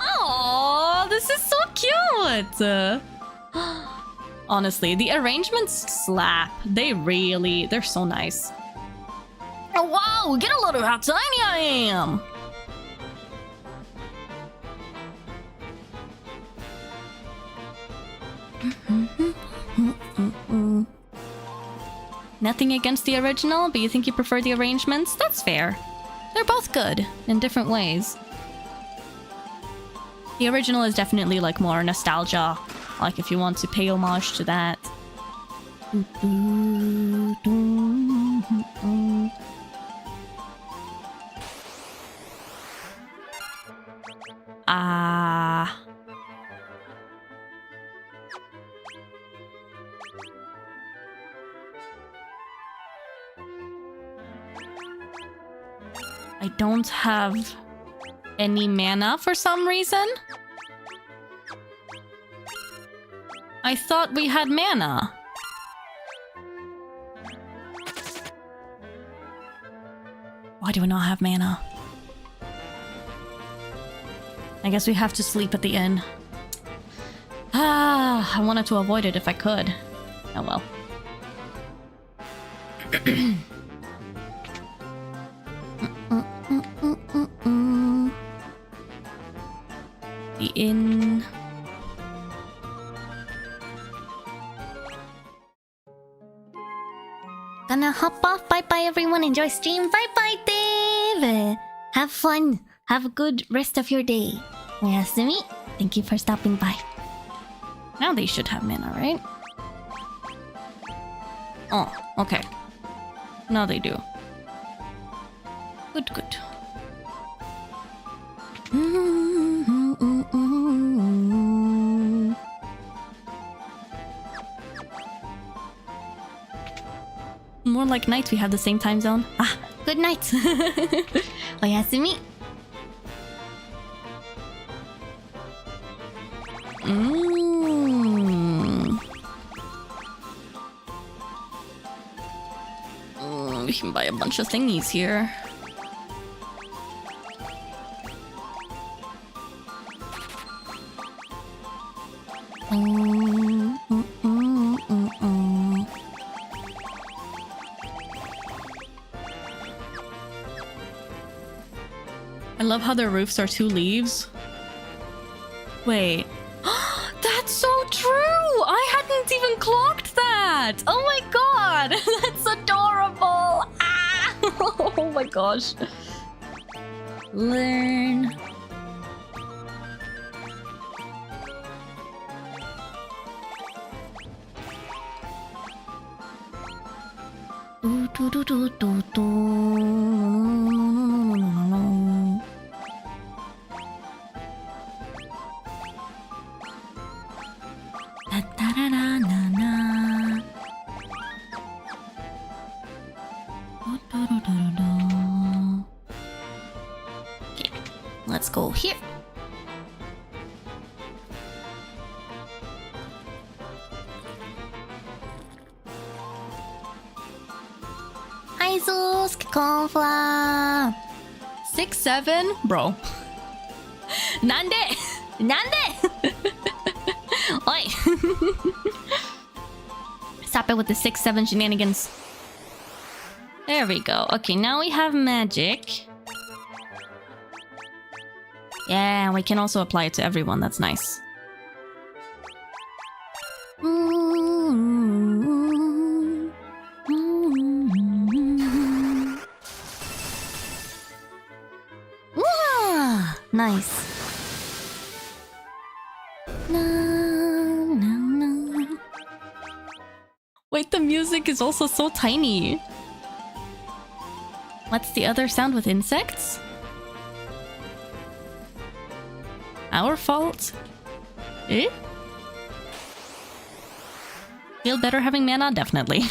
Oh, this is so cute! Honestly, the arrangements slap. They're so nice. Oh wow, get a load of how tiny I am! Nothing against the original, but you think you prefer the arrangements? That's fair. They're both good, in different ways. The original is definitely like more nostalgia, like if you want to pay homage to that. I don't have any mana for some reason. I thought we had mana. Why do we not have mana? I guess we have to sleep at the inn. I wanted to avoid it if I could. Oh well. The inn. Gonna hop off. Bye bye everyone. Enjoy stream. Bye bye Dave. Have fun. Have a good rest of your day. Oyasumi. Thank you for stopping by. Now they should have mana, right? Oh, okay. Now they do. Good. More like night, we have the same time zone. Good night. Oyasumi. We can buy a bunch of thingies here. I love how their roofs are 2 leaves. Wait. That's so true! I hadn't even clocked that! Oh my god! That's adorable! Oh my gosh. Learn. Do, do, do, do, do. Da, da, da, da, na, na. Do, do, do, do, do. Okay, let's go here. Hi, Zeus, Konfuwa. 6-7? Bro. Nande! Nande! Oi! Stop it with the 6-7 shenanigans. There we go. Okay, now we have magic. Yeah, we can also apply it to everyone. That's nice. Nice. Na, na, na. Wait, the music is also so tiny. What's the other sound with insects? Our fault? Eh? Feel better having mana? Definitely.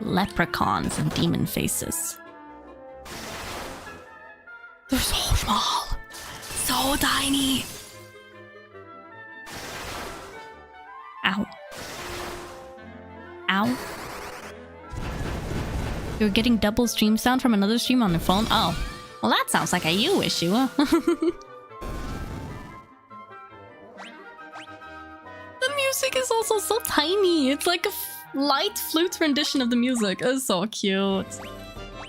Leprechauns and demon faces. They're so small. So tiny. Ow. Ow. You're getting double stream sound from another stream on your phone? Oh. Well, that sounds like a you issue. The music is also so tiny. It's like a light flute rendition of the music. It's so cute.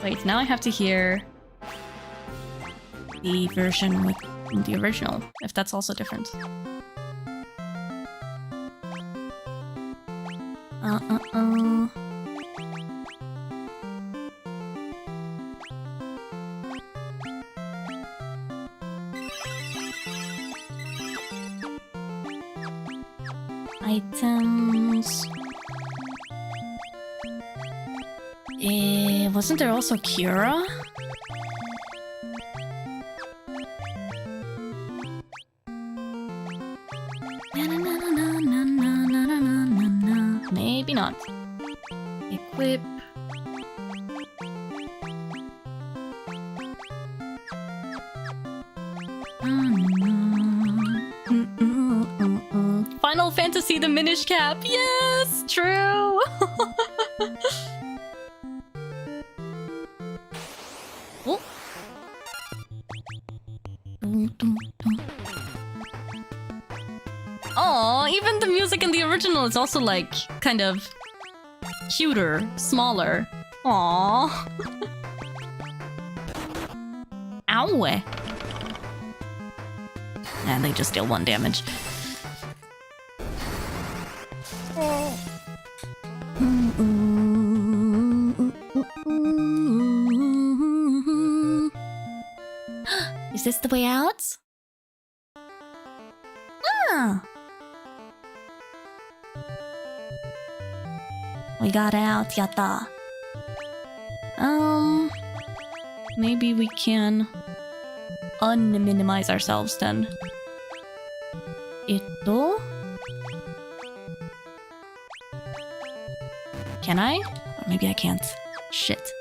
Wait, now I have to hear the version with the original, if that's also different. Items. Wasn't there also Cura? Maybe not. Equip. Final Fantasy the Minish Cap. Yes, true. Oh. Oh, even the music in the original is also like kind of cuter, smaller. Aww. Ow. And they just deal 1 damage. Is this the way out? Ah. We got out, yatta. Maybe we can unminimize ourselves then. Ito? Can I? Or maybe I can't. Shit.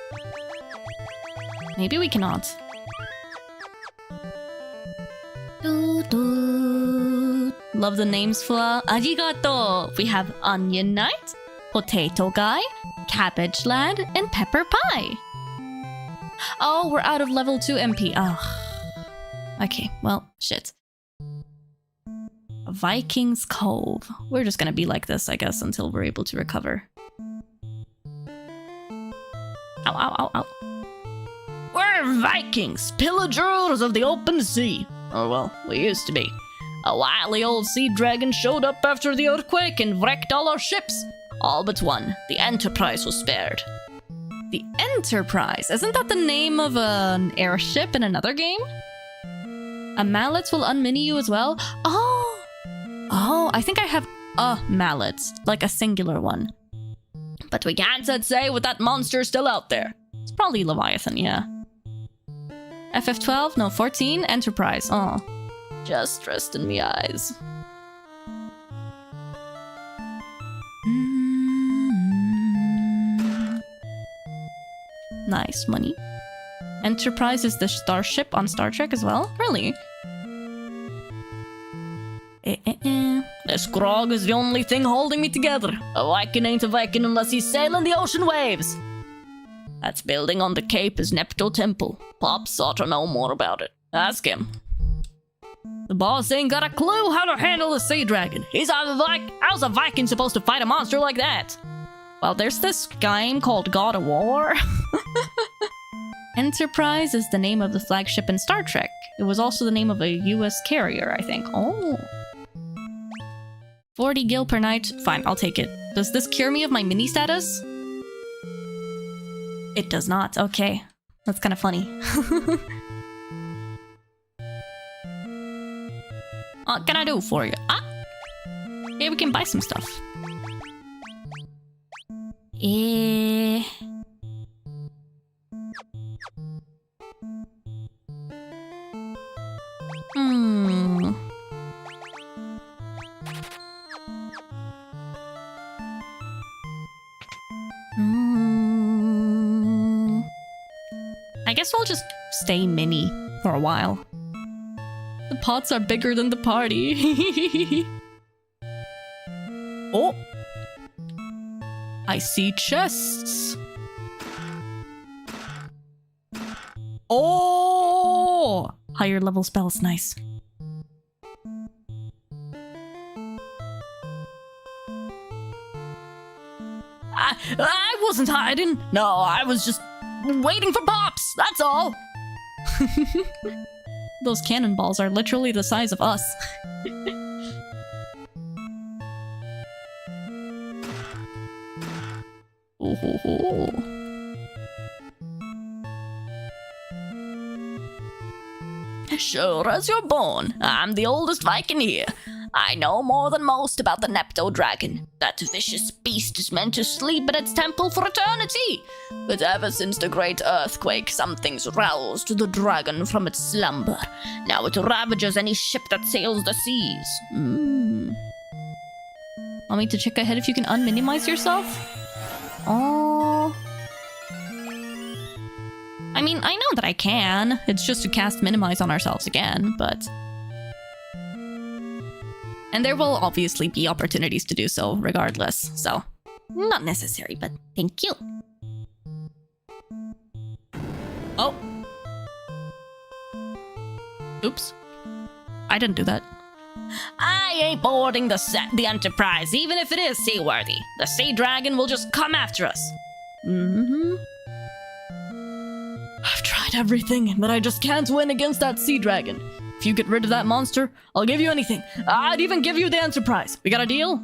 Maybe we cannot. Love the names, Fuwa. Arigato! We have Onion Knight, Potato Guy, Cabbage Lad, and Pepper Pie. Oh, we're out of level 2 MP. Oh. Okay, well, shit. Viking's Cove. We're just gonna be like this, I guess, until we're able to recover. Ow, ow, ow, ow. We're Vikings, pillagers of the open sea. Oh well, we used to be. A wily old sea dragon showed up after the earthquake and wrecked all our ships. All but one. The Enterprise was spared. The Enterprise? Isn't that the name of an airship in another game? A mallet will unmini you as well? Oh, I think I have a mallet, like a singular one. But we can't say with that monster still out there. It's probably Leviathan, yeah. FF12? No, 14? Enterprise. Oh. Just rest in me eyes. Nice money. Enterprise is the starship on Star Trek as well? Really? This grog is the only thing holding me together. A Viking ain't a Viking unless he's sailing the ocean waves. That's building on the cape is Nepto Temple. Pops ought to know more about it. Ask him. The boss ain't got a clue how to handle a sea dragon. How's a Viking supposed to fight a monster like that? Well, there's this game called God of War. Enterprise is the name of the flagship in Star Trek. It was also the name of a US carrier, I think. Oh. 40 gil per night. Fine, I'll take it. Does this cure me of my mini status? It does not. Okay. That's kind of funny. What can I do for you? Yeah, we can buy some stuff. I guess we'll just stay mini for a while. The pots are bigger than the party. Oh! I see chests. Oh! Higher level spells, nice. I wasn't hiding. No, I was just waiting for Pops, that's all. Those cannonballs are literally the size of us. Oh. Sure as you're born, I'm the oldest Viking here. I know more than most about the Nepto Dragon. That vicious beast is meant to sleep in its temple for eternity. But ever since the great earthquake, something's roused the dragon from its slumber. Now it ravages any ship that sails the seas. Want me to check ahead if you can unminimize yourself? Oh. I mean, I know that I can. It's just to cast minimize on ourselves again, but... And there will obviously be opportunities to do so regardless, so... Not necessary, but thank you. Oh. Oops. I didn't do that. I ain't boarding the Enterprise, even if it is seaworthy. The sea dragon will just come after us. I've tried everything, but I just can't win against that sea dragon. If you get rid of that monster, I'll give you anything. I'd even give you the Enterprise. We got a deal?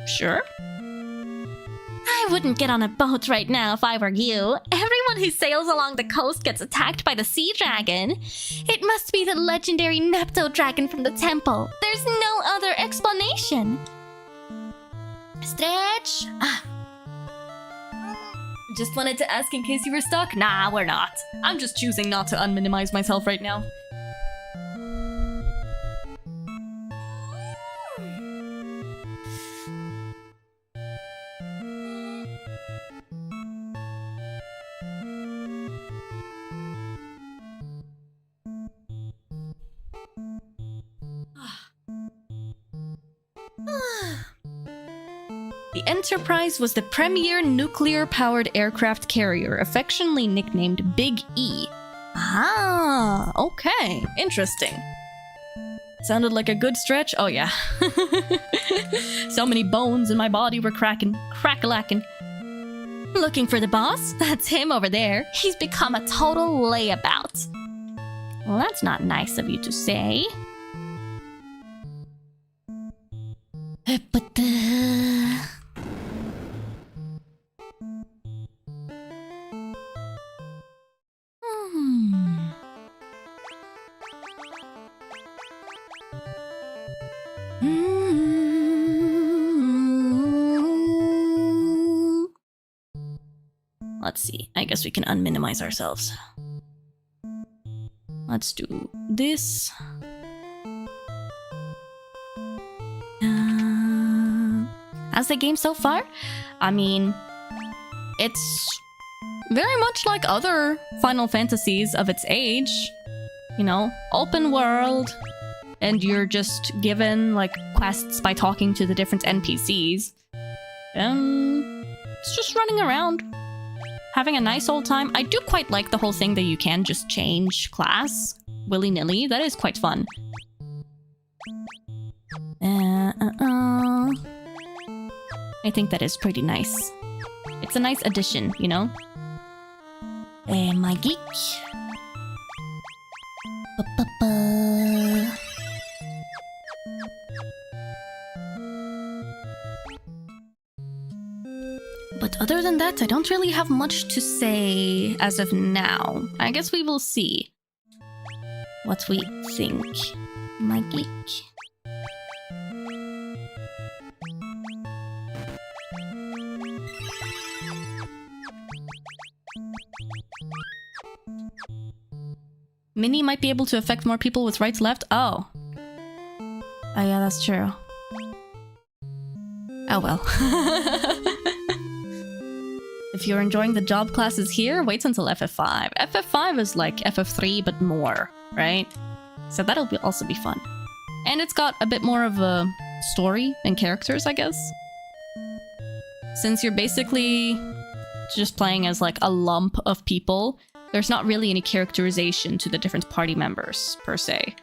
Sure. I wouldn't get on a boat right now if I were you. Everyone who sails along the coast gets attacked by the sea dragon. It must be the legendary Nepto dragon from the temple. There's no other explanation. Stretch. Just wanted to ask in case you were stuck. Nah, we're not. I'm just choosing not to unminimize myself right now. The Enterprise was the premier nuclear-powered aircraft carrier, affectionately nicknamed Big E. Ah, okay. Interesting. Sounded like a good stretch. Oh, yeah. So many bones in my body were cracking, crack-a-lacking. Looking for the boss? That's him over there. He's become a total layabout. Well, that's not nice of you to say. Let's see. I guess we can unminimize ourselves. Let's do this. How's the game so far? I mean, it's very much like other Final Fantasies of its age. You know, open world, and you're just given like quests by talking to the different NPCs. It's just running around, having a nice old time. I do quite like the whole thing that you can just change class willy-nilly. That is quite fun. I think that is pretty nice. It's a nice addition, you know? My geek. But other than that, I don't really have much to say as of now. I guess we will see what we think. My geek. Mini might be able to affect more people with right to left. Oh. Oh yeah, that's true. Oh well. If you're enjoying the job classes here, wait until FF5. FF5 is like FF3 but more, right? So that'll also be fun. And it's got a bit more of a story and characters, I guess. Since you're basically just playing as like a lump of people, there's not really any characterization to the different party members, per se.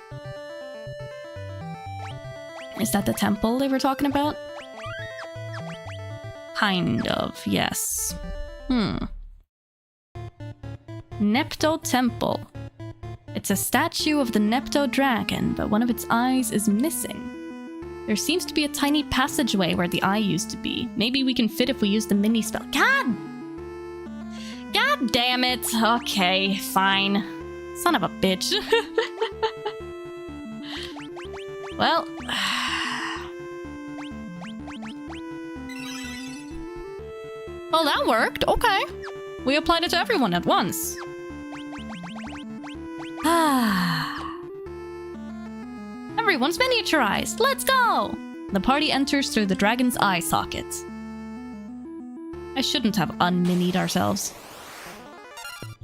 Is that the temple they were talking about? Kind of, yes. Nepto Temple. It's a statue of the Nepto dragon, but one of its eyes is missing. There seems to be a tiny passageway where the eye used to be. Maybe we can fit if we use the mini spell. God damn it. Okay, fine. Son of a bitch. Well. Well, that worked. Okay. We applied it to everyone at once. Everyone's miniaturized. Let's go! The party enters through the dragon's eye socket. I shouldn't have unminied ourselves.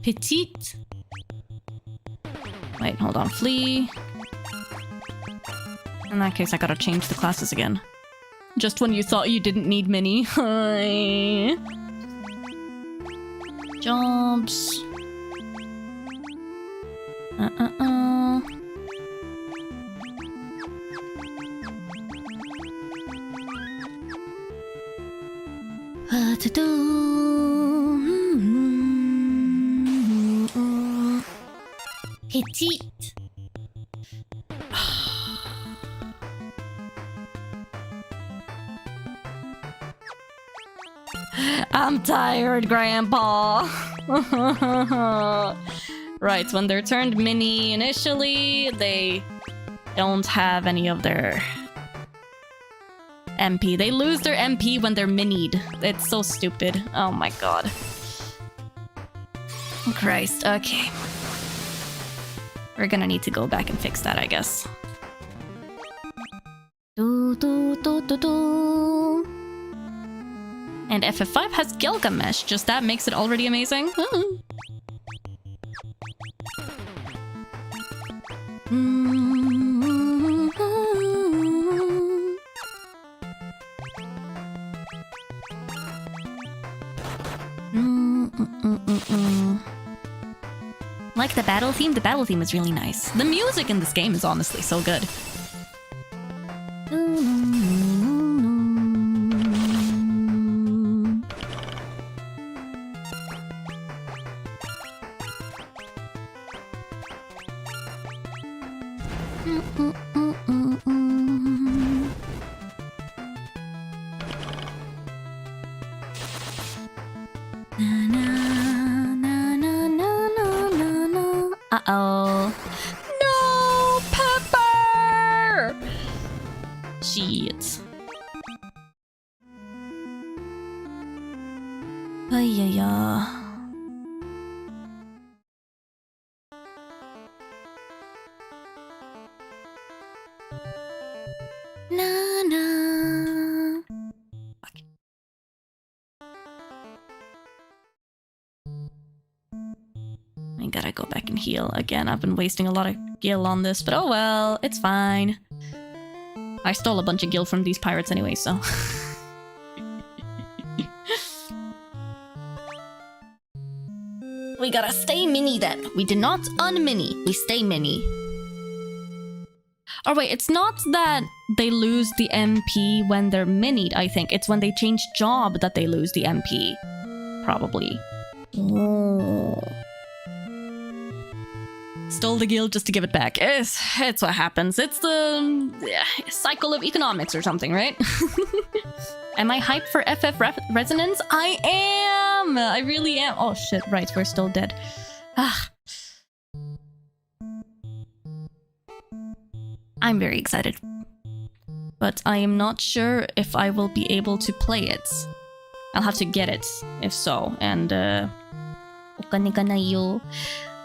Petite. Wait, hold on. Flee. In that case, I gotta change the classes again. Just when you thought you didn't need mini. Hi. Jobs. What to do? Petite. I'm tired, Grandpa. Right, when they're turned mini initially, they don't have any of their MP. They lose their MP when they're minied. It's so stupid. Oh my god. Christ, okay. We're gonna need to go back and fix that, I guess. And FF5 has Gilgamesh, just that makes it already amazing. Like the battle theme? The battle theme is really nice. The music in this game is honestly so good. Shit. Ayaya. Na na. Fuck. I gotta go back and heal again. I've been wasting a lot of gil on this, but oh well, it's fine. I stole a bunch of gil from these pirates anyway, so. We gotta stay mini then. We did not unmini. We stay mini. Oh wait, it's not that they lose the MP when they're minied, I think. It's when they change job that they lose the MP. Probably. Oh. Stole the guild just to give it back. It's what happens. It's the cycle of economics or something, right? Am I hyped for FF Resonance? I am! I really am. Oh shit, right, we're still dead. Ah. I'm very excited. But I am not sure if I will be able to play it. I'll have to get it, if so, and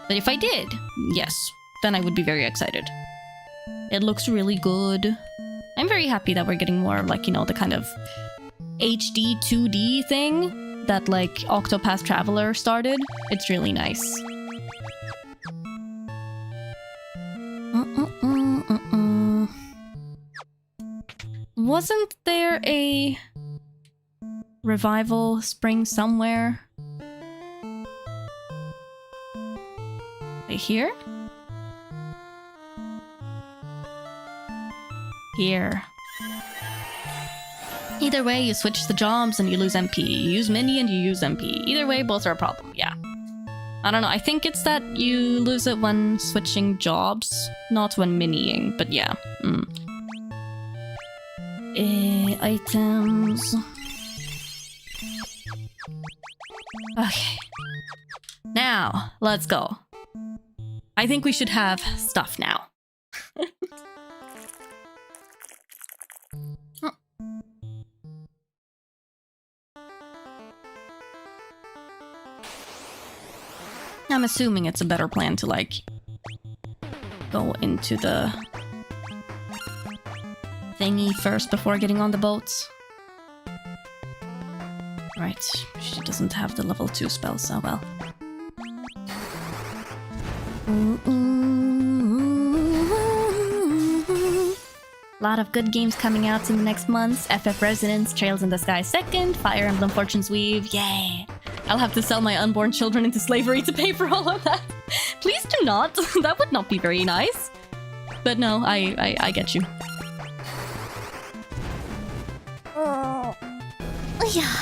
but if I did, yes, then I would be very excited. It looks really good. I'm very happy that we're getting more, like, you know, the kind of HD 2D thing that, like, Octopath Traveler started. It's really nice. Wasn't there a revival spring somewhere? Right here? Here. Either way, you switch the jobs and you lose MP. You use mini and you use MP. Either way, both are a problem, yeah. I don't know, I think it's that you lose it when switching jobs, not when miniing, but yeah. Items. Okay. Now, let's go. I think we should have stuff now. Oh. I'm assuming it's a better plan to, like, go into the thingy first before getting on the boats. Right, she doesn't have the level 2 spell, so well. A lot of good games coming out in the next months. FF Resonance, Trails in the Sky 2nd, Fire Emblem Fortune's Weave, yay! I'll have to sell my unborn children into slavery to pay for all of that. Please do not. That would not be very nice. But no, I get you. Oh yeah.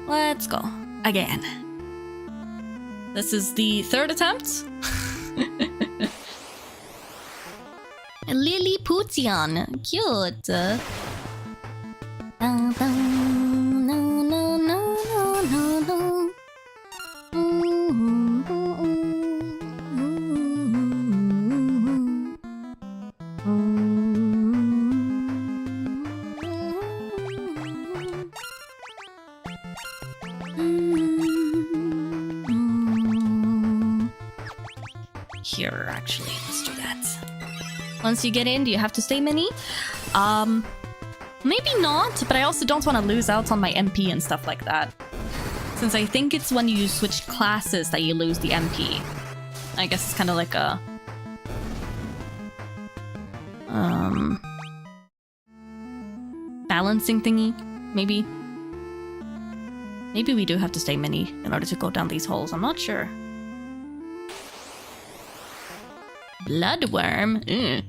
Let's go again. This is the third attempt. Lilliputian, cute. Here, actually, let's do that. Once you get in, do you have to stay mini? Maybe not, but I also don't want to lose out on my MP and stuff like that. Since I think it's when you switch classes that you lose the MP. I guess it's kind of like a... balancing thingy, maybe? Maybe we do have to stay mini in order to go down these holes, I'm not sure. Bloodworm? Ooh.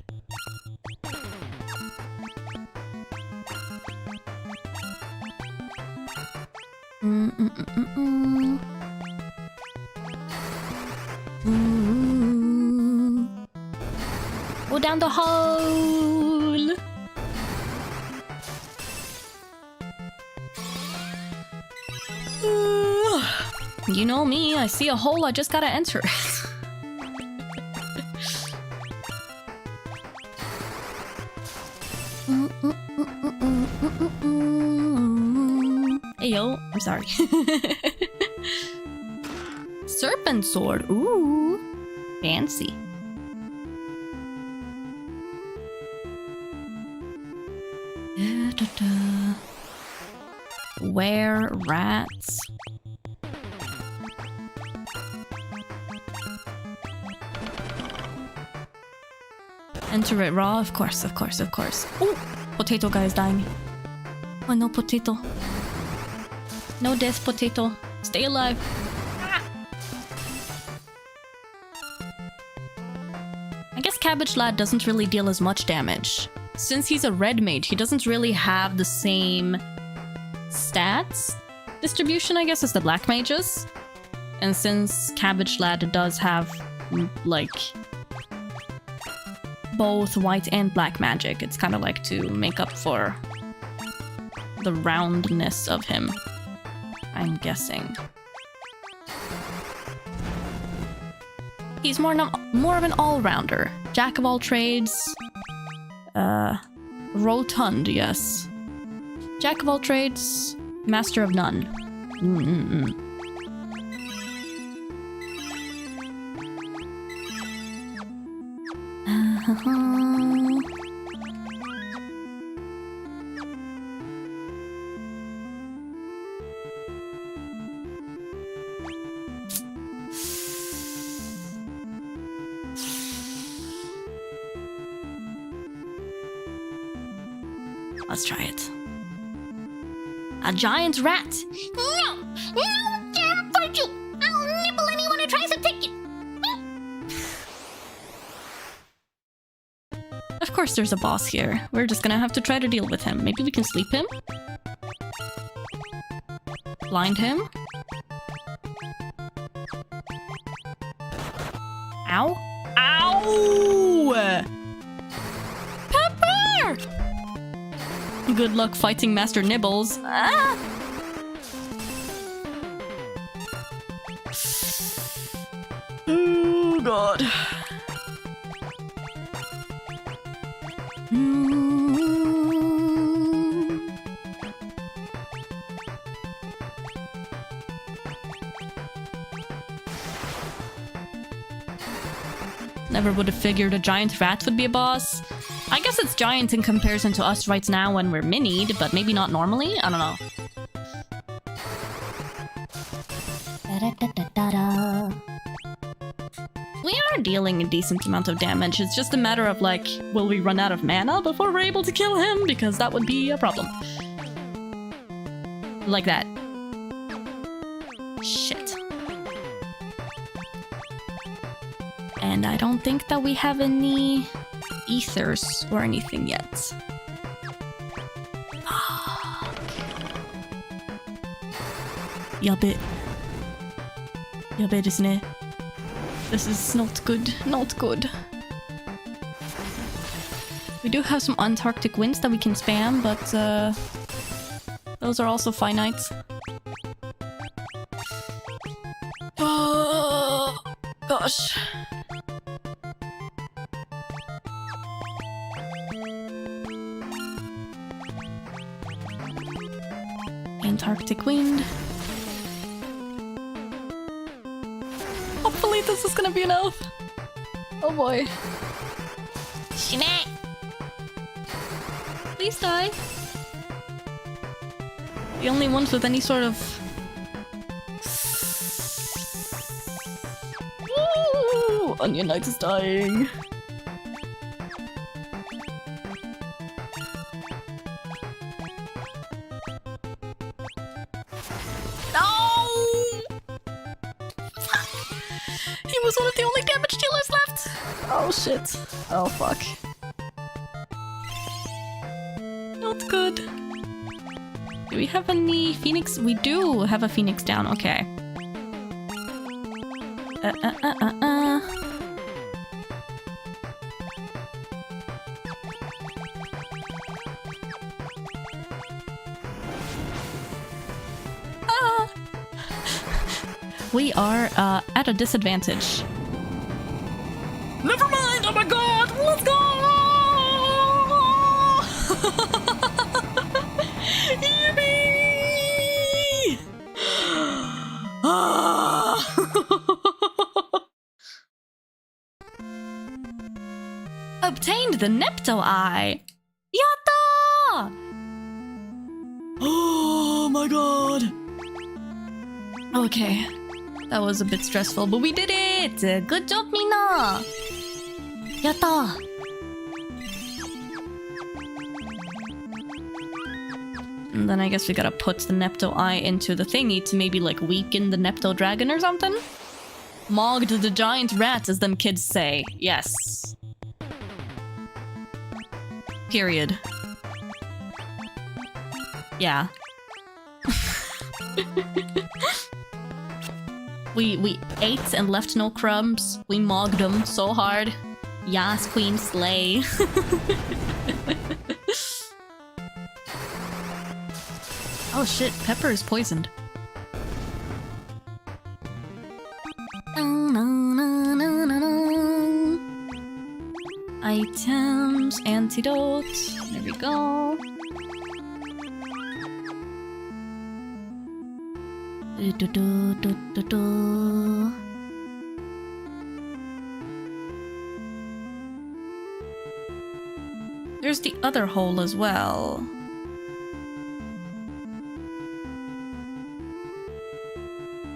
Go down the hole. You know me, I see a hole, I just gotta enter it. Hey yo, I'm sorry. Serpent sword, ooh, fancy. Where rats? Enter it raw, of course, of course, of course. Ooh, potato guy is dying. Oh no, potato. No death, potato. Stay alive. Ah. I guess Cabbage Lad doesn't really deal as much damage. Since he's a red mage, he doesn't really have the same stats distribution, I guess, as the black mages. And since Cabbage Lad does have, like, both white and black magic, it's kind of like to make up for the roundness of him, I'm guessing. He's more of an all-rounder. Jack of all trades. Rotund, yes. Jack of all trades, master of none. Let's try it. A giant rat! No! No dare for you! I'll nibble anyone who tries to take it! Of course there's a boss here. We're just gonna have to try to deal with him. Maybe we can sleep him? Blind him? Ow! Ow! Pepper! Good luck fighting Master Nibbles. Ah! Oh god. Never would have figured a giant rat would be a boss. I guess it's giant in comparison to us right now when we're minied, but maybe not normally? I don't know. We are dealing a decent amount of damage. It's just a matter of, like, will we run out of mana before we're able to kill him? Because that would be a problem. Like that. Shit. And I don't think that we have any ethers or anything yet. Yabe. Yabe desu ne. This is not good. Not good. We do have some Antarctic winds that we can spam, but those are also finite. Oh gosh. Antarctic wind. Hopefully this is gonna be enough. Oh boy. Shime! Please die. The only ones with any sort of... Ooh, Onion Knight is dying. He was one of the only damage dealers left! Oh shit. Oh fuck. Not good. Do we have any Phoenix? We do have a Phoenix down, okay. We are at a disadvantage. Never mind! Oh my god! Let's go! Yippee! Obtained the Nepto Eye! Yatta! Oh my god! Okay, that was a bit stressful, but we did it! Good job, Mina! Yatta! And then I guess we gotta put the Nepto Eye into the thingy to maybe like weaken the Nepto Dragon or something? Mogged the giant rat, as them kids say. Yes. Period. Yeah. We ate and left no crumbs. We mogged them so hard. Yas, queen, slay. Oh shit, Pepper is poisoned. Items, antidote. There we go. There's the other hole as well.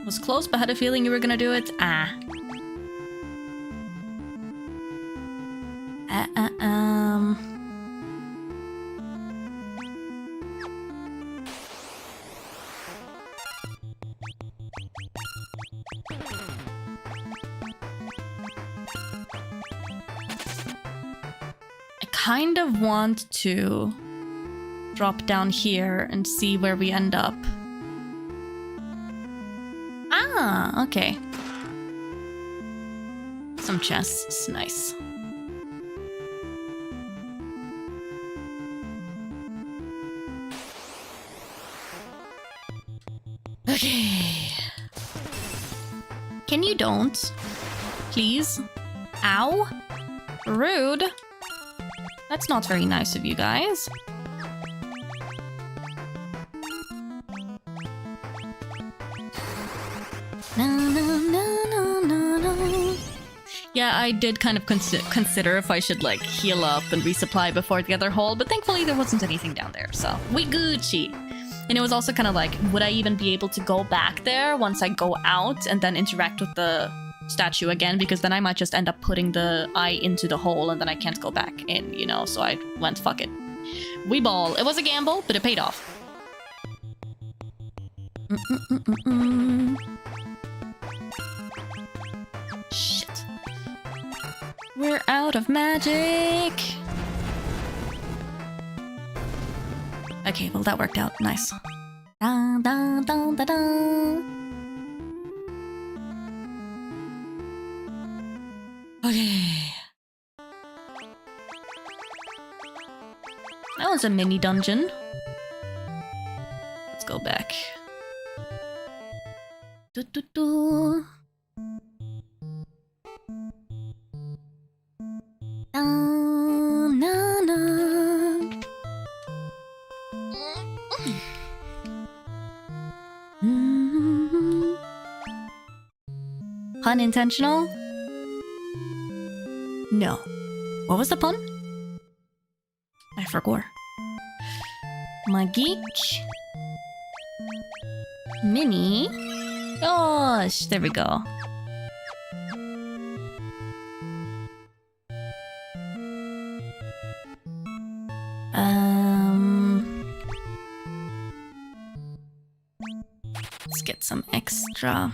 Was close, but had a feeling you were gonna do it. I kind of want to drop down here and see where we end up. Ah, okay. Some chests, nice. Okay. Can you don't? Please? Ow? Rude. That's not very nice of you guys. Yeah, I did kind of consider if I should like heal up and resupply before the other hole, but thankfully there wasn't anything down there, so we Gucci. And it was also kind of like, would I even be able to go back there once I go out and then interact with the statue again? Because then I might just end up putting the eye into the hole and then I can't go back in, you know? So I went, fuck it. We ball. It was a gamble, but it paid off. Shit. We're out of magic. Okay, well that worked out. Nice. Da, da, da, da, da. Okay. That was a mini dungeon. Let's go back. Do, do, do. Na, na. Pun intentional? No. What was the pun? I forgot. Magic. Mini. Gosh, there we go. Let's get some extra.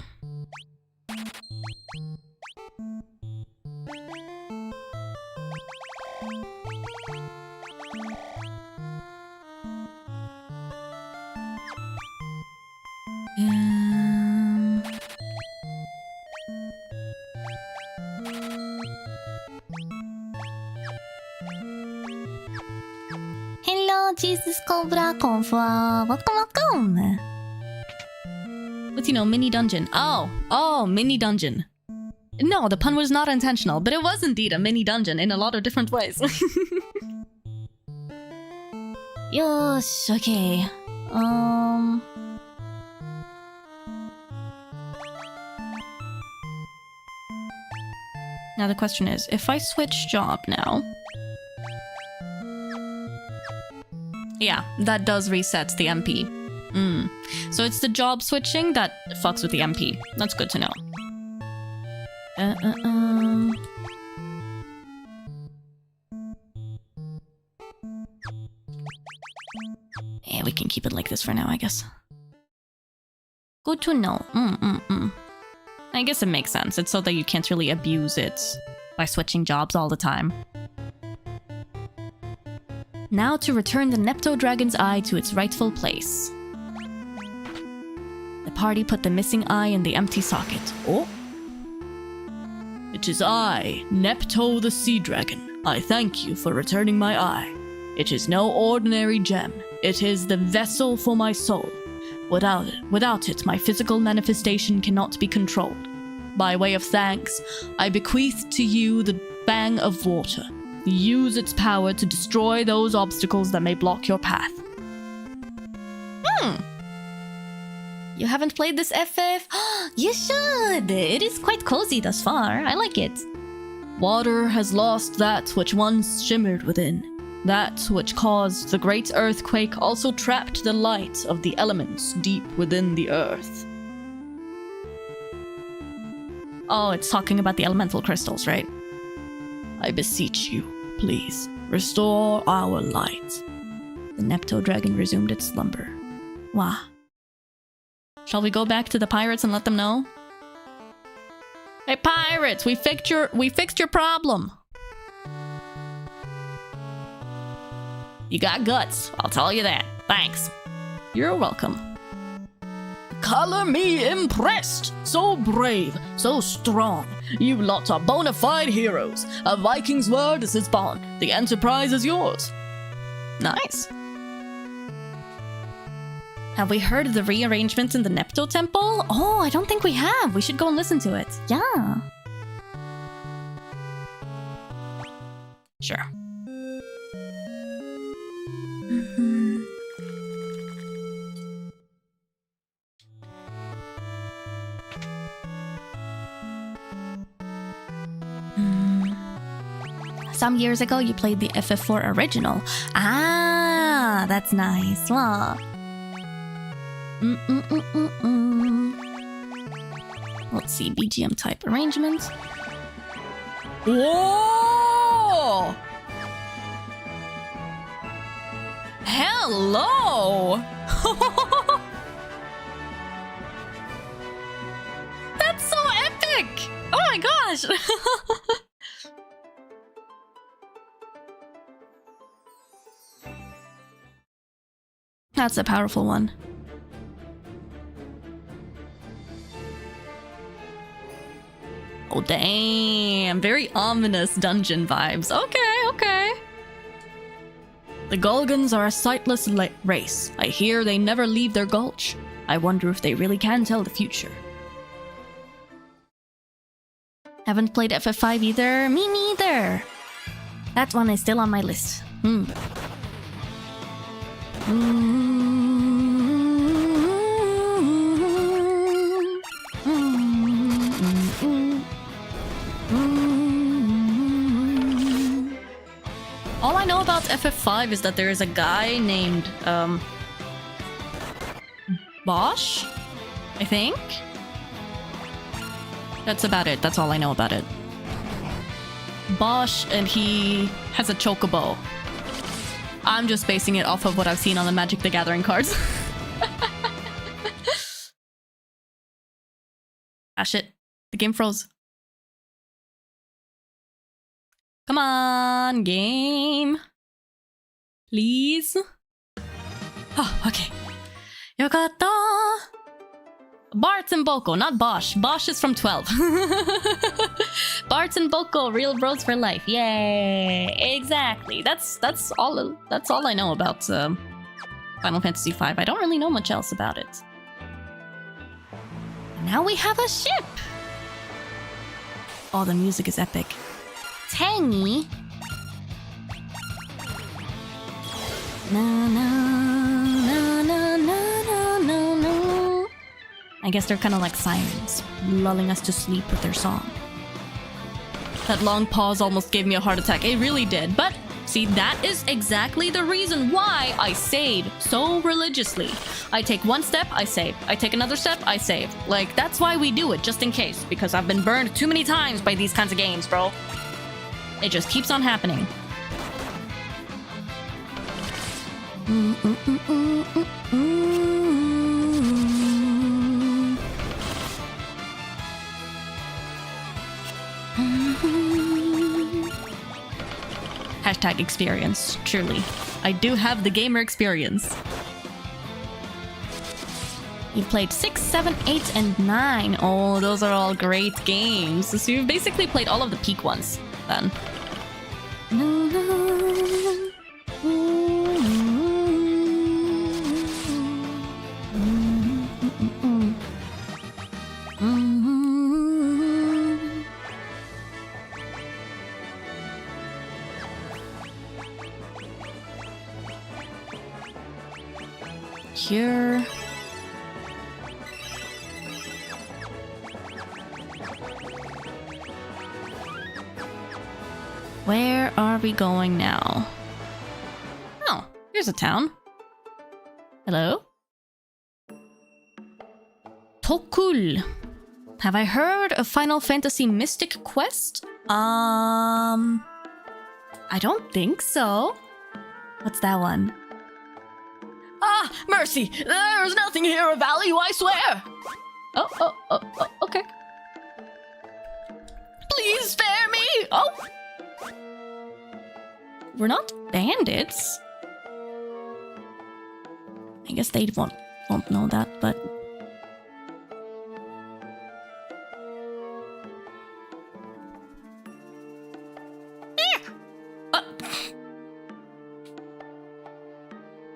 Hello, Jesus Cobra Konfuwa. Welcome, welcome. With but you know, mini dungeon. Oh, mini dungeon. No, the pun was not intentional, but it was indeed a mini dungeon in a lot of different ways. Yosh, okay. Now the question is, if I switch job now... Yeah, that does reset the MP. So it's the job switching that fucks with the MP. That's good to know. Yeah, we can keep it like this for now, I guess. Good to know. I guess it makes sense. It's so that you can't really abuse it by switching jobs all the time. Now to return the Nepto Dragon's eye to its rightful place. The party put the missing eye in the empty socket. Oh. It is I, Nepto the Sea Dragon. I thank you for returning my eye. It is no ordinary gem. It is the vessel for my soul. Without it, my physical manifestation cannot be controlled. By way of thanks, I bequeath to you the Bang of Water. Use its power to destroy those obstacles that may block your path. You haven't played this FF? You should! It is quite cozy thus far. I like it. Water has lost that which once shimmered within. That which caused the great earthquake also trapped the light of the elements deep within the earth. Oh, it's talking about the elemental crystals, right? I beseech you, please, restore our light. The Nepto Dragon resumed its slumber. Wah. Shall we go back to the pirates and let them know? Hey pirates, we fixed your problem. You got guts, I'll tell you that. Thanks. You're welcome. Color me impressed! So brave, so strong. You lot are bona fide heroes. A Viking's word is his bond. The enterprise is yours. Nice. Have we heard of the rearrangements in the Nepto Temple? Oh, I don't think we have. We should go and listen to it. Yeah. Sure. Some years ago, you played the FF4 original. Ah, that's nice. Wow. Let's see, BGM type arrangement. Whoa! Hello! That's so epic! Oh my gosh! That's a powerful one. Oh damn, very ominous dungeon vibes. Okay. The Golgans are a sightless race. I hear they never leave their gulch. I wonder if they really can tell the future. Haven't played FF5 either. Me neither. That one is still on my list. All I know about FF5 is that there is a guy named Bosch, I think. That's about it. That's all I know about it. Bosch, and he has a chocobo. I'm just basing it off of what I've seen on the Magic the Gathering cards. Ah shit, the game froze. Come on, game. Please. Oh, okay. Yokatta. Bart and Boko, not Bosch. Bosch is from 12. Bart and Boko, real bros for life. Yay! Exactly. That's all I know about Final Fantasy V. I don't really know much else about it. Now we have a ship! Oh, the music is epic. Tangy. Na, na, na, na, na, na, na. I guess they're kind of like sirens, lulling us to sleep with their song. That long pause almost gave me a heart attack. It really did. But see, that is exactly the reason why I saved so religiously. I take one step, I save. I take another step, I save. Like, that's why we do it, just in case. Because I've been burned too many times by these kinds of games, bro. It just keeps on happening. Hashtag experience, truly. I do have the gamer experience. You've played 6, 7, 8, and 9. Oh, those are all great games. So you've basically played all of the peak ones, then. Here. Where are we going now? Oh, here's a town. Hello? Tokul. Have I heard of Final Fantasy Mystic Quest? I don't think so. What's that one? Ah, mercy! There's nothing here of value, I swear! Oh, okay. Please spare me! Oh! We're not bandits. I guess they won't know that, but...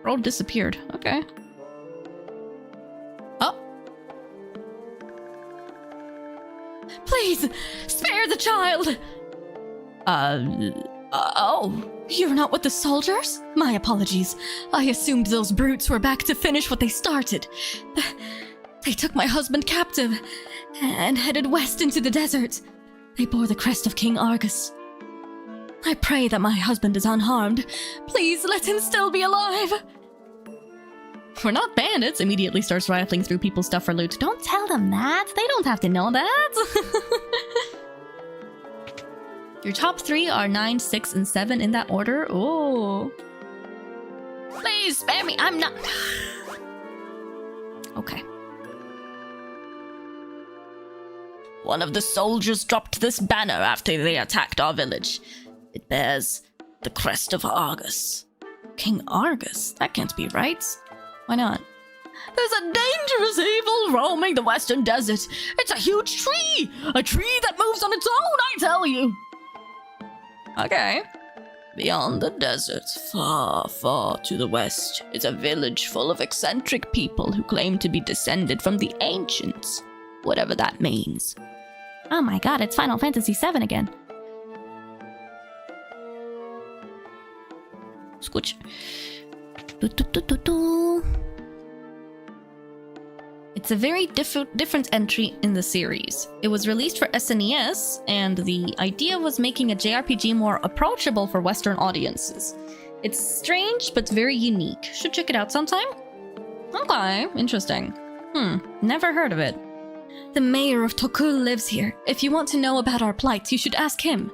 Road disappeared. Okay. Oh. Please, spare the child! Oh. You're not with the soldiers? My apologies. I assumed those brutes were back to finish what they started. They took my husband captive and headed west into the desert. They bore the crest of King Argus. I pray that my husband is unharmed. Please let him still be alive. We're not bandits. Immediately starts rifling through people's stuff for loot. Don't tell them that. They don't have to know that. Your top 3 are 9, 6, and 7 in that order. Oh. Please spare me. I'm not. Okay. One of the soldiers dropped this banner after they attacked our village. It bears the crest of Argus. King Argus? That can't be right. Why not? There's a dangerous evil roaming the western desert. It's a huge tree! A tree that moves on its own, I tell you! Okay. Beyond the desert, far, far to the west, is a village full of eccentric people who claim to be descended from the ancients. Whatever that means. Oh my god, it's Final Fantasy VII again. Scooch. It's a very different entry in the series. It was released for SNES, and the idea was making a JRPG more approachable for Western audiences. It's strange, but very unique. Should check it out sometime? Okay, interesting. Never heard of it. The mayor of Tokul lives here. If you want to know about our plight, you should ask him.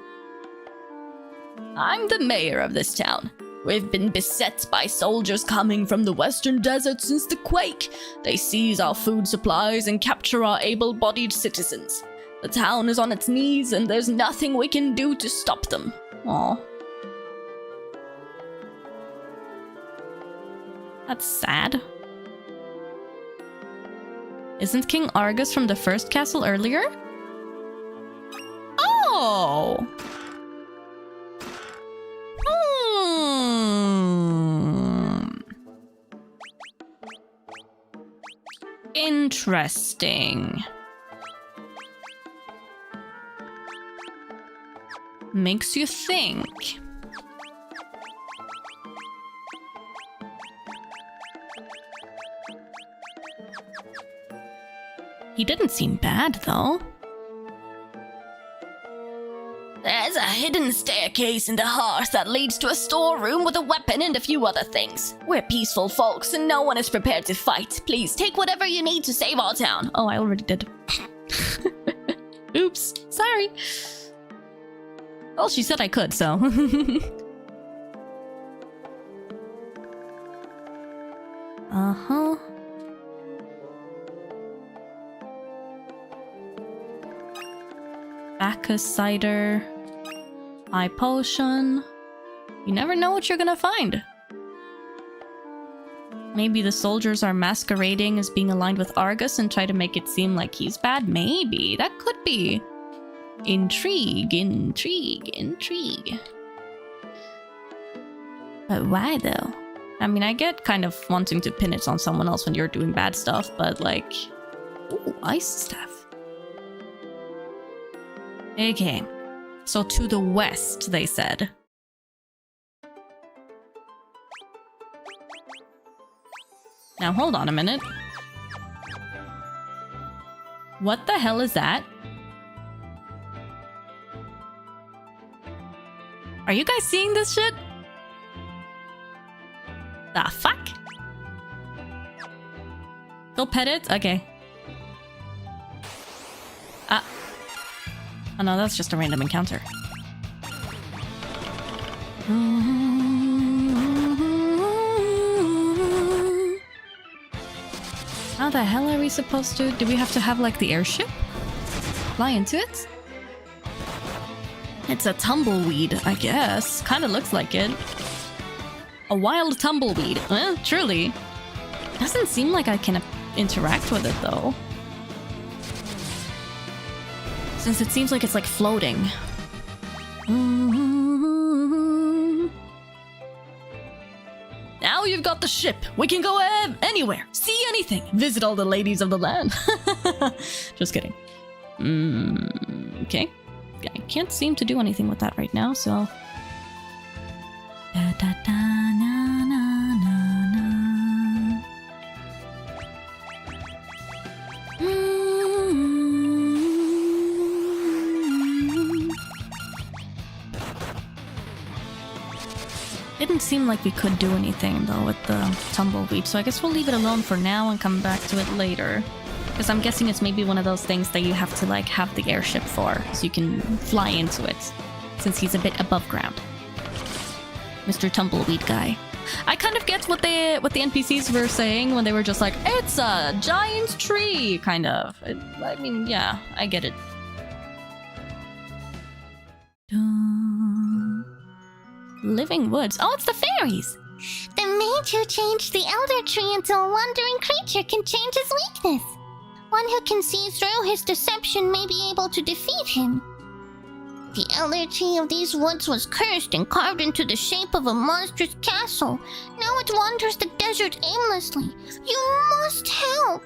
I'm the mayor of this town. We've been beset by soldiers coming from the western desert since the quake. They seize our food supplies and capture our able-bodied citizens. The town is on its knees and there's nothing we can do to stop them. Aw. That's sad. Isn't King Argus from the first castle earlier? Oh! Interesting. Makes you think. He didn't seem bad, though. There's a hidden staircase in the hearth that leads to a storeroom with a weapon and a few other things. We're peaceful folks and no one is prepared to fight. Please take whatever you need to save our town. Oh, I already did. Oops, sorry. Well, she said I could, so. Uh-huh. Bacchus cider. Eye potion. You never know what you're gonna find. Maybe the soldiers are masquerading as being aligned with Argus and try to make it seem like he's bad. Maybe. That could be. Intrigue, intrigue, intrigue. But why, though? I mean, I get kind of wanting to pin it on someone else when you're doing bad stuff, but like... Ooh, ice staff. Okay. So to the west, they said. Now, hold on a minute. What the hell is that? Are you guys seeing this shit? The fuck? Go pet it? Okay. Oh no, that's just a random encounter. How the hell are we supposed to... Do we have to have, like, the airship? Fly into it? It's a tumbleweed, I guess. Kinda looks like it. A wild tumbleweed. Truly. Doesn't seem like I can interact with it, though. Since it seems like it's, like, floating. Now you've got the ship. We can go anywhere, see anything, visit all the ladies of the land. Just kidding. Okay. I can't seem to do anything with that right now, so... Da, da, da, na, na, na, na. Didn't seem like we could do anything, though, with the tumbleweed, so I guess we'll leave it alone for now and come back to it later. Because I'm guessing it's maybe one of those things that you have to, like, have the airship for, so you can fly into it, since he's a bit above ground. Mr. Tumbleweed guy. I kind of get what the NPCs were saying when they were just like, it's a giant tree, kind of. I mean, yeah, I get it. Living woods. Oh, it's the fairies! The mage who changed the elder tree into a wandering creature can change his weakness. One who can see through his deception may be able to defeat him. The elder tree of these woods was cursed and carved into the shape of a monstrous castle. Now it wanders the desert aimlessly. You must help.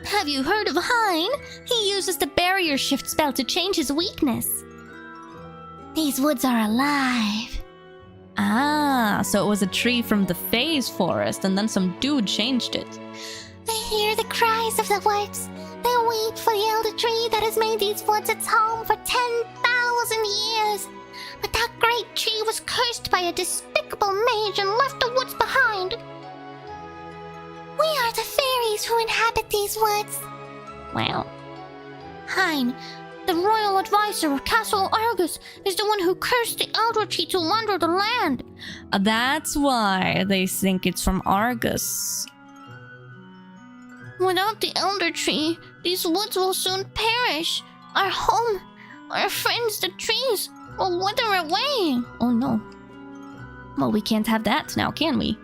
Have you heard of Hein? He uses the barrier shift spell to change his weakness. These woods are alive. Ah, so it was a tree from the Phase Forest, and then some dude changed it. They hear the cries of the woods. They weep for the elder tree that has made these woods its home for 10,000 years. But that great tree was cursed by a despicable mage and left the woods behind. We are the fairies who inhabit these woods. Well, Hein, the royal advisor of Castle Argus, is the one who cursed the elder tree to wander the land. That's why they think it's from Argus. Without the elder tree, these woods will soon perish. Our home, our friends, the trees, will wither away. Oh no. Well, we can't have that now, can we?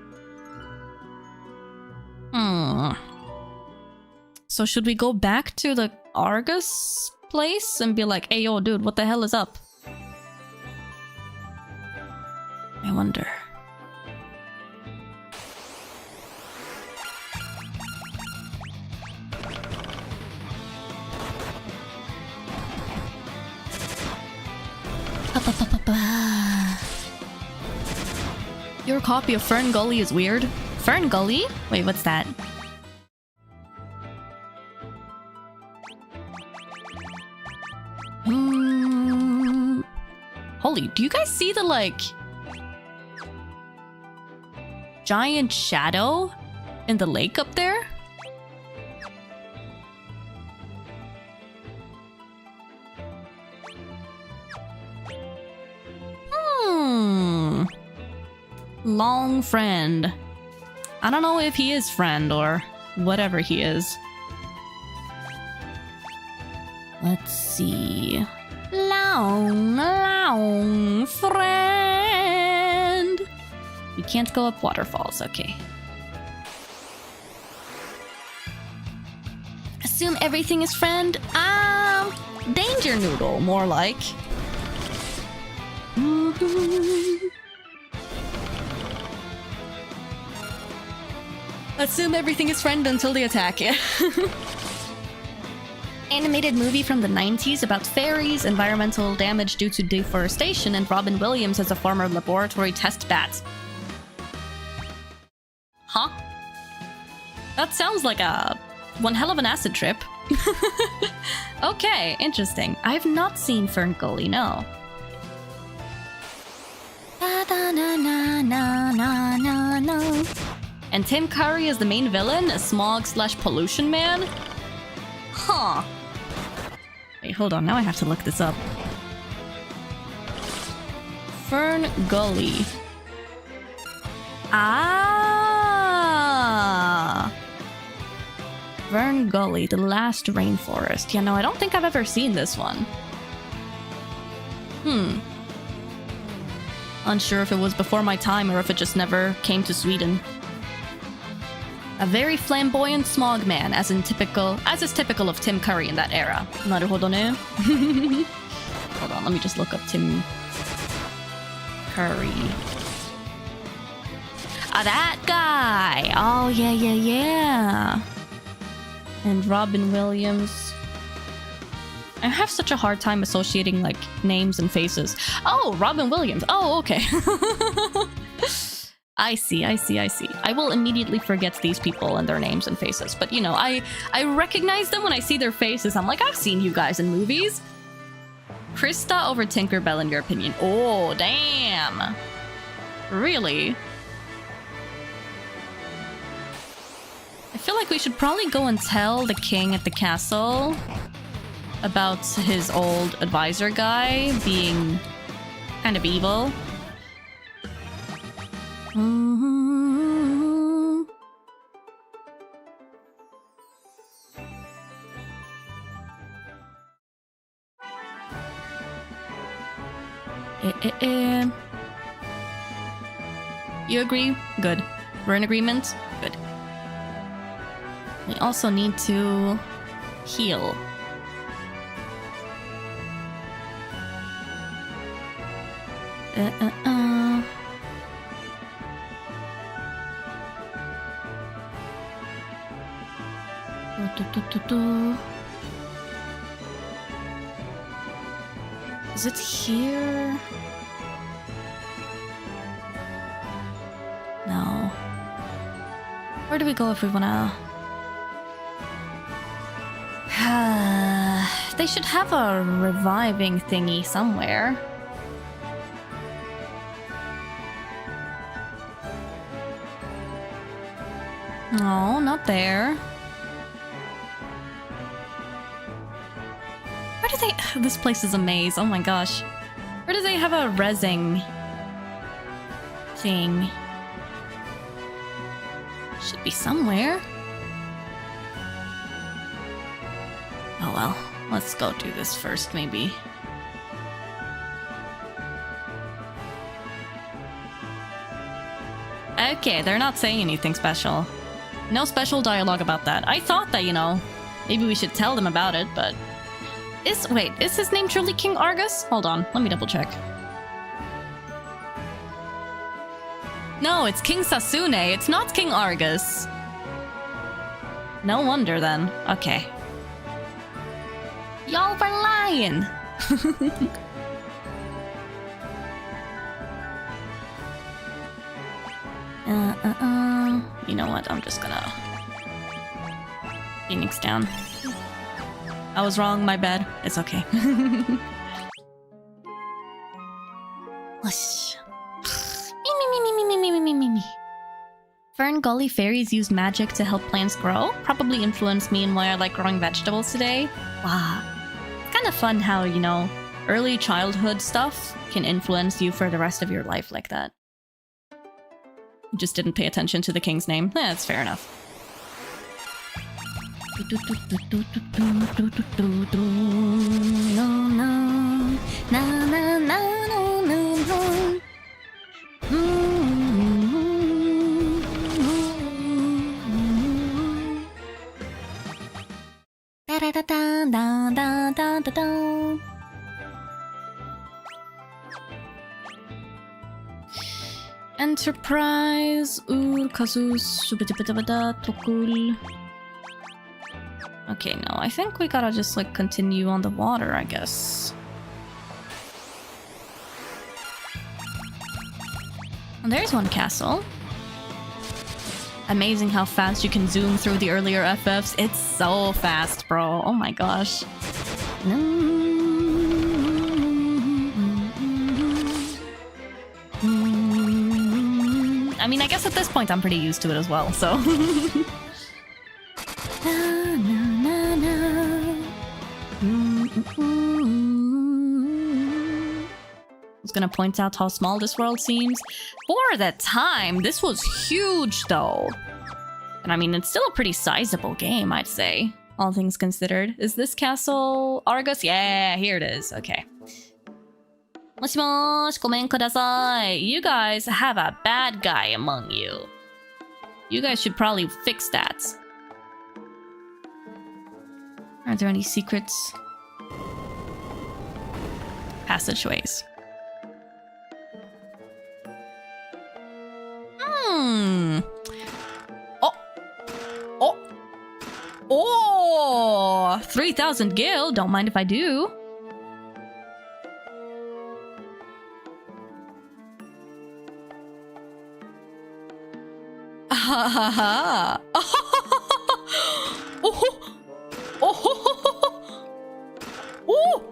So should we go back to the Argus place and be like, hey yo dude, what the hell is up? I wonder. Your copy of Fern Gully is weird. Fern Gully? Wait, what's that? Holy, do you guys see the, like, giant shadow in the lake up there? Long friend. I don't know if he is friend or whatever he is. Let's see. Long friend. You can't go up waterfalls, okay. Assume everything is friend. Danger noodle, more like. Assume everything is friend until they attack you. Animated movie from the 90s about fairies, environmental damage due to deforestation, and Robin Williams as a former laboratory test bat. Huh? That sounds like one hell of an acid trip. Okay, interesting. I've not seen Fern Gully, no. And Tim Curry is the main villain, a smog/pollution man? Huh. Wait, hold on, now I have to look this up. Fern Gully. Ah! Fern Gully, the last rainforest. Yeah, no, I don't think I've ever seen this one. Unsure if it was before my time or if it just never came to Sweden. A very flamboyant smog man, as is typical of Tim Curry in that era. Naruhodo ne. Hold on, let me just look up Tim Curry. Ah, that guy! Oh, yeah. And Robin Williams. I have such a hard time associating, like, names and faces. Oh, Robin Williams. Oh, okay. I see. I will immediately forget these people and their names and faces. But, you know, I recognize them when I see their faces. I'm like, I've seen you guys in movies. Krista over Tinkerbell, in your opinion. Oh, damn. Really? I feel like we should probably go and tell the king at the castle about his old advisor guy being kind of evil. You agree? Good. We're in agreement? Good. We also need to heal. Is it here? No. Where do we go if we wanna... They should have a reviving thingy somewhere. No, not there. Where do they... This place is a maze, oh my gosh. Where do they have a rezzing thing? Should be somewhere. Oh well, let's go do this first, maybe. Okay, they're not saying anything special. No special dialogue about that. I thought that, you know, maybe we should tell them about it, but... Wait, is his name truly King Argus? Hold on, let me double check. No, it's King Sasune, it's not King Argus. No wonder then. Okay. Y'all were lying! You know what? I'm just gonna Phoenix down. I was wrong, my bad. It's okay. Whoosh. Me. Fern Gully fairies use magic to help plants grow. Probably influenced me in why I like growing vegetables today. Wow. It's kind of fun how, you know, early childhood stuff can influence you for the rest of your life like that. Just didn't pay attention to the king's name. Yeah, that's fair enough. Enterprise, Kazus, Tokul. Okay, no, I think we gotta just like continue on the water, I guess. And there's one castle. Amazing how fast you can zoom through the earlier FFs. It's so fast, bro. Oh my gosh. I mean, I guess at this point I'm pretty used to it as well, so. I was gonna point out how small this world seems. For the time, this was huge though. And I mean, it's still a pretty sizable game, I'd say, all things considered. Is this castle Argus? Yeah, here it is. Okay. Moshimoshi, gomen kudasai. You guys have a bad guy among you. You guys should probably fix that. Are there any secrets? Passageways. Oh! 3,000 gil. Don't mind if I do. Ha ha ha. Oh! Oh! Oh!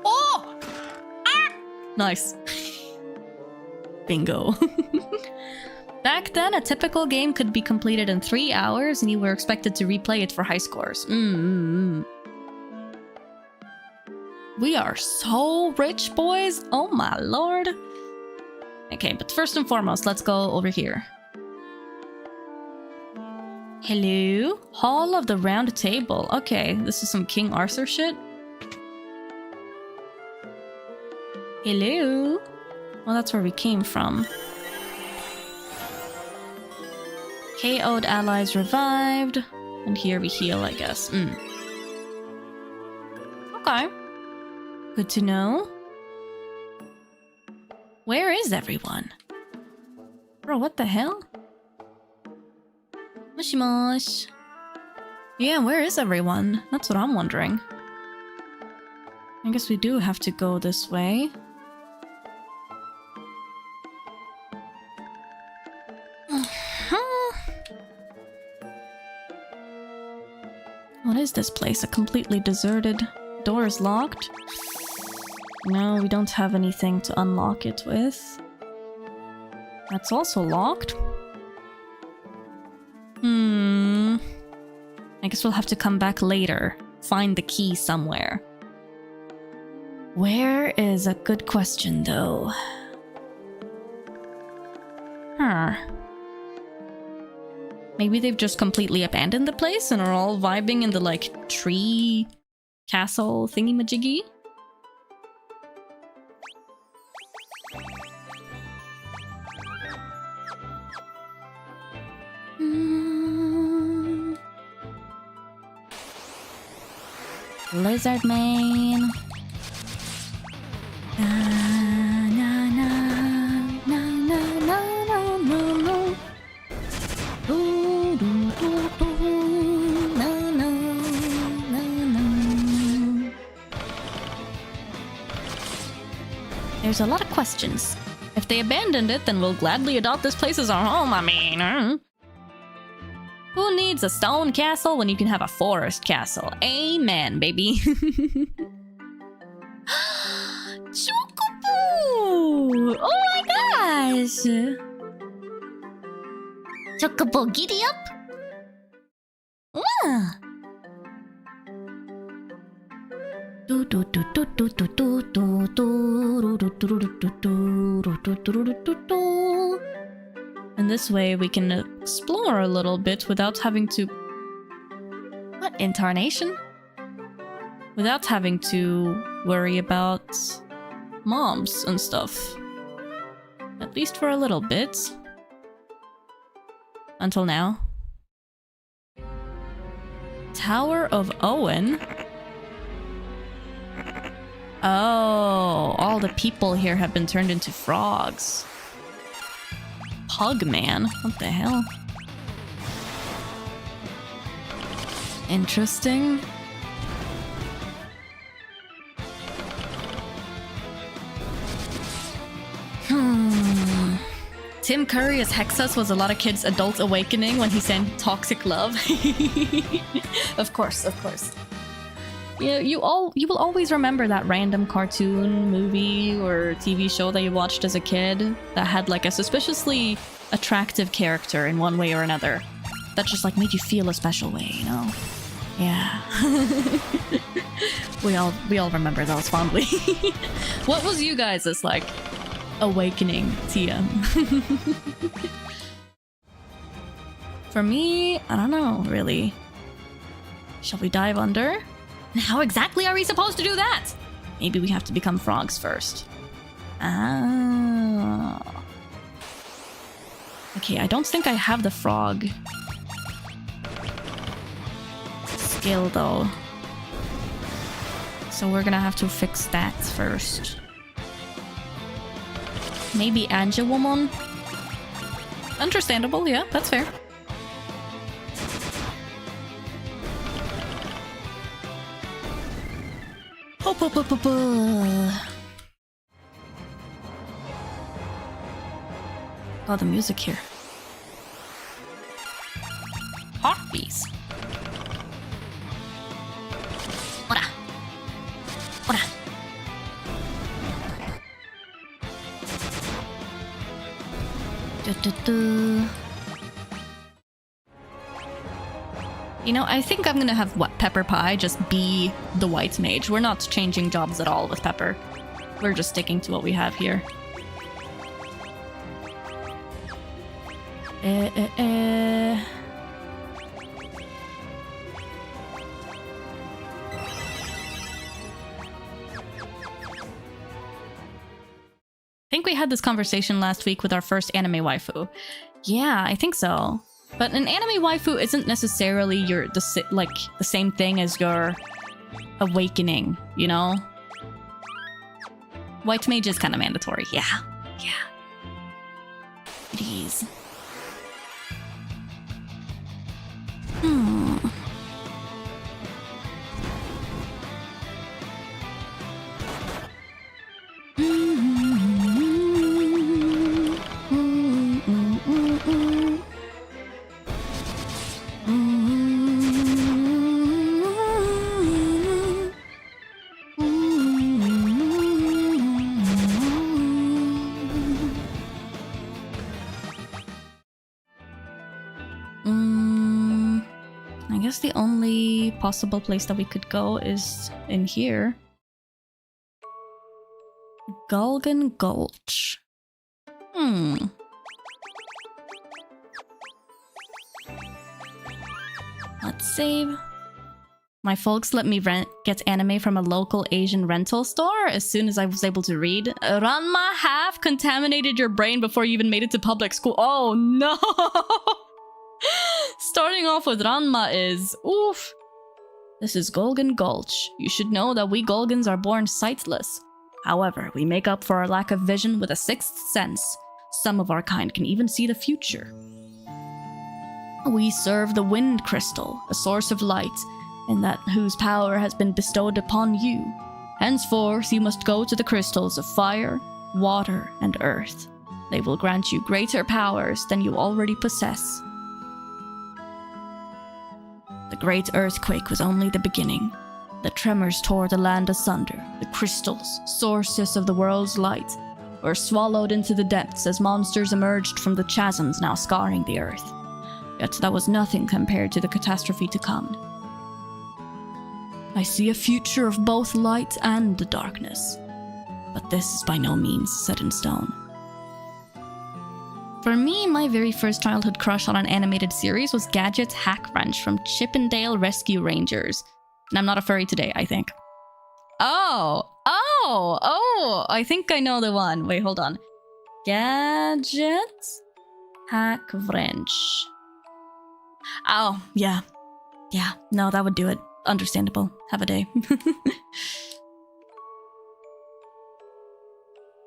Oh! Ah! Nice. Bingo. Back then, a typical game could be completed in 3 hours and you were expected to replay it for high scores. We are so rich, boys. Oh my lord. Okay, but first and foremost, let's go over here. Hello? Hall of the Round Table. Okay, this is some King Arthur shit. Hello? Well, that's where we came from. KO'd allies revived. And here we heal, I guess. Okay. Good to know. Where is everyone? Bro, what the hell? Moshimosh. Yeah, where is everyone? That's what I'm wondering. I guess we do have to go this way. What is this place? A completely deserted... Door is locked? No, we don't have anything to unlock it with. That's also locked. I guess we'll have to come back later. Find the key somewhere. Where is a good question, though? Huh. Maybe they've just completely abandoned the place and are all vibing in the, like, tree castle thingy-majiggy? Lizard man. There's a lot of questions. If they abandoned it, then we'll gladly adopt this place as our home, I mean. Who needs a stone castle when you can have a forest castle? Amen, baby. Chocobo! Oh my gosh! Chocobo, giddy up! Wow! And this way we can explore a little bit without having to... What? Incarnation? Without having to worry about mobs and stuff. At least for a little bit. Until now. Tower of Owen? Oh, all the people here have been turned into frogs. Pugman? What the hell? Interesting. Tim Curry as Hexus was a lot of kids' adult awakening when he sang Toxic Love. Of course, of course. Yeah, you will always remember that random cartoon, movie, or TV show that you watched as a kid that had like a suspiciously attractive character in one way or another. That just like made you feel a special way, you know? Yeah. we all remember those fondly. What was you guys' like awakening TM? For me, I don't know, really. Shall we dive under? And how exactly are we supposed to do that? Maybe we have to become frogs first. Ah. Okay, I don't think I have the frog skill though. So we're gonna have to fix that first. Maybe Angelwoman? Understandable, yeah, that's fair. Oh, the music here. Heartbeats. Ora. Ora. You know, I think I'm gonna have Pepper Pie just be the white mage. We're not changing jobs at all with Pepper. We're just sticking to what we have here. I think we had this conversation last week with our first anime waifu. Yeah, I think so. But an anime waifu isn't necessarily the same thing as your awakening, you know? White mage is kind of mandatory. Yeah. Yeah. It is. I guess the only possible place that we could go is in here. Gulgan Gulch. Let's save. My folks let me get anime from a local Asian rental store as soon as I was able to read. Ranma half contaminated your brain before you even made it to public school. Oh no! Starting off with Ranma is... oof. This is Gulgan Gulch. You should know that we Gulgans are born sightless. However, we make up for our lack of vision with a sixth sense. Some of our kind can even see the future. We serve the Wind Crystal, a source of light, and that whose power has been bestowed upon you. Henceforth, you must go to the crystals of fire, water, and earth. They will grant you greater powers than you already possess. The great earthquake was only the beginning. The tremors tore the land asunder. The crystals, sources of the world's light, were swallowed into the depths as monsters emerged from the chasms now scarring the earth. Yet that was nothing compared to the catastrophe to come. I see a future of both light and the darkness, but this is by no means set in stone. For me, my very first childhood crush on an animated series was Gadget's Hack Wrench from Chippendale Rescue Rangers. And I'm not a furry today, I think. Oh, I think I know the one. Wait, hold on. Gadget Hack Wrench. Oh, yeah. Yeah, no, that would do it. Understandable. Have a day.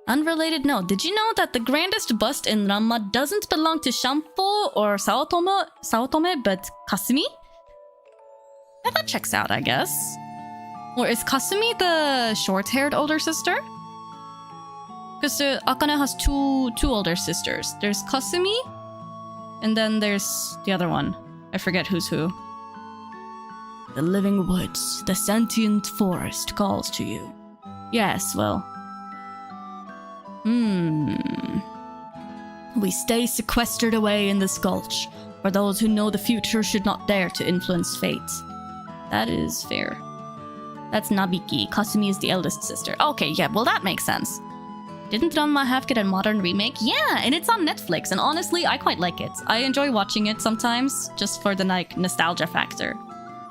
Unrelated note, did you know that the grandest bust in Ranma doesn't belong to Shampo or Saotome, but Kasumi? Yeah, that checks out, I guess. Or is Kasumi the short-haired older sister? Because Akane has two older sisters. There's Kasumi, and then there's the other one. I forget who's who. The living woods, the sentient forest calls to you. Yes, well... We stay sequestered away in this gulch, for those who know the future should not dare to influence fate. That is fair. That's Nabiki. Kasumi is the eldest sister. Okay, yeah, well that makes sense. Didn't Ranma half get a modern remake? Yeah, and it's on Netflix, and honestly, I quite like it. I enjoy watching it sometimes, just for the nostalgia factor.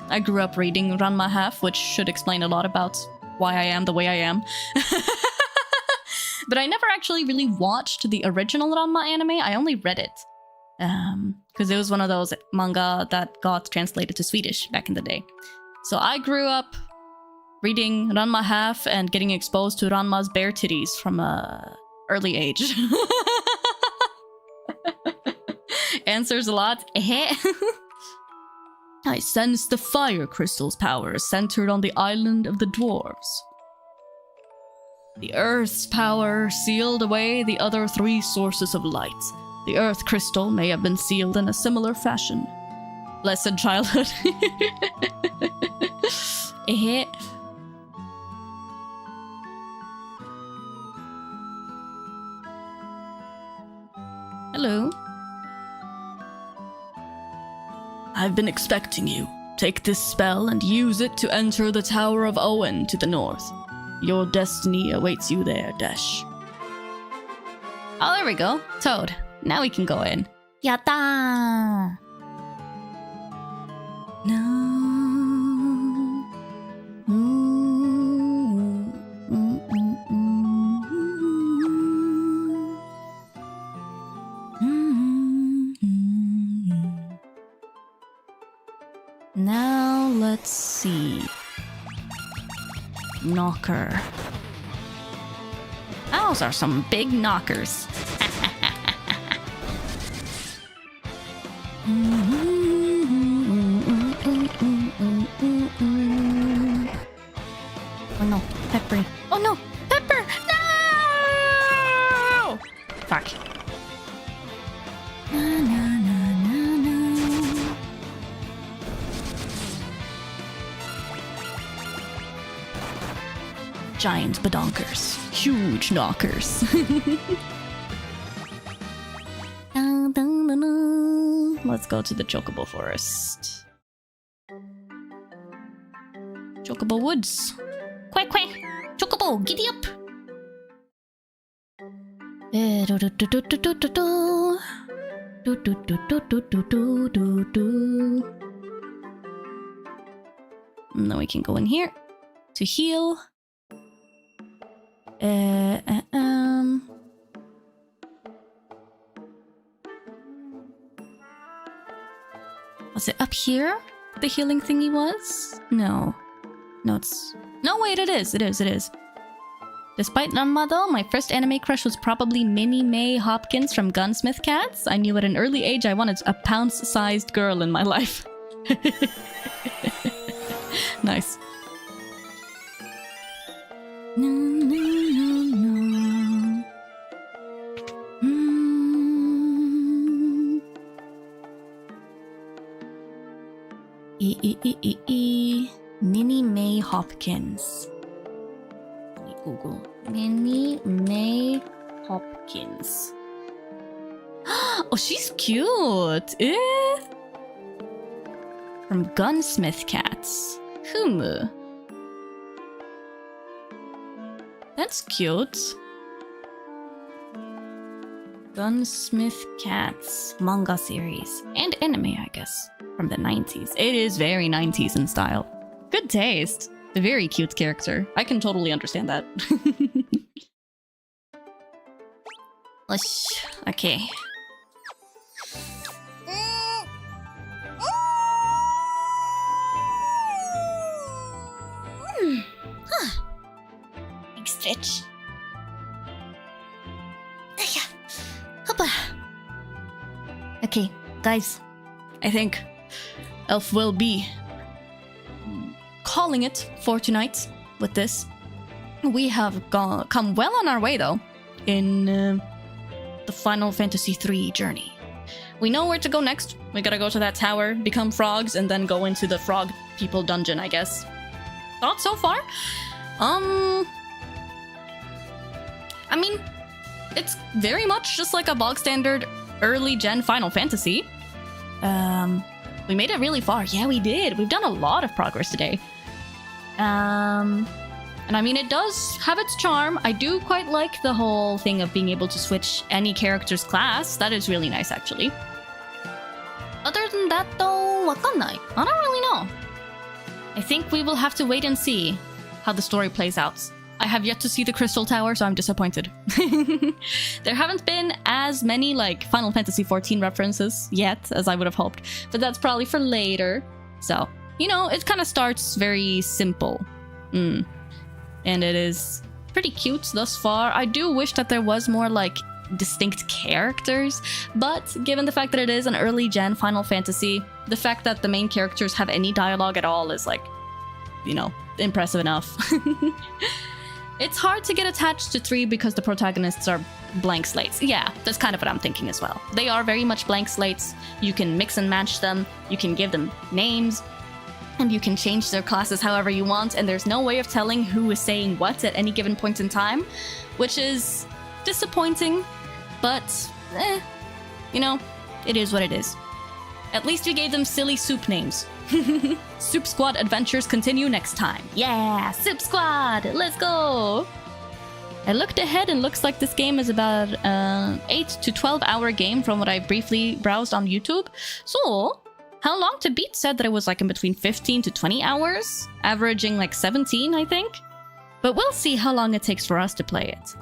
I grew up reading Ranma half, which should explain a lot about why I am the way I am. But I never actually really watched the original Ranma anime. I only read it. Because it was one of those manga that got translated to Swedish back in the day. So I grew up reading Ranma half and getting exposed to Ranma's bare titties from a early age. Answers a lot. I sense the fire crystal's power centered on the island of the dwarves. The earth's power sealed away the other three sources of light. The earth crystal may have been sealed in a similar fashion. Blessed childhood. Hello. I've been expecting you. Take this spell and use it to enter the Tower of Owen to the north. Your destiny awaits you there, Dash. Oh, there we go. Toad. Now we can go in. Yatta! No. Now let's see. Knocker. Those are some big knockers. Oh no, Peppery. Oh no, Pepper! No! Fuck. Na, na, na, na, na. Giant badonkers. Huge knockers. Let's go to the Chocobo Forest. Chocobo Woods. Quack quack! Chocobo, giddy up! And then we can go in here to heal. Was it up here? The healing thingy was? No. No, it's... No, wait, it is. Despite Ranma though, my first anime crush was probably Minnie Mae Hopkins from Gunsmith Cats. I knew at an early age I wanted a pounce-sized girl in my life. Nice. No, no, no, no. Minnie May Hopkins. Let me Google. Minnie May Hopkins. Oh, she's cute. From Gunsmith Cats. That's cute. Gunsmith Cats manga series and anime, I guess, from the 90s. It is very 90s in style. Good taste. A very cute character. I can totally understand that. Okay. Big stretch. Okay, guys. I think Elf will be calling it for tonight with this. We have come well on our way, though, in the Final Fantasy III journey. We know where to go next. We gotta go to that tower, become frogs, and then go into the frog people dungeon, I guess. Thoughts so far? I mean, it's very much just like a bog standard early gen Final Fantasy. We made it really far. Yeah, we did. We've done a lot of progress today. And I mean, it does have its charm. I do quite like the whole thing of being able to switch any character's class. That is really nice, actually. Other than that, though, わかんない. I don't really know. I think we will have to wait and see how the story plays out. I have yet to see the Crystal Tower, so I'm disappointed. There haven't been as many, like, Final Fantasy XIV references yet as I would have hoped, but that's probably for later. So, you know, it kind of starts very simple. And it is pretty cute thus far. I do wish that there was more, like, distinct characters, but given the fact that it is an early gen Final Fantasy, the fact that the main characters have any dialogue at all is, like, you know, impressive enough. It's hard to get attached to 3 because the protagonists are blank slates. Yeah, that's kind of what I'm thinking as well. They are very much blank slates. You can mix and match them, you can give them names, and you can change their classes however you want, and there's no way of telling who is saying what at any given point in time, which is disappointing, but you know, it is what it is. At least we gave them silly soup names. Soup Squad adventures continue next time. Yeah, Soup Squad, let's go! I looked ahead and looks like this game is about 8 to 12 hour game from what I briefly browsed on YouTube. So, how long to beat said that it was like in between 15 to 20 hours, averaging like 17, I think. But we'll see how long it takes for us to play it.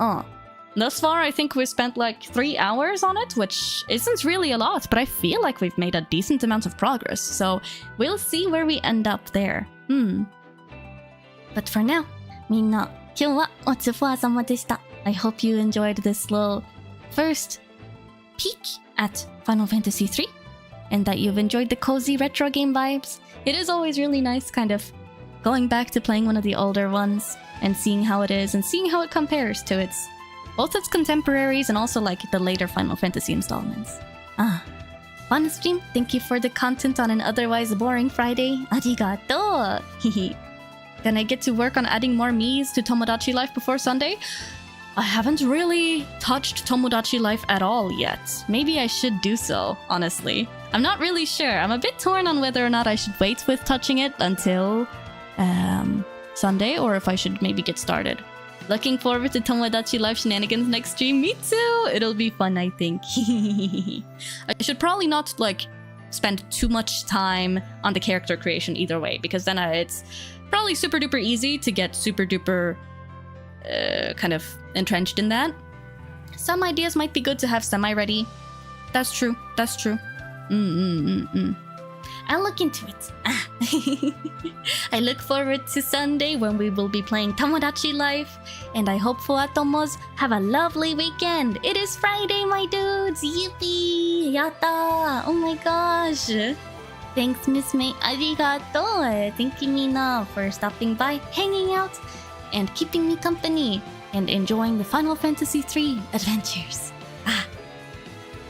Thus far, I think we've spent like 3 hours on it, which isn't really a lot, but I feel like we've made a decent amount of progress, so we'll see where we end up there. But for now, みんな、今日はおつふわ様でした. I hope you enjoyed this little first peek at Final Fantasy III, and that you've enjoyed the cozy retro game vibes. It is always really nice kind of going back to playing one of the older ones and seeing how it is and seeing how it compares to both its contemporaries and also like the later Final Fantasy installments. Fun stream. Thank you for the content on an otherwise boring Friday. Arigato. Gonna get to work on adding more Miis to Tomodachi Life before Sunday? I haven't really touched Tomodachi Life at all yet. Maybe I should do so, honestly. I'm not really sure. I'm a bit torn on whether or not I should wait with touching it until Sunday, or if I should maybe get started. Looking forward to Tomodachi Life shenanigans next stream. Me too! It'll be fun, I think. I should probably not, like, spend too much time on the character creation either way, because then it's probably super duper easy to get super duper kind of entrenched in that. Some ideas might be good to have semi-ready. That's true. That's true. I'll look into it. I look forward to Sunday when we will be playing Tomodachi Life, and I hope Fuwatomos have a lovely weekend. It is Friday, my dudes! Yippee! Yatta! Oh my gosh! Thanks, Miss May. Arigato! Thank you, Mina, for stopping by, hanging out, and keeping me company, and enjoying the Final Fantasy III adventures.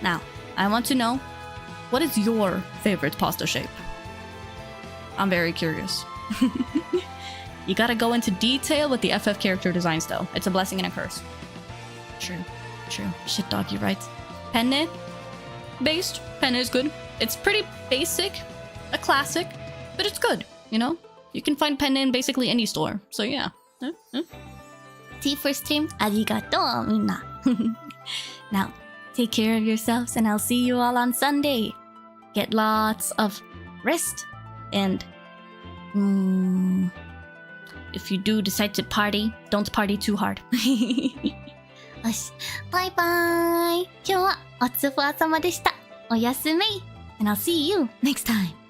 Now, I want to know, what is your favorite pasta shape? I'm very curious. You gotta go into detail with the FF character designs though. It's a blessing and a curse. True. Shit dog, you're right. Penne? Based. Penne is good. It's pretty basic. A classic. But it's good, you know? You can find Penne in basically any store. So yeah. Tea for stream. Arigato, minna. Now, take care of yourselves and I'll see you all on Sunday. Get lots of rest and... If you do decide to party, don't party too hard. よし、バイバーイ。今日はおつふわ様でした。おやすみ。And I'll see you next time.